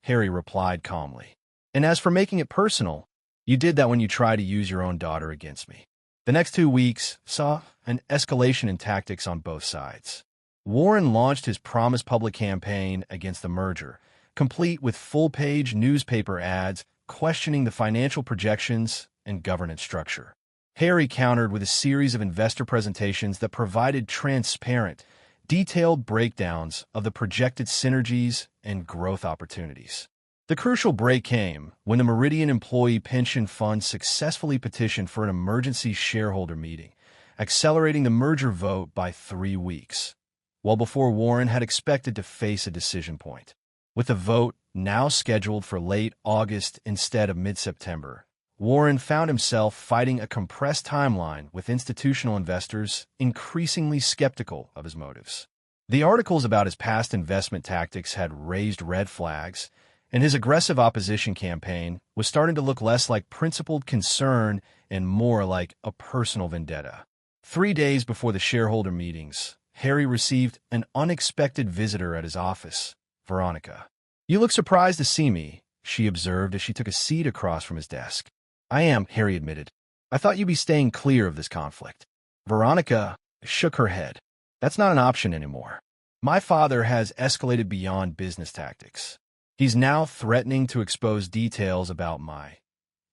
Harry replied calmly. "And as for making it personal, you did that when you tried to use your own daughter against me." The next 2 weeks saw an escalation in tactics on both sides. Warren launched his Promise Public campaign against the merger, complete with full-page newspaper ads questioning the financial projections and governance structure. Harry countered with a series of investor presentations that provided transparent, detailed breakdowns of the projected synergies and growth opportunities. The crucial break came when the Meridian Employee Pension Fund successfully petitioned for an emergency shareholder meeting, accelerating the merger vote by 3 weeks, well before Warren had expected to face a decision point. With the vote now scheduled for late August instead of mid-September, Warren found himself fighting a compressed timeline with institutional investors increasingly skeptical of his motives. The articles about his past investment tactics had raised red flags, and his aggressive opposition campaign was starting to look less like principled concern and more like a personal vendetta. 3 days before the shareholder meetings, Harry received an unexpected visitor at his office, Veronica. "You look surprised to see me," she observed as she took a seat across from his desk. "I am," Harry admitted. "I thought you'd be staying clear of this conflict." Veronica shook her head. "That's not an option anymore. My father has escalated beyond business tactics. He's now threatening to expose details about my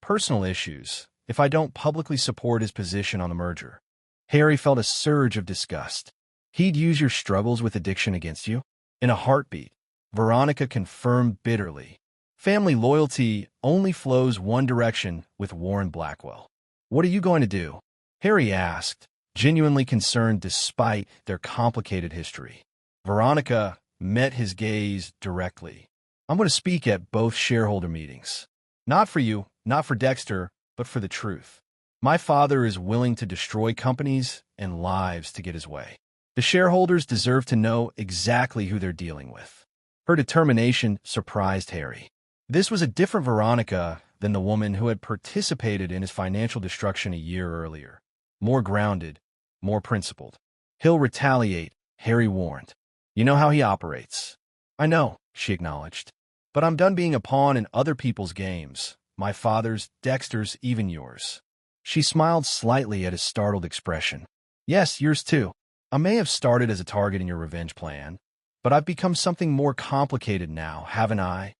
personal issues if I don't publicly support his position on the merger." Harry felt a surge of disgust. "He'd use your struggles with addiction against you?" "In a heartbeat," Veronica confirmed bitterly. "Family loyalty only flows one direction with Warren Blackwell." "What are you going to do?" Harry asked, genuinely concerned despite their complicated history. Veronica met his gaze directly. "I'm going to speak at both shareholder meetings. Not for you, not for Dexter, but for the truth. My father is willing to destroy companies and lives to get his way. The shareholders deserve to know exactly who they're dealing with." Her determination surprised Harry. This was a different Veronica than the woman who had participated in his financial destruction a year earlier. More grounded, more principled. "He'll retaliate," Harry warned. "You know how he operates." "I know," she acknowledged. "But I'm done being a pawn in other people's games. My father's, Dexter's, even yours." She smiled slightly at his startled expression. "Yes, yours too. I may have started as a target in your revenge plan, but I've become something more complicated now, haven't I?"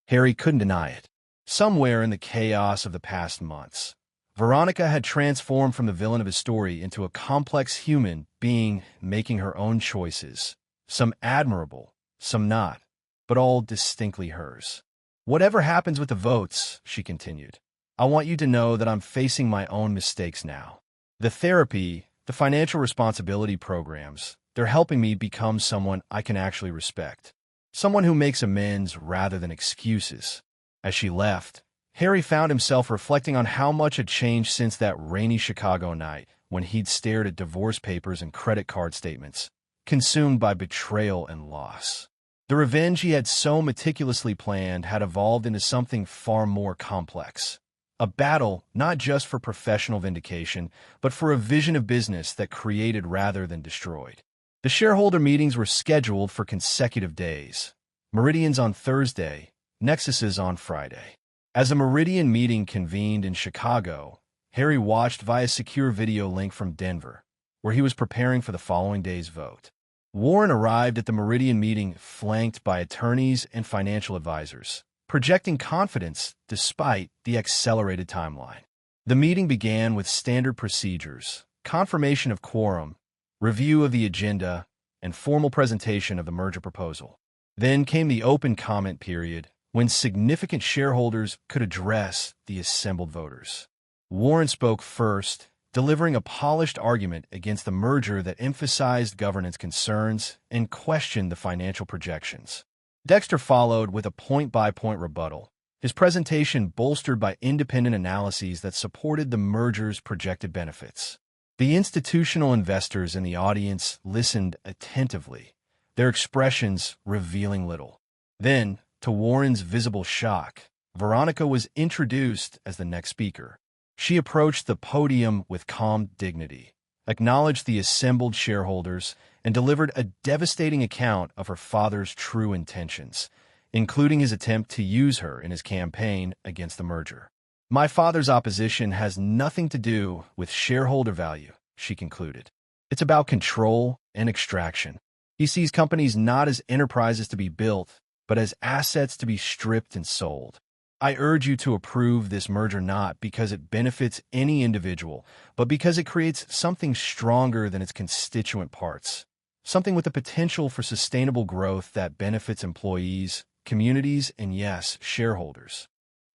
Harry couldn't deny it. Somewhere in the chaos of the past months, Veronica had transformed from the villain of his story into a complex human being making her own choices, some admirable, some not, but all distinctly hers. "Whatever happens with the votes," she continued, "I want you to know that I'm facing my own mistakes now. The therapy, the financial responsibility programs, they're helping me become someone I can actually respect. Someone who makes amends rather than excuses." As she left, Harry found himself reflecting on how much had changed since that rainy Chicago night when he'd stared at divorce papers and credit card statements, consumed by betrayal and loss. The revenge he had so meticulously planned had evolved into something far more complex. A battle not just for professional vindication, but for a vision of business that created rather than destroyed. The shareholder meetings were scheduled for consecutive days. Meridian's on Thursday, Nexus's on Friday. As a Meridian meeting convened in Chicago, Harry watched via secure video link from Denver, where he was preparing for the following day's vote. Warren arrived at the Meridian meeting flanked by attorneys and financial advisors, projecting confidence despite the accelerated timeline. The meeting began with standard procedures: confirmation of quorum, review of the agenda, and formal presentation of the merger proposal. Then came the open comment period, when significant shareholders could address the assembled voters. Warren spoke first, delivering a polished argument against the merger that emphasized governance concerns and questioned the financial projections. Dexter followed with a point-by-point rebuttal, his presentation bolstered by independent analyses that supported the merger's projected benefits. The institutional investors in the audience listened attentively, their expressions revealing little. Then, to Warren's visible shock, Veronica was introduced as the next speaker. She approached the podium with calm dignity, acknowledged the assembled shareholders, and delivered a devastating account of her father's true intentions, including his attempt to use her in his campaign against the merger. "My father's opposition has nothing to do with shareholder value," she concluded. "It's about control and extraction. He sees companies not as enterprises to be built, but as assets to be stripped and sold. I urge you to approve this merger not because it benefits any individual, but because it creates something stronger than its constituent parts, something with the potential for sustainable growth that benefits employees, communities, and yes, shareholders."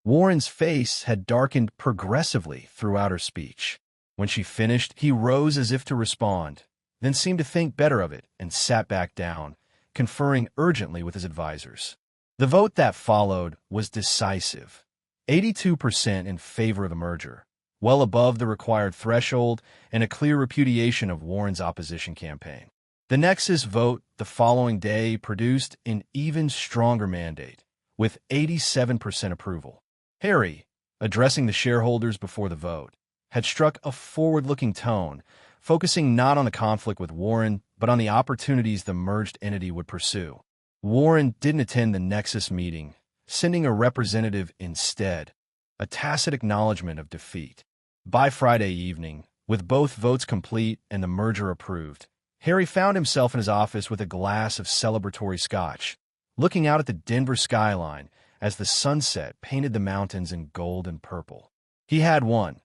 Warren's face had darkened progressively throughout her speech. When she finished, he rose as if to respond, then seemed to think better of it and sat back down, conferring urgently with his advisors. The vote that followed was decisive: 82% in favor of the merger, well above the required threshold and a clear repudiation of Warren's opposition campaign. The Nexus vote the following day produced an even stronger mandate, with 87% approval. Harry, addressing the shareholders before the vote, had struck a forward-looking tone, focusing not on the conflict with Warren, but on the opportunities the merged entity would pursue. Warren didn't attend the Nexus meeting, sending a representative instead, a tacit acknowledgement of defeat. By Friday evening, with both votes complete and the merger approved, Harry found himself in his office with a glass of celebratory scotch, looking out at the Denver skyline as the sunset painted the mountains in gold and purple. He had won,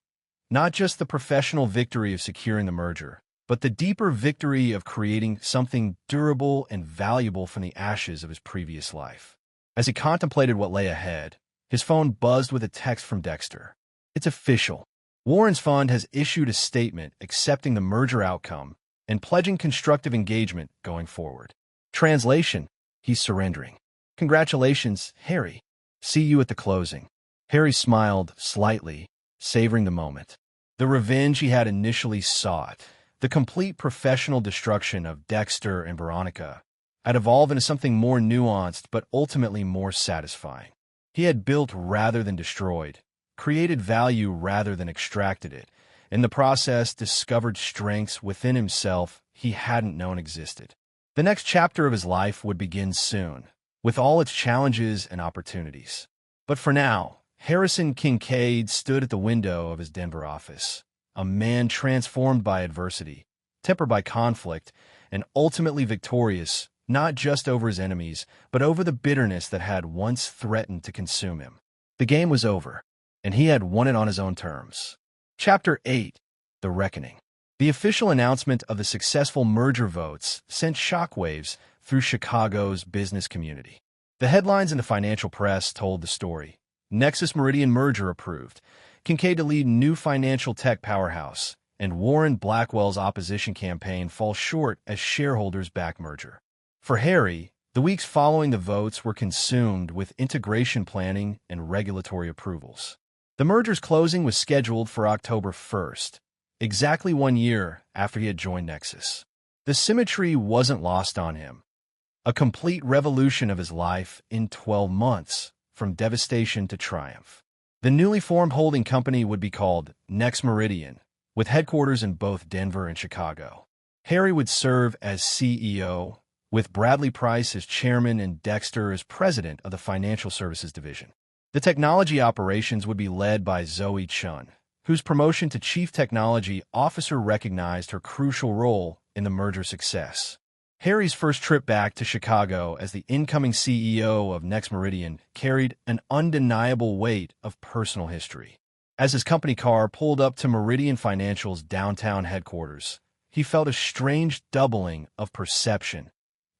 not just the professional victory of securing the merger, but the deeper victory of creating something durable and valuable from the ashes of his previous life. As he contemplated what lay ahead, his phone buzzed with a text from Dexter. "It's official. Warren's fund has issued a statement accepting the merger outcome and pledging constructive engagement going forward." Translation: he's surrendering. "Congratulations, Harry. See you at the closing." Harry smiled slightly, savoring the moment. The revenge he had initially sought, the complete professional destruction of Dexter and Veronica, had evolved into something more nuanced but ultimately more satisfying. He had built rather than destroyed, created value rather than extracted it, in the process discovered strengths within himself he hadn't known existed. The next chapter of his life would begin soon, with all its challenges and opportunities. But for now, Harrison Kincaid stood at the window of his Denver office, a man transformed by adversity, tempered by conflict, and ultimately victorious, not just over his enemies, but over the bitterness that had once threatened to consume him. The game was over, and he had won it on his own terms. Chapter 8: The Reckoning. The official announcement of the successful merger votes sent shockwaves through Chicago's business community. The headlines in the financial press told the story. Nexus Meridian merger approved, Kincaid to lead new financial tech powerhouse, and Warren Blackwell's opposition campaign falls short as shareholders back merger. For Harry, the weeks following the votes were consumed with integration planning and regulatory approvals. The merger's closing was scheduled for October 1st, exactly 1 year after he had joined Nexus. The symmetry wasn't lost on him. A complete revolution of his life in 12 months, from devastation to triumph. The newly formed holding company would be called Next Meridian, with headquarters in both Denver and Chicago. Harry would serve as CEO, with Bradley Price as chairman and Dexter as president of the financial services division. The technology operations would be led by Zoe Chun, whose promotion to Chief Technology Officer recognized her crucial role in the merger success. Harry's first trip back to Chicago as the incoming CEO of Next Meridian carried an undeniable weight of personal history. As his company car pulled up to Meridian Financial's downtown headquarters, he felt a strange doubling of perception,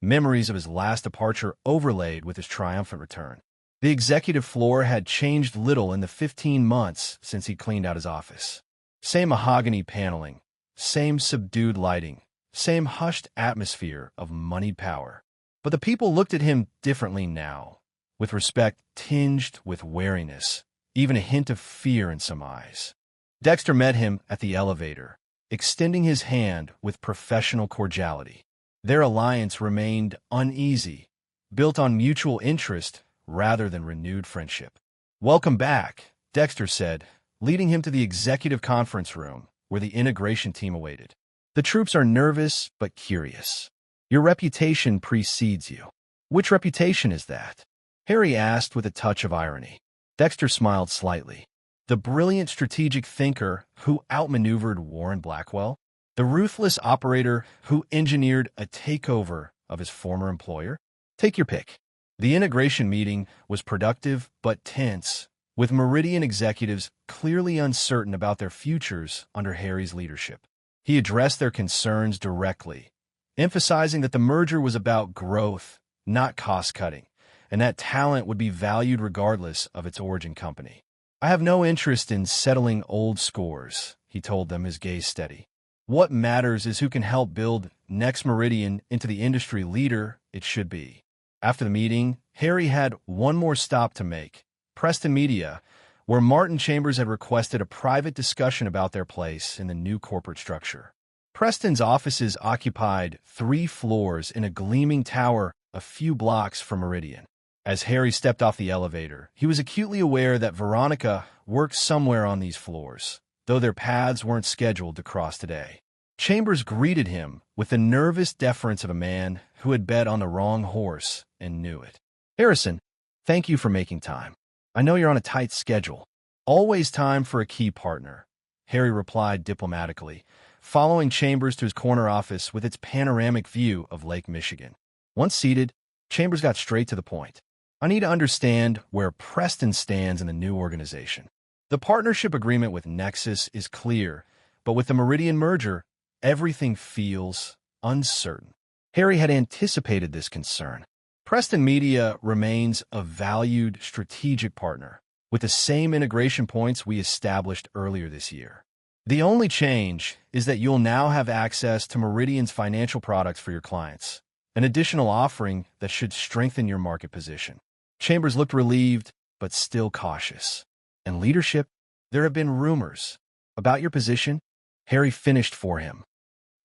memories of his last departure overlaid with his triumphant return. The executive floor had changed little in the 15 months since he cleaned out his office. Same mahogany paneling, same subdued lighting, same hushed atmosphere of moneyed power. But the people looked at him differently now, with respect tinged with wariness, even a hint of fear in some eyes. Dexter met him at the elevator, extending his hand with professional cordiality. Their alliance remained uneasy, built on mutual interest rather than renewed friendship. "Welcome back," Dexter said, leading him to the executive conference room where the integration team awaited. "The troops are nervous but curious. Your reputation precedes you." "Which reputation is that?" Harry asked with a touch of irony. Dexter smiled slightly. "The brilliant strategic thinker who outmaneuvered Warren Blackwell? The ruthless operator who engineered a takeover of his former employer? Take your pick." The integration meeting was productive but tense, with Meridian executives clearly uncertain about their futures under Harry's leadership. He addressed their concerns directly, emphasizing that the merger was about growth, not cost-cutting, and that talent would be valued regardless of its origin company. "I have no interest in settling old scores," he told them, his gaze steady. "What matters is who can help build Next Meridian into the industry leader it should be." After the meeting, Harry had one more stop to make, Preston Media, where Martin Chambers had requested a private discussion about their place in the new corporate structure. Preston's offices occupied 3 floors in a gleaming tower a few blocks from Meridian. As Harry stepped off the elevator, he was acutely aware that Veronica worked somewhere on these floors, though their paths weren't scheduled to cross today. Chambers greeted him with the nervous deference of a man who had bet on the wrong horse and knew it. "Harrison, thank you for making time. I know you're on a tight schedule." "Always time for a key partner," Harry replied diplomatically, following Chambers to his corner office with its panoramic view of Lake Michigan. Once seated, Chambers got straight to the point. "I need to understand where Preston stands in the new organization. The partnership agreement with Nexus is clear, but with the Meridian merger, everything feels uncertain." Harry had anticipated this concern. Preston Media remains a valued strategic partner, with the same integration points we established earlier this year. The only change is that you'll now have access to Meridian's financial products for your clients, an additional offering that should strengthen your market position. Chambers looked relieved, but still cautious. "And leadership? There have been rumors about your position?" Harry finished for him.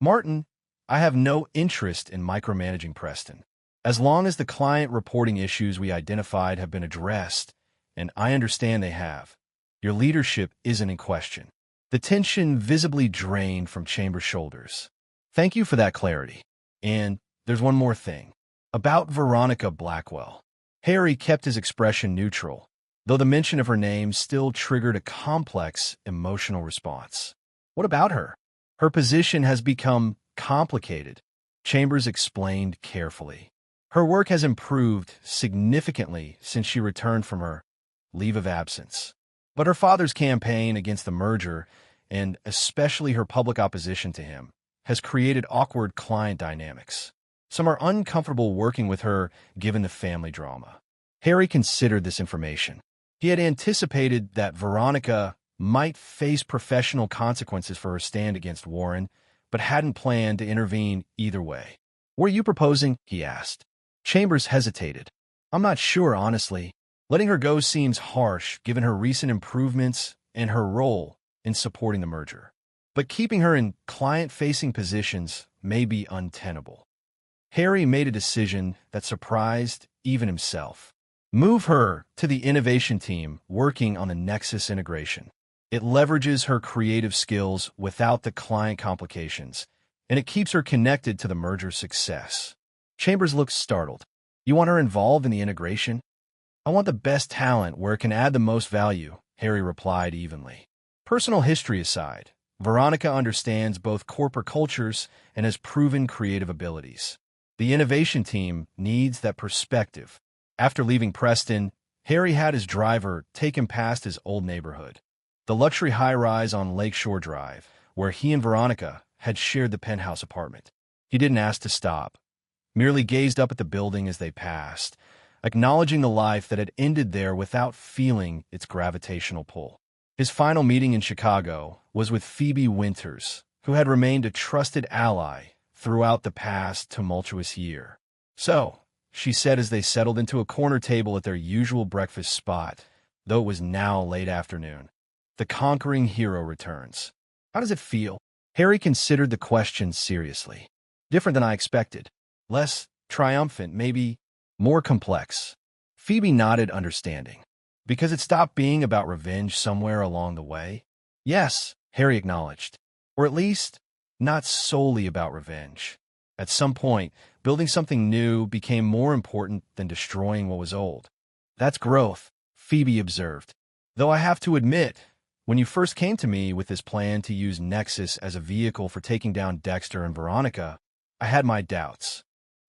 "Martin, I have no interest in micromanaging Preston. As long as the client reporting issues we identified have been addressed, and I understand they have, your leadership isn't in question." The tension visibly drained from Chambers' shoulders. "Thank you for that clarity. And there's one more thing. About Veronica Blackwell." Harry kept his expression neutral, though the mention of her name still triggered a complex emotional response. "What about her?" "Her position has become complicated," Chambers explained carefully. "Her work has improved significantly since she returned from her leave of absence. But her father's campaign against the merger, and especially her public opposition to him, has created awkward client dynamics. Some are uncomfortable working with her given the family drama." Harry considered this information. He had anticipated that Veronica might face professional consequences for her stand against Warren, but hadn't planned to intervene either way. "What are you proposing?" he asked. Chambers hesitated. "I'm not sure, honestly. Letting her go seems harsh given her recent improvements and her role in supporting the merger. But keeping her in client-facing positions may be untenable." Harry made a decision that surprised even himself. "Move her to the innovation team working on the Nexus integration. It leverages her creative skills without the client complications, and it keeps her connected to the merger's success." Chambers looked startled. "You want her involved in the integration?" "I want the best talent where it can add the most value," Harry replied evenly. Personal history aside, Veronica understands both corporate cultures and has proven creative abilities. The innovation team needs that perspective. After leaving Preston, Harry had his driver take him past his old neighborhood, the luxury high-rise on Lakeshore Drive, where he and Veronica had shared the penthouse apartment. He didn't ask to stop, merely gazed up at the building as they passed, acknowledging the life that had ended there without feeling its gravitational pull. His final meeting in Chicago was with Phoebe Winters, who had remained a trusted ally throughout the past tumultuous year. "So," she said as they settled into a corner table at their usual breakfast spot, though it was now late afternoon, "the conquering hero returns. How does it feel?" Harry considered the question seriously. "Different than I expected. Less triumphant, maybe more complex." Phoebe nodded, understanding. "Because it stopped being about revenge somewhere along the way?" "Yes," Harry acknowledged. "Or at least, not solely about revenge. At some point, building something new became more important than destroying what was old." "That's growth," Phoebe observed. "Though I have to admit, when you first came to me with this plan to use Nexus as a vehicle for taking down Dexter and Veronica, I had my doubts."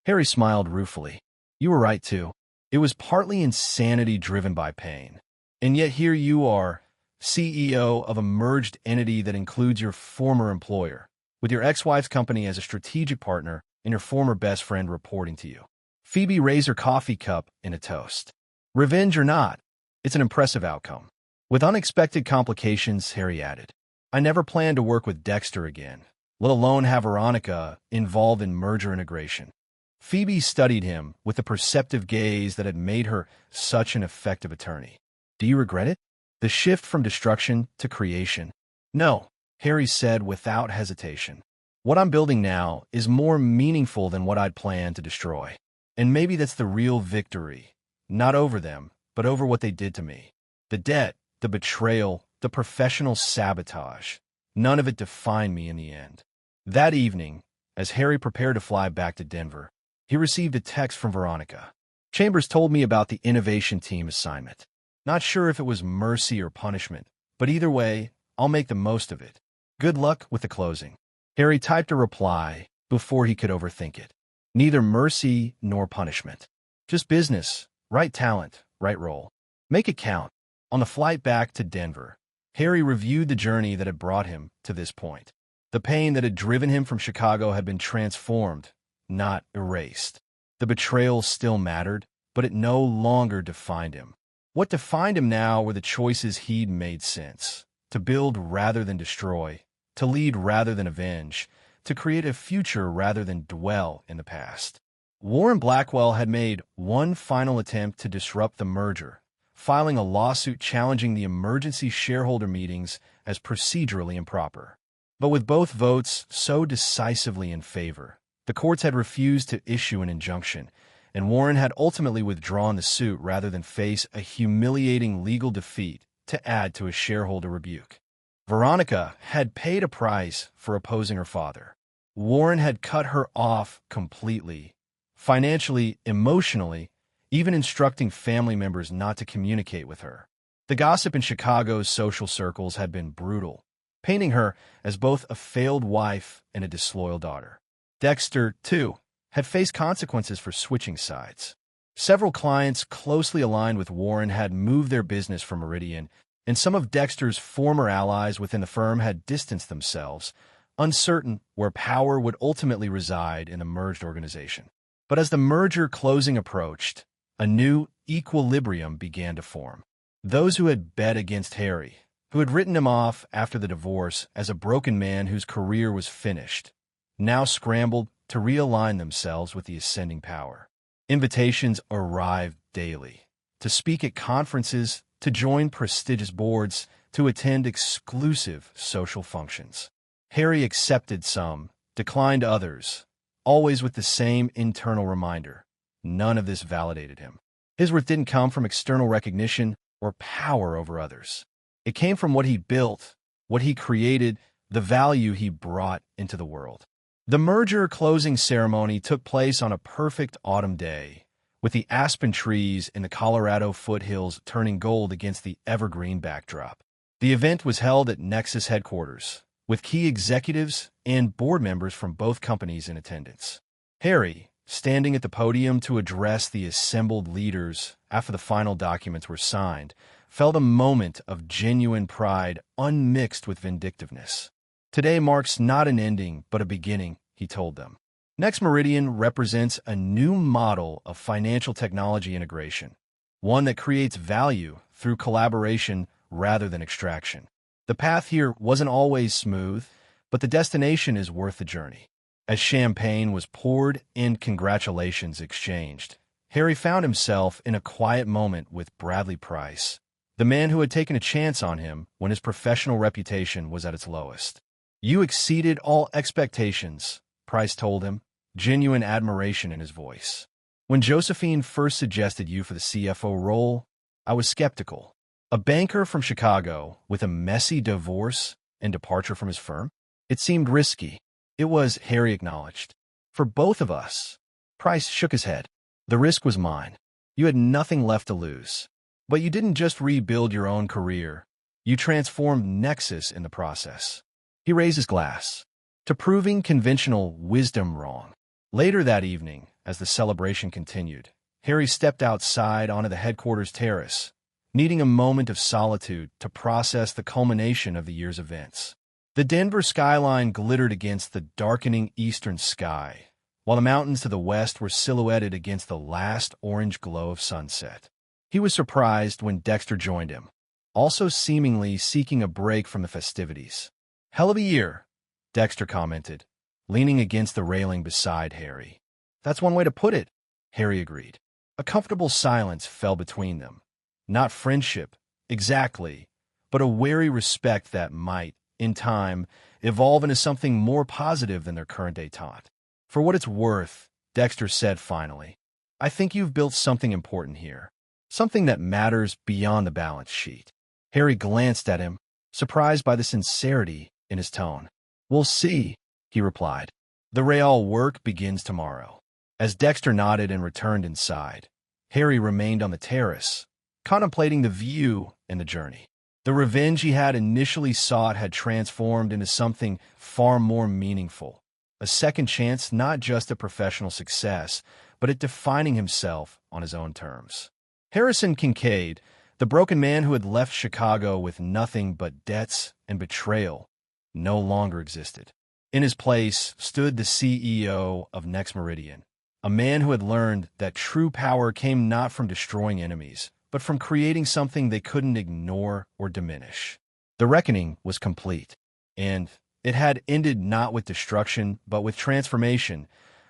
Harry smiled ruefully. "You were right, too. It was partly insanity driven by pain. And yet here you are, CEO of a merged entity that includes your former employer, with your ex-wife's company as a strategic partner and your former best friend reporting to you." Phoebe raised her coffee cup in a toast. "Revenge or not, it's an impressive outcome." With unexpected complications, Harry added, "I never planned to work with Dexter again, let alone have Veronica involved in merger integration." Phoebe studied him with the perceptive gaze that had made her such an effective attorney. "Do you regret it? The shift from destruction to creation?" "No," Harry said without hesitation. "What I'm building now is more meaningful than what I'd planned to destroy. And maybe that's the real victory, not over them, but over what they did to me. The debt, the betrayal, the professional sabotage, none of it defined me in the end." That evening, as Harry prepared to fly back to Denver, he received a text from Veronica. "Chambers told me about the innovation team assignment. Not sure if it was mercy or punishment, but either way, I'll make the most of it. Good luck with the closing." Harry typed a reply before he could overthink it. Neither mercy nor punishment. Just business, right talent, right role. Make it count. On the flight back to Denver, Harry reviewed the journey that had brought him to this point. The pain that had driven him from Chicago had been transformed, not erased. The betrayal still mattered, but it no longer defined him. What defined him now were the choices he'd made since. To build rather than destroy, to lead rather than avenge, to create a future rather than dwell in the past. Warren Blackwell had made one final attempt to disrupt the merger, filing a lawsuit challenging the emergency shareholder meetings as procedurally improper. But with both votes so decisively in favor, the courts had refused to issue an injunction, and Warren had ultimately withdrawn the suit rather than face a humiliating legal defeat to add to a shareholder rebuke. Veronica had paid a price for opposing her father. Warren had cut her off completely, financially, emotionally, even instructing family members not to communicate with her. The gossip in Chicago's social circles had been brutal, painting her as both a failed wife and a disloyal daughter. Dexter, too, had faced consequences for switching sides. Several clients closely aligned with Warren had moved their business from Meridian, and some of Dexter's former allies within the firm had distanced themselves, uncertain where power would ultimately reside in the merged organization. But as the merger closing approached, a new equilibrium began to form. Those who had bet against Harry, who had written him off after the divorce as a broken man whose career was finished, now scrambled to realign themselves with the ascending power. Invitations arrived daily to speak at conferences, to join prestigious boards, to attend exclusive social functions. Harry accepted some, declined others, always with the same internal reminder: none of this validated him. His worth didn't come from external recognition or power over others. It came from what he built, what he created, the value he brought into the world. The merger closing ceremony took place on a perfect autumn day, with the aspen trees in the Colorado foothills turning gold against the evergreen backdrop. The event was held at Nexus headquarters, with key executives and board members from both companies in attendance. Harry, standing at the podium to address the assembled leaders after the final documents were signed, felt a moment of genuine pride unmixed with vindictiveness. Today marks not an ending, but a beginning, he told them. Next Meridian represents a new model of financial technology integration, one that creates value through collaboration rather than extraction. The path here wasn't always smooth, but the destination is worth the journey. As champagne was poured and congratulations exchanged, Harry found himself in a quiet moment with Bradley Price, the man who had taken a chance on him when his professional reputation was at its lowest. "You exceeded all expectations," Price told him, genuine admiration in his voice. "When Josephine first suggested you for the CFO role, I was skeptical. A banker from Chicago with a messy divorce and departure from his firm? It seemed risky." "It was," Harry acknowledged. "For both of us." Price shook his head. "The risk was mine. You had nothing left to lose. But you didn't just rebuild your own career. You transformed Nexus in the process." He raised his glass, to proving conventional wisdom wrong. Later that evening, as the celebration continued, Harry stepped outside onto the headquarters terrace, needing a moment of solitude to process the culmination of the year's events. The Denver skyline glittered against the darkening eastern sky, while the mountains to the west were silhouetted against the last orange glow of sunset. He was surprised when Dexter joined him, also seemingly seeking a break from the festivities. "Hell of a year," Dexter commented, leaning against the railing beside Harry. "That's one way to put it," Harry agreed. A comfortable silence fell between them. Not friendship, exactly, but a wary respect that might, in time, evolve into something more positive than their current détente. "For what it's worth," Dexter said finally, "I think you've built something important here. Something that matters beyond the balance sheet." Harry glanced at him, surprised by the sincerity in his tone. "We'll see," he replied. "The real work begins tomorrow." As Dexter nodded and returned inside, Harry remained on the terrace, contemplating the view and the journey. The revenge he had initially sought had transformed into something far more meaningful. A second chance not just at professional success, but at defining himself on his own terms. Harrison Kincaid, the broken man who had left Chicago with nothing but debts and betrayal, no longer existed. In his place stood the CEO of Next Meridian, a man who had learned that true power came not from destroying enemies, but from creating something they couldn't ignore or diminish. The reckoning was complete, and it had ended not with destruction, but with transformation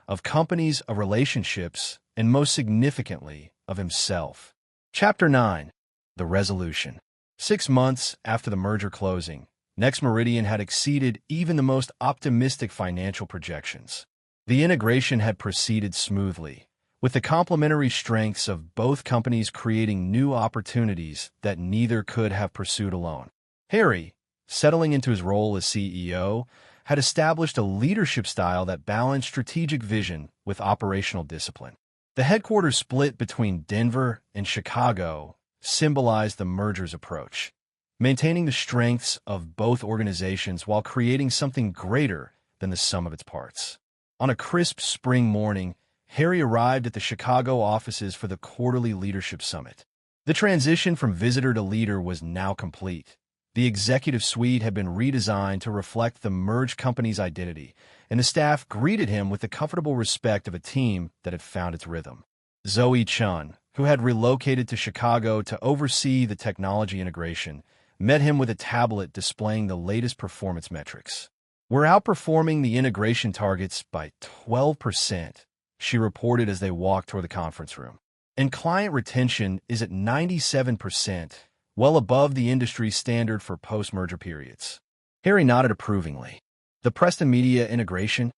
of companies, of relationships, and most significantly, of himself. Chapter 9. The Resolution. 6 months after the merger closing, Next Meridian had exceeded even the most optimistic financial projections. The integration had proceeded smoothly, with the complementary strengths of both companies creating new opportunities that neither could have pursued alone. Harry, settling into his role as CEO, had established a leadership style that balanced strategic vision with operational discipline. The headquarters split between Denver and Chicago symbolized the merger's approach, maintaining the strengths of both organizations while creating something greater than the sum of its parts. On a crisp spring morning, Harry arrived at the Chicago offices for the quarterly leadership summit. The transition from visitor to leader was now complete. The executive suite had been redesigned to reflect the merged company's identity, and the staff greeted him with the comfortable respect of a team that had found its rhythm. Zoe Chun, who had relocated to Chicago to oversee the technology integration, met him with a tablet displaying the latest performance metrics. "We're outperforming the integration targets by 12%. She reported as they walked toward the conference room. "And client retention is at 97%, well above the industry standard for post-merger periods." Harry nodded approvingly. "The Preston Media integration?"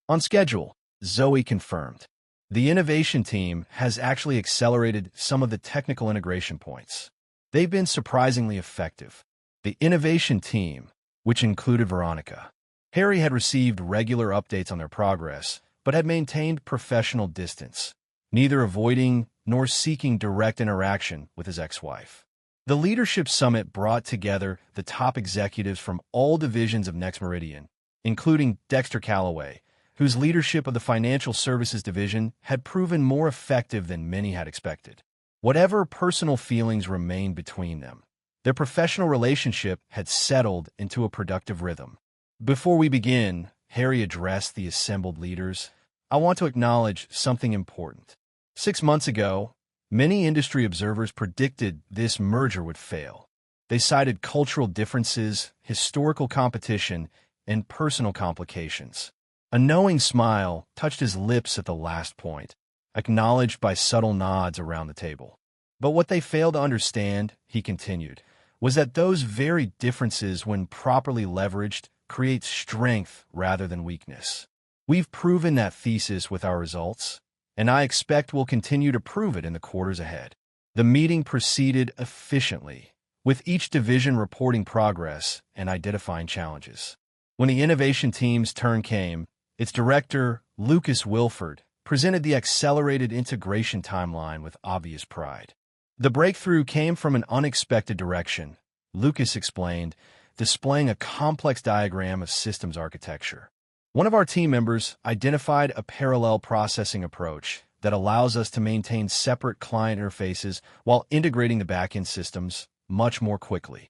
"On schedule," Zoe confirmed. "The innovation team has actually accelerated some of the technical integration points. They've been surprisingly effective." The innovation team, which included Veronica. Harry had received regular updates on their progress, but had maintained professional distance, neither avoiding nor seeking direct interaction with his ex-wife. The Leadership Summit brought together the top executives from all divisions of Next Meridian, including Dexter Calloway, whose leadership of the Financial Services Division had proven more effective than many had expected. Whatever personal feelings remained between them, their professional relationship had settled into a productive rhythm. Before we begin, Harry addressed the assembled leaders. I want to acknowledge something important. 6 months ago, many industry observers predicted this merger would fail. They cited cultural differences, historical competition, and personal complications. A knowing smile touched his lips at the last point, acknowledged by subtle nods around the table. But what they failed to understand, he continued, was that those very differences, when properly leveraged, create strength rather than weakness. We've proven that thesis with our results, and I expect we'll continue to prove it in the quarters ahead. The meeting proceeded efficiently, with each division reporting progress and identifying challenges. When the innovation team's turn came, its director, Lucas Wilford, presented the accelerated integration timeline with obvious pride. The breakthrough came from an unexpected direction, Lucas explained, displaying a complex diagram of systems architecture. One of our team members identified a parallel processing approach that allows us to maintain separate client interfaces while integrating the backend systems much more quickly.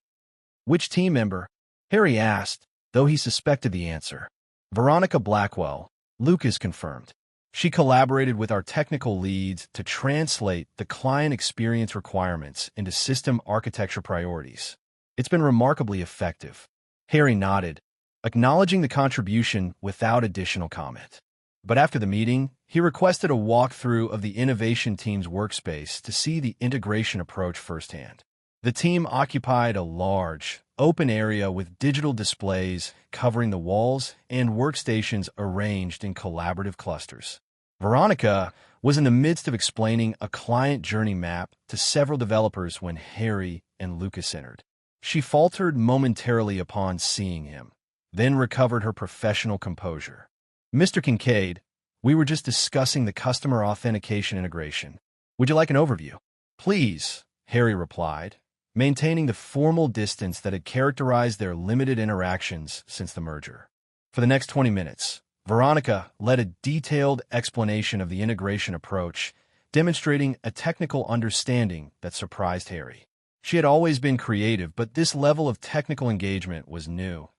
Which team member? Harry asked, though he suspected the answer. Veronica Blackwell, Lucas confirmed. She collaborated with our technical leads to translate the client experience requirements into system architecture priorities. It's been remarkably effective. Harry nodded, acknowledging the contribution without additional comment. But after the meeting, he requested a walkthrough of the innovation team's workspace to see the integration approach firsthand. The team occupied a large, open area with digital displays covering the walls and workstations arranged in collaborative clusters. Veronica was in the midst of explaining a client journey map to several developers when Harry and Lucas entered. She faltered momentarily upon seeing him, then recovered her professional composure. Mr. Kincaid, we were just discussing the customer authentication integration. Would you like an overview? Please, Harry replied, maintaining the formal distance that had characterized their limited interactions since the merger. For the next 20 minutes, Veronica led a detailed explanation of the integration approach, demonstrating a technical understanding that surprised Harry. She had always been creative, but this level of technical engagement was new,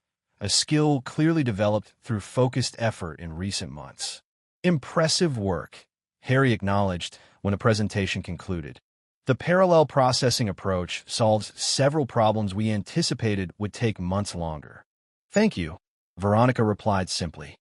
a skill clearly developed through focused effort in recent months. Impressive work, Harry acknowledged when the presentation concluded. The parallel processing approach solves several problems we anticipated would take months longer. Thank you, Veronica replied simply.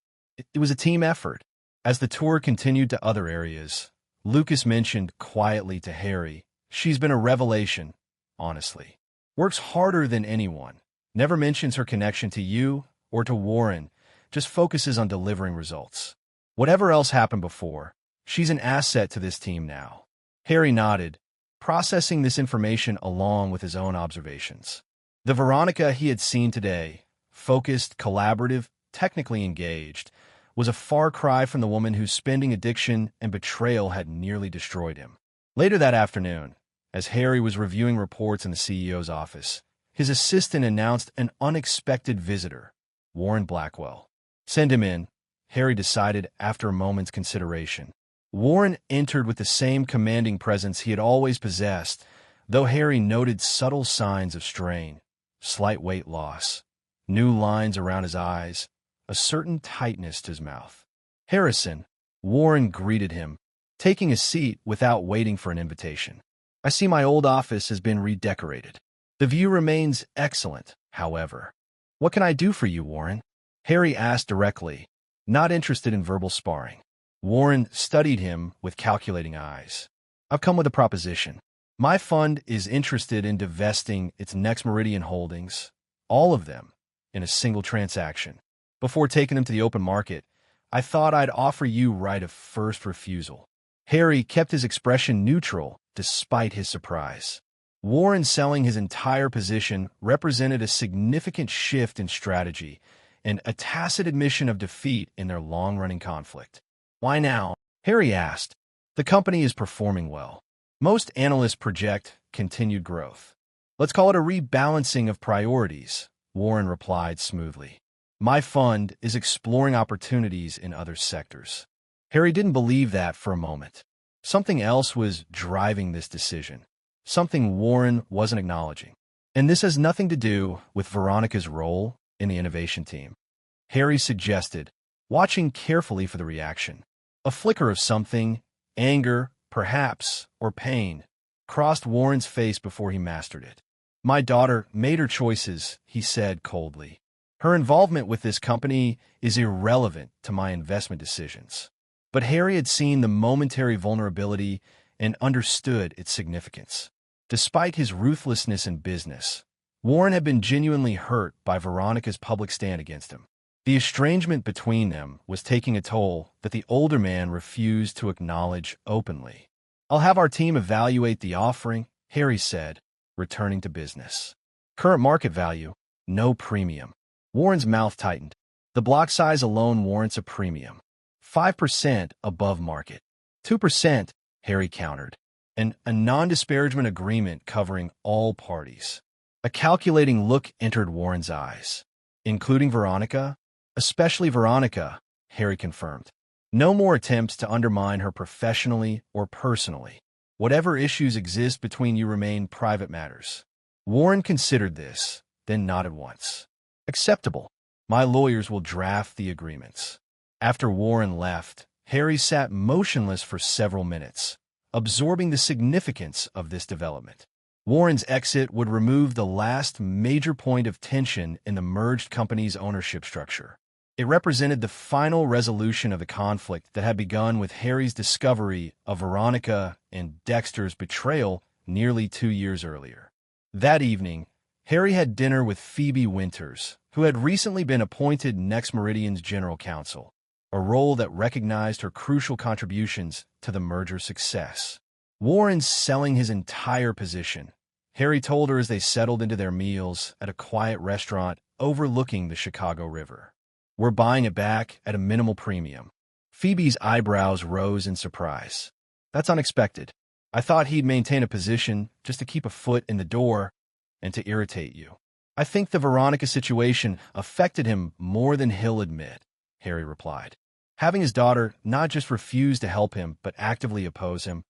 It was a team effort. As the tour continued to other areas, Lucas mentioned quietly to Harry, she's been a revelation, honestly. Works harder than anyone. Never mentions her connection to you or to Warren, just focuses on delivering results. Whatever else happened before, she's an asset to this team now. Harry nodded, processing this information along with his own observations. The Veronica he had seen today, focused, collaborative, technically engaged, was a far cry from the woman whose spending addiction and betrayal had nearly destroyed him. Later that afternoon, as Harry was reviewing reports in the CEO's office, his assistant announced an unexpected visitor, Warren Blackwell. Send him in, Harry decided after a moment's consideration. Warren entered with the same commanding presence he had always possessed, though Harry noted subtle signs of strain, slight weight loss, new lines around his eyes, a certain tightness to his mouth. Harrison, Warren greeted him, taking a seat without waiting for an invitation. I see my old office has been redecorated. The view remains excellent, however. What can I do for you, Warren? Harry asked directly, not interested in verbal sparring. Warren studied him with calculating eyes. I've come with a proposition. My fund is interested in divesting its Next Meridian holdings, all of them, in a single transaction. Before taking them to the open market, I thought I'd offer you right of first refusal. Harry kept his expression neutral despite his surprise. Warren selling his entire position represented a significant shift in strategy and a tacit admission of defeat in their long-running conflict. Why now? Harry asked. The company is performing well. Most analysts project continued growth. Let's call it a rebalancing of priorities, Warren replied smoothly. My fund is exploring opportunities in other sectors. Harry didn't believe that for a moment. Something else was driving this decision, something Warren wasn't acknowledging. And this has nothing to do with Veronica's role in the innovation team. Harry suggested, watching carefully for the reaction. A flicker of something, anger, perhaps, or pain, crossed Warren's face before he mastered it. My daughter made her choices, he said coldly. Her involvement with this company is irrelevant to my investment decisions. But Harry had seen the momentary vulnerability and understood its significance. Despite his ruthlessness in business, Warren had been genuinely hurt by Veronica's public stand against him. The estrangement between them was taking a toll that the older man refused to acknowledge openly. I'll have our team evaluate the offering, Harry said, returning to business. Current market value, no premium. Warren's mouth tightened. The block size alone warrants a premium. 5% above market. 2%, Harry countered. And a non-disparagement agreement covering all parties. A calculating look entered Warren's eyes. Including Veronica? Especially Veronica, Harry confirmed. No more attempts to undermine her professionally or personally. Whatever issues exist between you remain private matters. Warren considered this, then nodded once. Acceptable. My lawyers will draft the agreements. After Warren left, Harry sat motionless for several minutes, absorbing the significance of this development. Warren's exit would remove the last major point of tension in the merged company's ownership structure. It represented the final resolution of the conflict that had begun with Harry's discovery of Veronica and Dexter's betrayal nearly 2 years earlier. That evening, Harry had dinner with Phoebe Winters, who had recently been appointed Next Meridian's general counsel, a role that recognized her crucial contributions to the merger's success. Warren's selling his entire position, Harry told her as they settled into their meals at a quiet restaurant overlooking the Chicago River. We're buying it back at a minimal premium. Phoebe's eyebrows rose in surprise. That's unexpected. I thought he'd maintain a position just to keep a foot in the door and to irritate you. I think the Veronica situation affected him more than he'll admit, Harry replied. Having his daughter not just refuse to help him, but actively oppose him,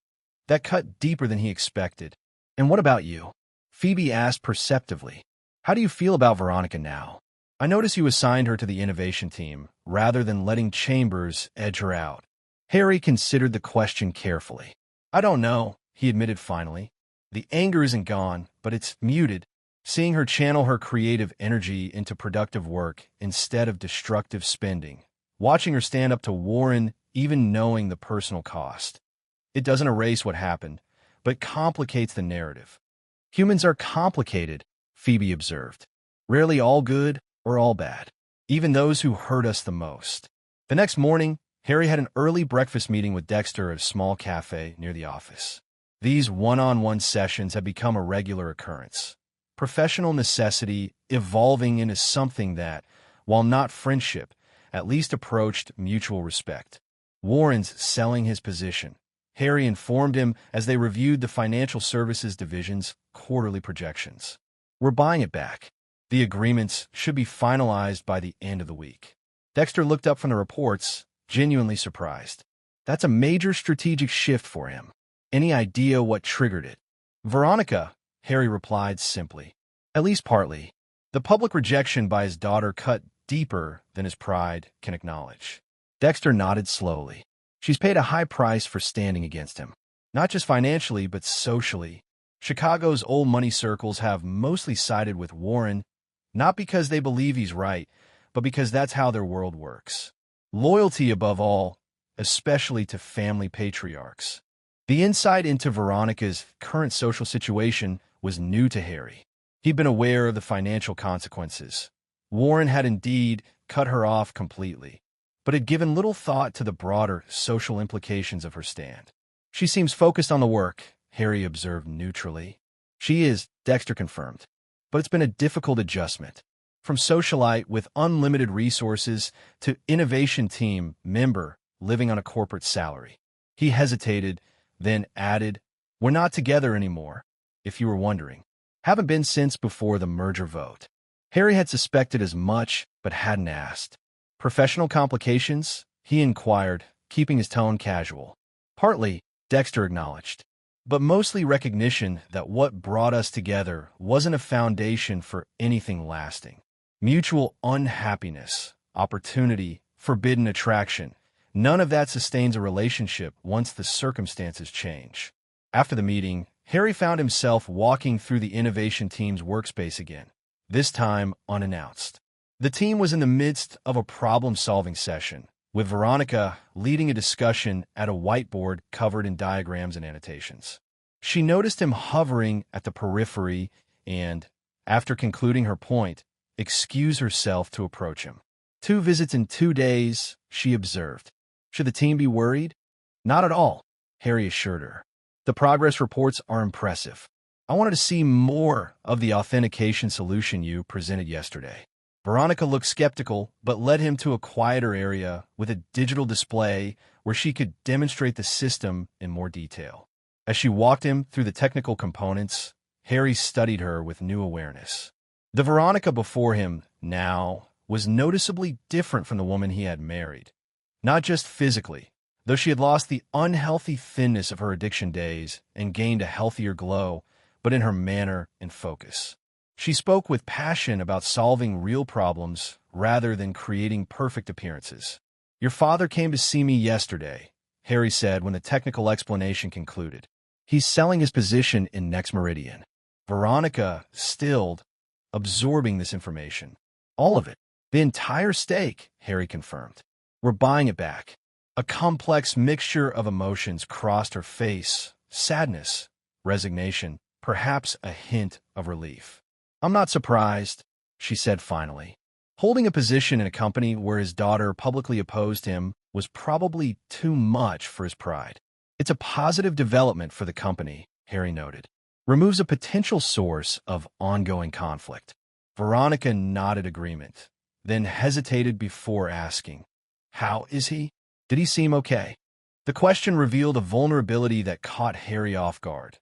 that cut deeper than he expected. And what about you? Phoebe asked perceptively. How do you feel about Veronica now? I notice you assigned her to the innovation team, rather than letting Chambers edge her out. Harry considered the question carefully. I don't know, he admitted finally. The anger isn't gone, but it's muted. Seeing her channel her creative energy into productive work instead of destructive spending. Watching her stand up to Warren, even knowing the personal cost. It doesn't erase what happened, but complicates the narrative. Humans are complicated, Phoebe observed. Rarely all good or all bad, even those who hurt us the most. The next morning, Harry had an early breakfast meeting with Dexter at a small cafe near the office. These one-on-one sessions had become a regular occurrence. Professional necessity evolving into something that, while not friendship, at least approached mutual respect. Warren's selling his position. Harry informed him as they reviewed the financial services division's quarterly projections. We're buying it back. The agreements should be finalized by the end of the week. Dexter looked up from the reports, genuinely surprised. That's a major strategic shift for him. Any idea what triggered it? Veronica, Harry replied simply. At least partly. The public rejection by his daughter cut deeper than his pride can acknowledge. Dexter nodded slowly. She's paid a high price for standing against him. Not just financially, but socially. Chicago's old money circles have mostly sided with Warren, not because they believe he's right, but because that's how their world works. Loyalty above all, especially to family patriarchs. The insight into Veronica's current social situation was new to Harry. He'd been aware of the financial consequences. Warren had indeed cut her off completely, but had given little thought to the broader social implications of her stand. She seems focused on the work, Harry observed neutrally. She is, Dexter confirmed. But it's been a difficult adjustment. From socialite with unlimited resources to innovation team member living on a corporate salary. He hesitated, then added, We're not together anymore, if you were wondering. Haven't been since before the merger vote. Harry had suspected as much, but hadn't asked. Professional complications? He inquired, keeping his tone casual. Partly, Dexter acknowledged, but mostly recognition that what brought us together wasn't a foundation for anything lasting. Mutual unhappiness, opportunity, forbidden attraction. None of that sustains a relationship once the circumstances change. After the meeting, Harry found himself walking through the innovation team's workspace again, this time unannounced. The team was in the midst of a problem-solving session, with Veronica leading a discussion at a whiteboard covered in diagrams and annotations. She noticed him hovering at the periphery and, after concluding her point, excused herself to approach him. 2 visits in 2 days, she observed. Should the team be worried? Not at all, Harry assured her. The progress reports are impressive. I wanted to see more of the authentication solution you presented yesterday. Veronica looked skeptical, but led him to a quieter area with a digital display where she could demonstrate the system in more detail. As she walked him through the technical components, Harry studied her with new awareness. The Veronica before him, now, was noticeably different from the woman he had married. Not just physically, though she had lost the unhealthy thinness of her addiction days and gained a healthier glow, but in her manner and focus. She spoke with passion about solving real problems rather than creating perfect appearances. Your father came to see me yesterday, Harry said when the technical explanation concluded. He's selling his position in Next Meridian. Veronica stilled, absorbing this information. All of it. The entire stake, Harry confirmed. We're buying it back. A complex mixture of emotions crossed her face. Sadness, resignation, perhaps a hint of relief. I'm not surprised, she said finally. Holding a position in a company where his daughter publicly opposed him was probably too much for his pride. It's a positive development for the company, Harry noted. Removes a potential source of ongoing conflict. Veronica nodded agreement, then hesitated before asking, How is he? Did he seem okay? The question revealed a vulnerability that caught Harry off guard.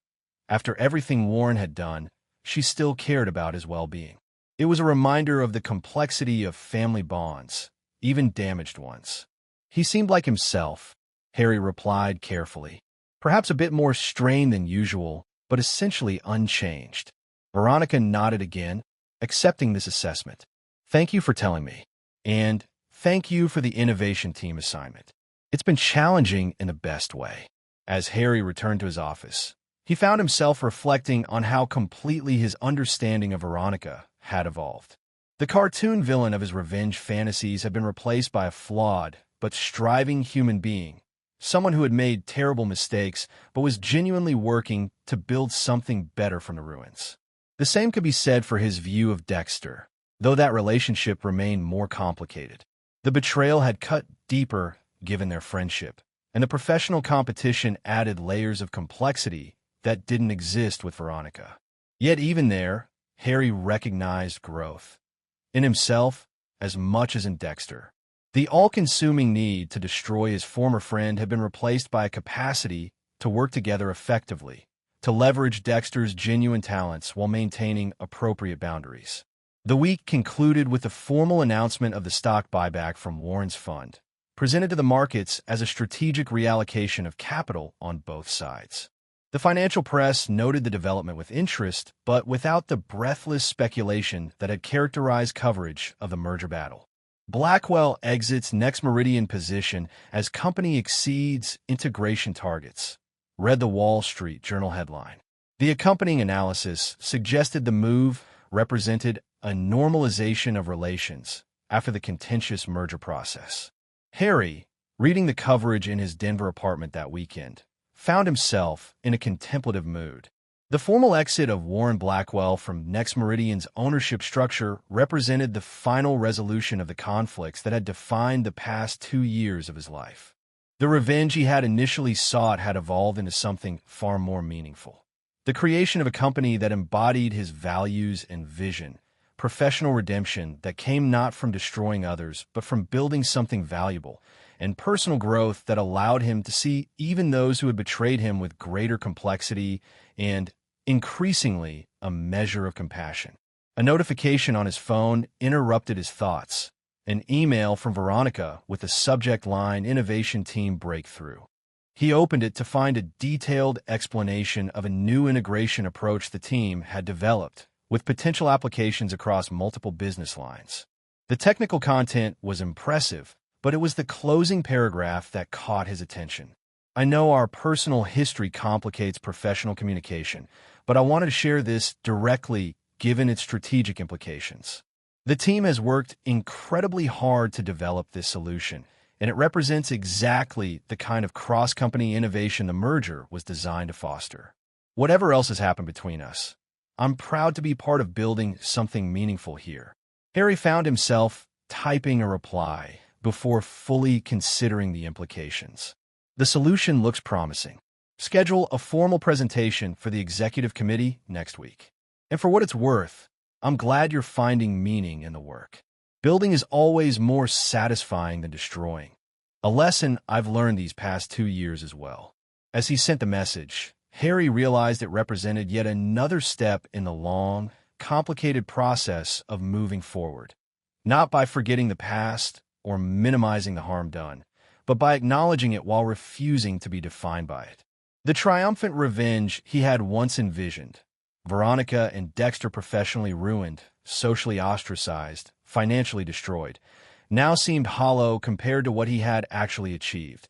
After everything Warren had done, she still cared about his well-being. It was a reminder of the complexity of family bonds, even damaged ones. He seemed like himself, Harry replied carefully. Perhaps a bit more strained than usual, but essentially unchanged. Veronica nodded again, accepting this assessment. Thank you for telling me. And thank you for the innovation team assignment. It's been challenging in the best way. As Harry returned to his office, he found himself reflecting on how completely his understanding of Veronica had evolved. The cartoon villain of his revenge fantasies had been replaced by a flawed but striving human being, someone who had made terrible mistakes but was genuinely working to build something better from the ruins. The same could be said for his view of Dexter, though that relationship remained more complicated. The betrayal had cut deeper given their friendship, and the professional competition added layers of complexity that didn't exist with Veronica. Yet even there, Harry recognized growth. In himself, as much as in Dexter. The all-consuming need to destroy his former friend had been replaced by a capacity to work together effectively, to leverage Dexter's genuine talents while maintaining appropriate boundaries. The week concluded with the formal announcement of the stock buyback from Warren's fund, presented to the markets as a strategic reallocation of capital on both sides. The financial press noted the development with interest, but without the breathless speculation that had characterized coverage of the merger battle. Blackwell exits Next Meridian position as company exceeds integration targets, read the Wall Street Journal headline. The accompanying analysis suggested the move represented a normalization of relations after the contentious merger process. Harry, reading the coverage in his Denver apartment that weekend, found himself in a contemplative mood. The formal exit of Warren Blackwell from Next Meridian's ownership structure represented the final resolution of the conflicts that had defined the past 2 years of his life. The revenge he had initially sought had evolved into something far more meaningful. The creation of a company that embodied his values and vision, professional redemption that came not from destroying others, but from building something valuable, and personal growth that allowed him to see even those who had betrayed him with greater complexity and increasingly a measure of compassion. A notification on his phone interrupted his thoughts. An email from Veronica with the subject line "Innovation Team Breakthrough." He opened it to find a detailed explanation of a new integration approach the team had developed, with potential applications across multiple business lines. The technical content was impressive, but it was the closing paragraph that caught his attention. "I know our personal history complicates professional communication, but I wanted to share this directly given its strategic implications. The team has worked incredibly hard to develop this solution, and it represents exactly the kind of cross-company innovation the merger was designed to foster. Whatever else has happened between us, I'm proud to be part of building something meaningful here." Harry found himself typing a reply before fully considering the implications. The solution looks promising. Schedule a formal presentation for the executive committee next week. And for what it's worth, I'm glad you're finding meaning in the work. Building is always more satisfying than destroying. A lesson I've learned these past 2 years as well. As he sent the message, Harry realized it represented yet another step in the long, complicated process of moving forward. Not by forgetting the past or minimizing the harm done, but by acknowledging it while refusing to be defined by it. The triumphant revenge he had once envisioned, Veronica and Dexter professionally ruined, socially ostracized, financially destroyed, now seemed hollow compared to what he had actually achieved.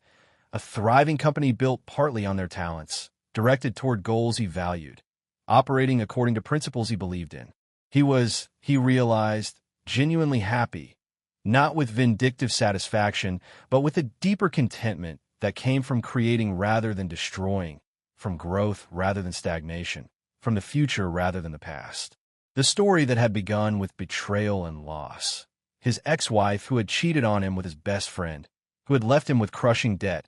A thriving company built partly on their talents, directed toward goals he valued, operating according to principles he believed in. He realized, genuinely happy, not with vindictive satisfaction, but with a deeper contentment that came from creating rather than destroying, from growth rather than stagnation, from the future rather than the past. The story that had begun with betrayal and loss. His ex-wife who had cheated on him with his best friend, who had left him with crushing debt,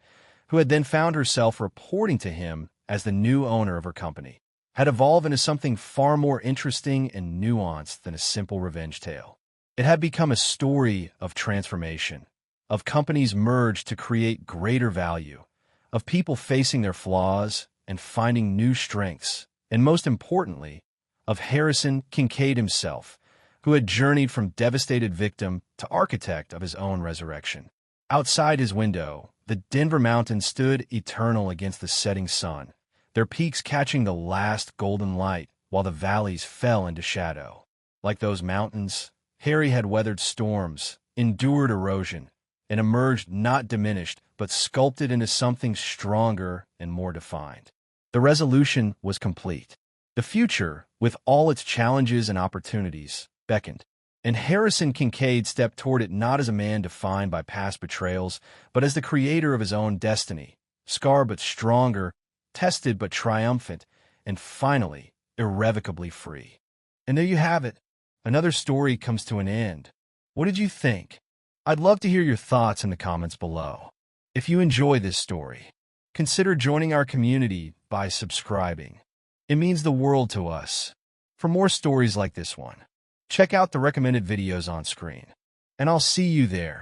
who had then found herself reporting to him as the new owner of her company, had evolved into something far more interesting and nuanced than a simple revenge tale. It had become a story of transformation, of companies merged to create greater value, of people facing their flaws and finding new strengths, and most importantly, of Harrison Kincaid himself, who had journeyed from devastated victim to architect of his own resurrection. Outside his window, the Denver mountains stood eternal against the setting sun, their peaks catching the last golden light while the valleys fell into shadow. Like those mountains, Harry had weathered storms, endured erosion, and emerged not diminished, but sculpted into something stronger and more defined. The resolution was complete. The future, with all its challenges and opportunities, beckoned. And Harrison Kincaid stepped toward it not as a man defined by past betrayals, but as the creator of his own destiny, scarred but stronger, tested but triumphant, and finally, irrevocably free. And there you have it. Another story comes to an end. What did you think? I'd love to hear your thoughts in the comments below. If you enjoy this story, consider joining our community by subscribing. It means the world to us. For more stories like this one, check out the recommended videos on screen. And I'll see you there.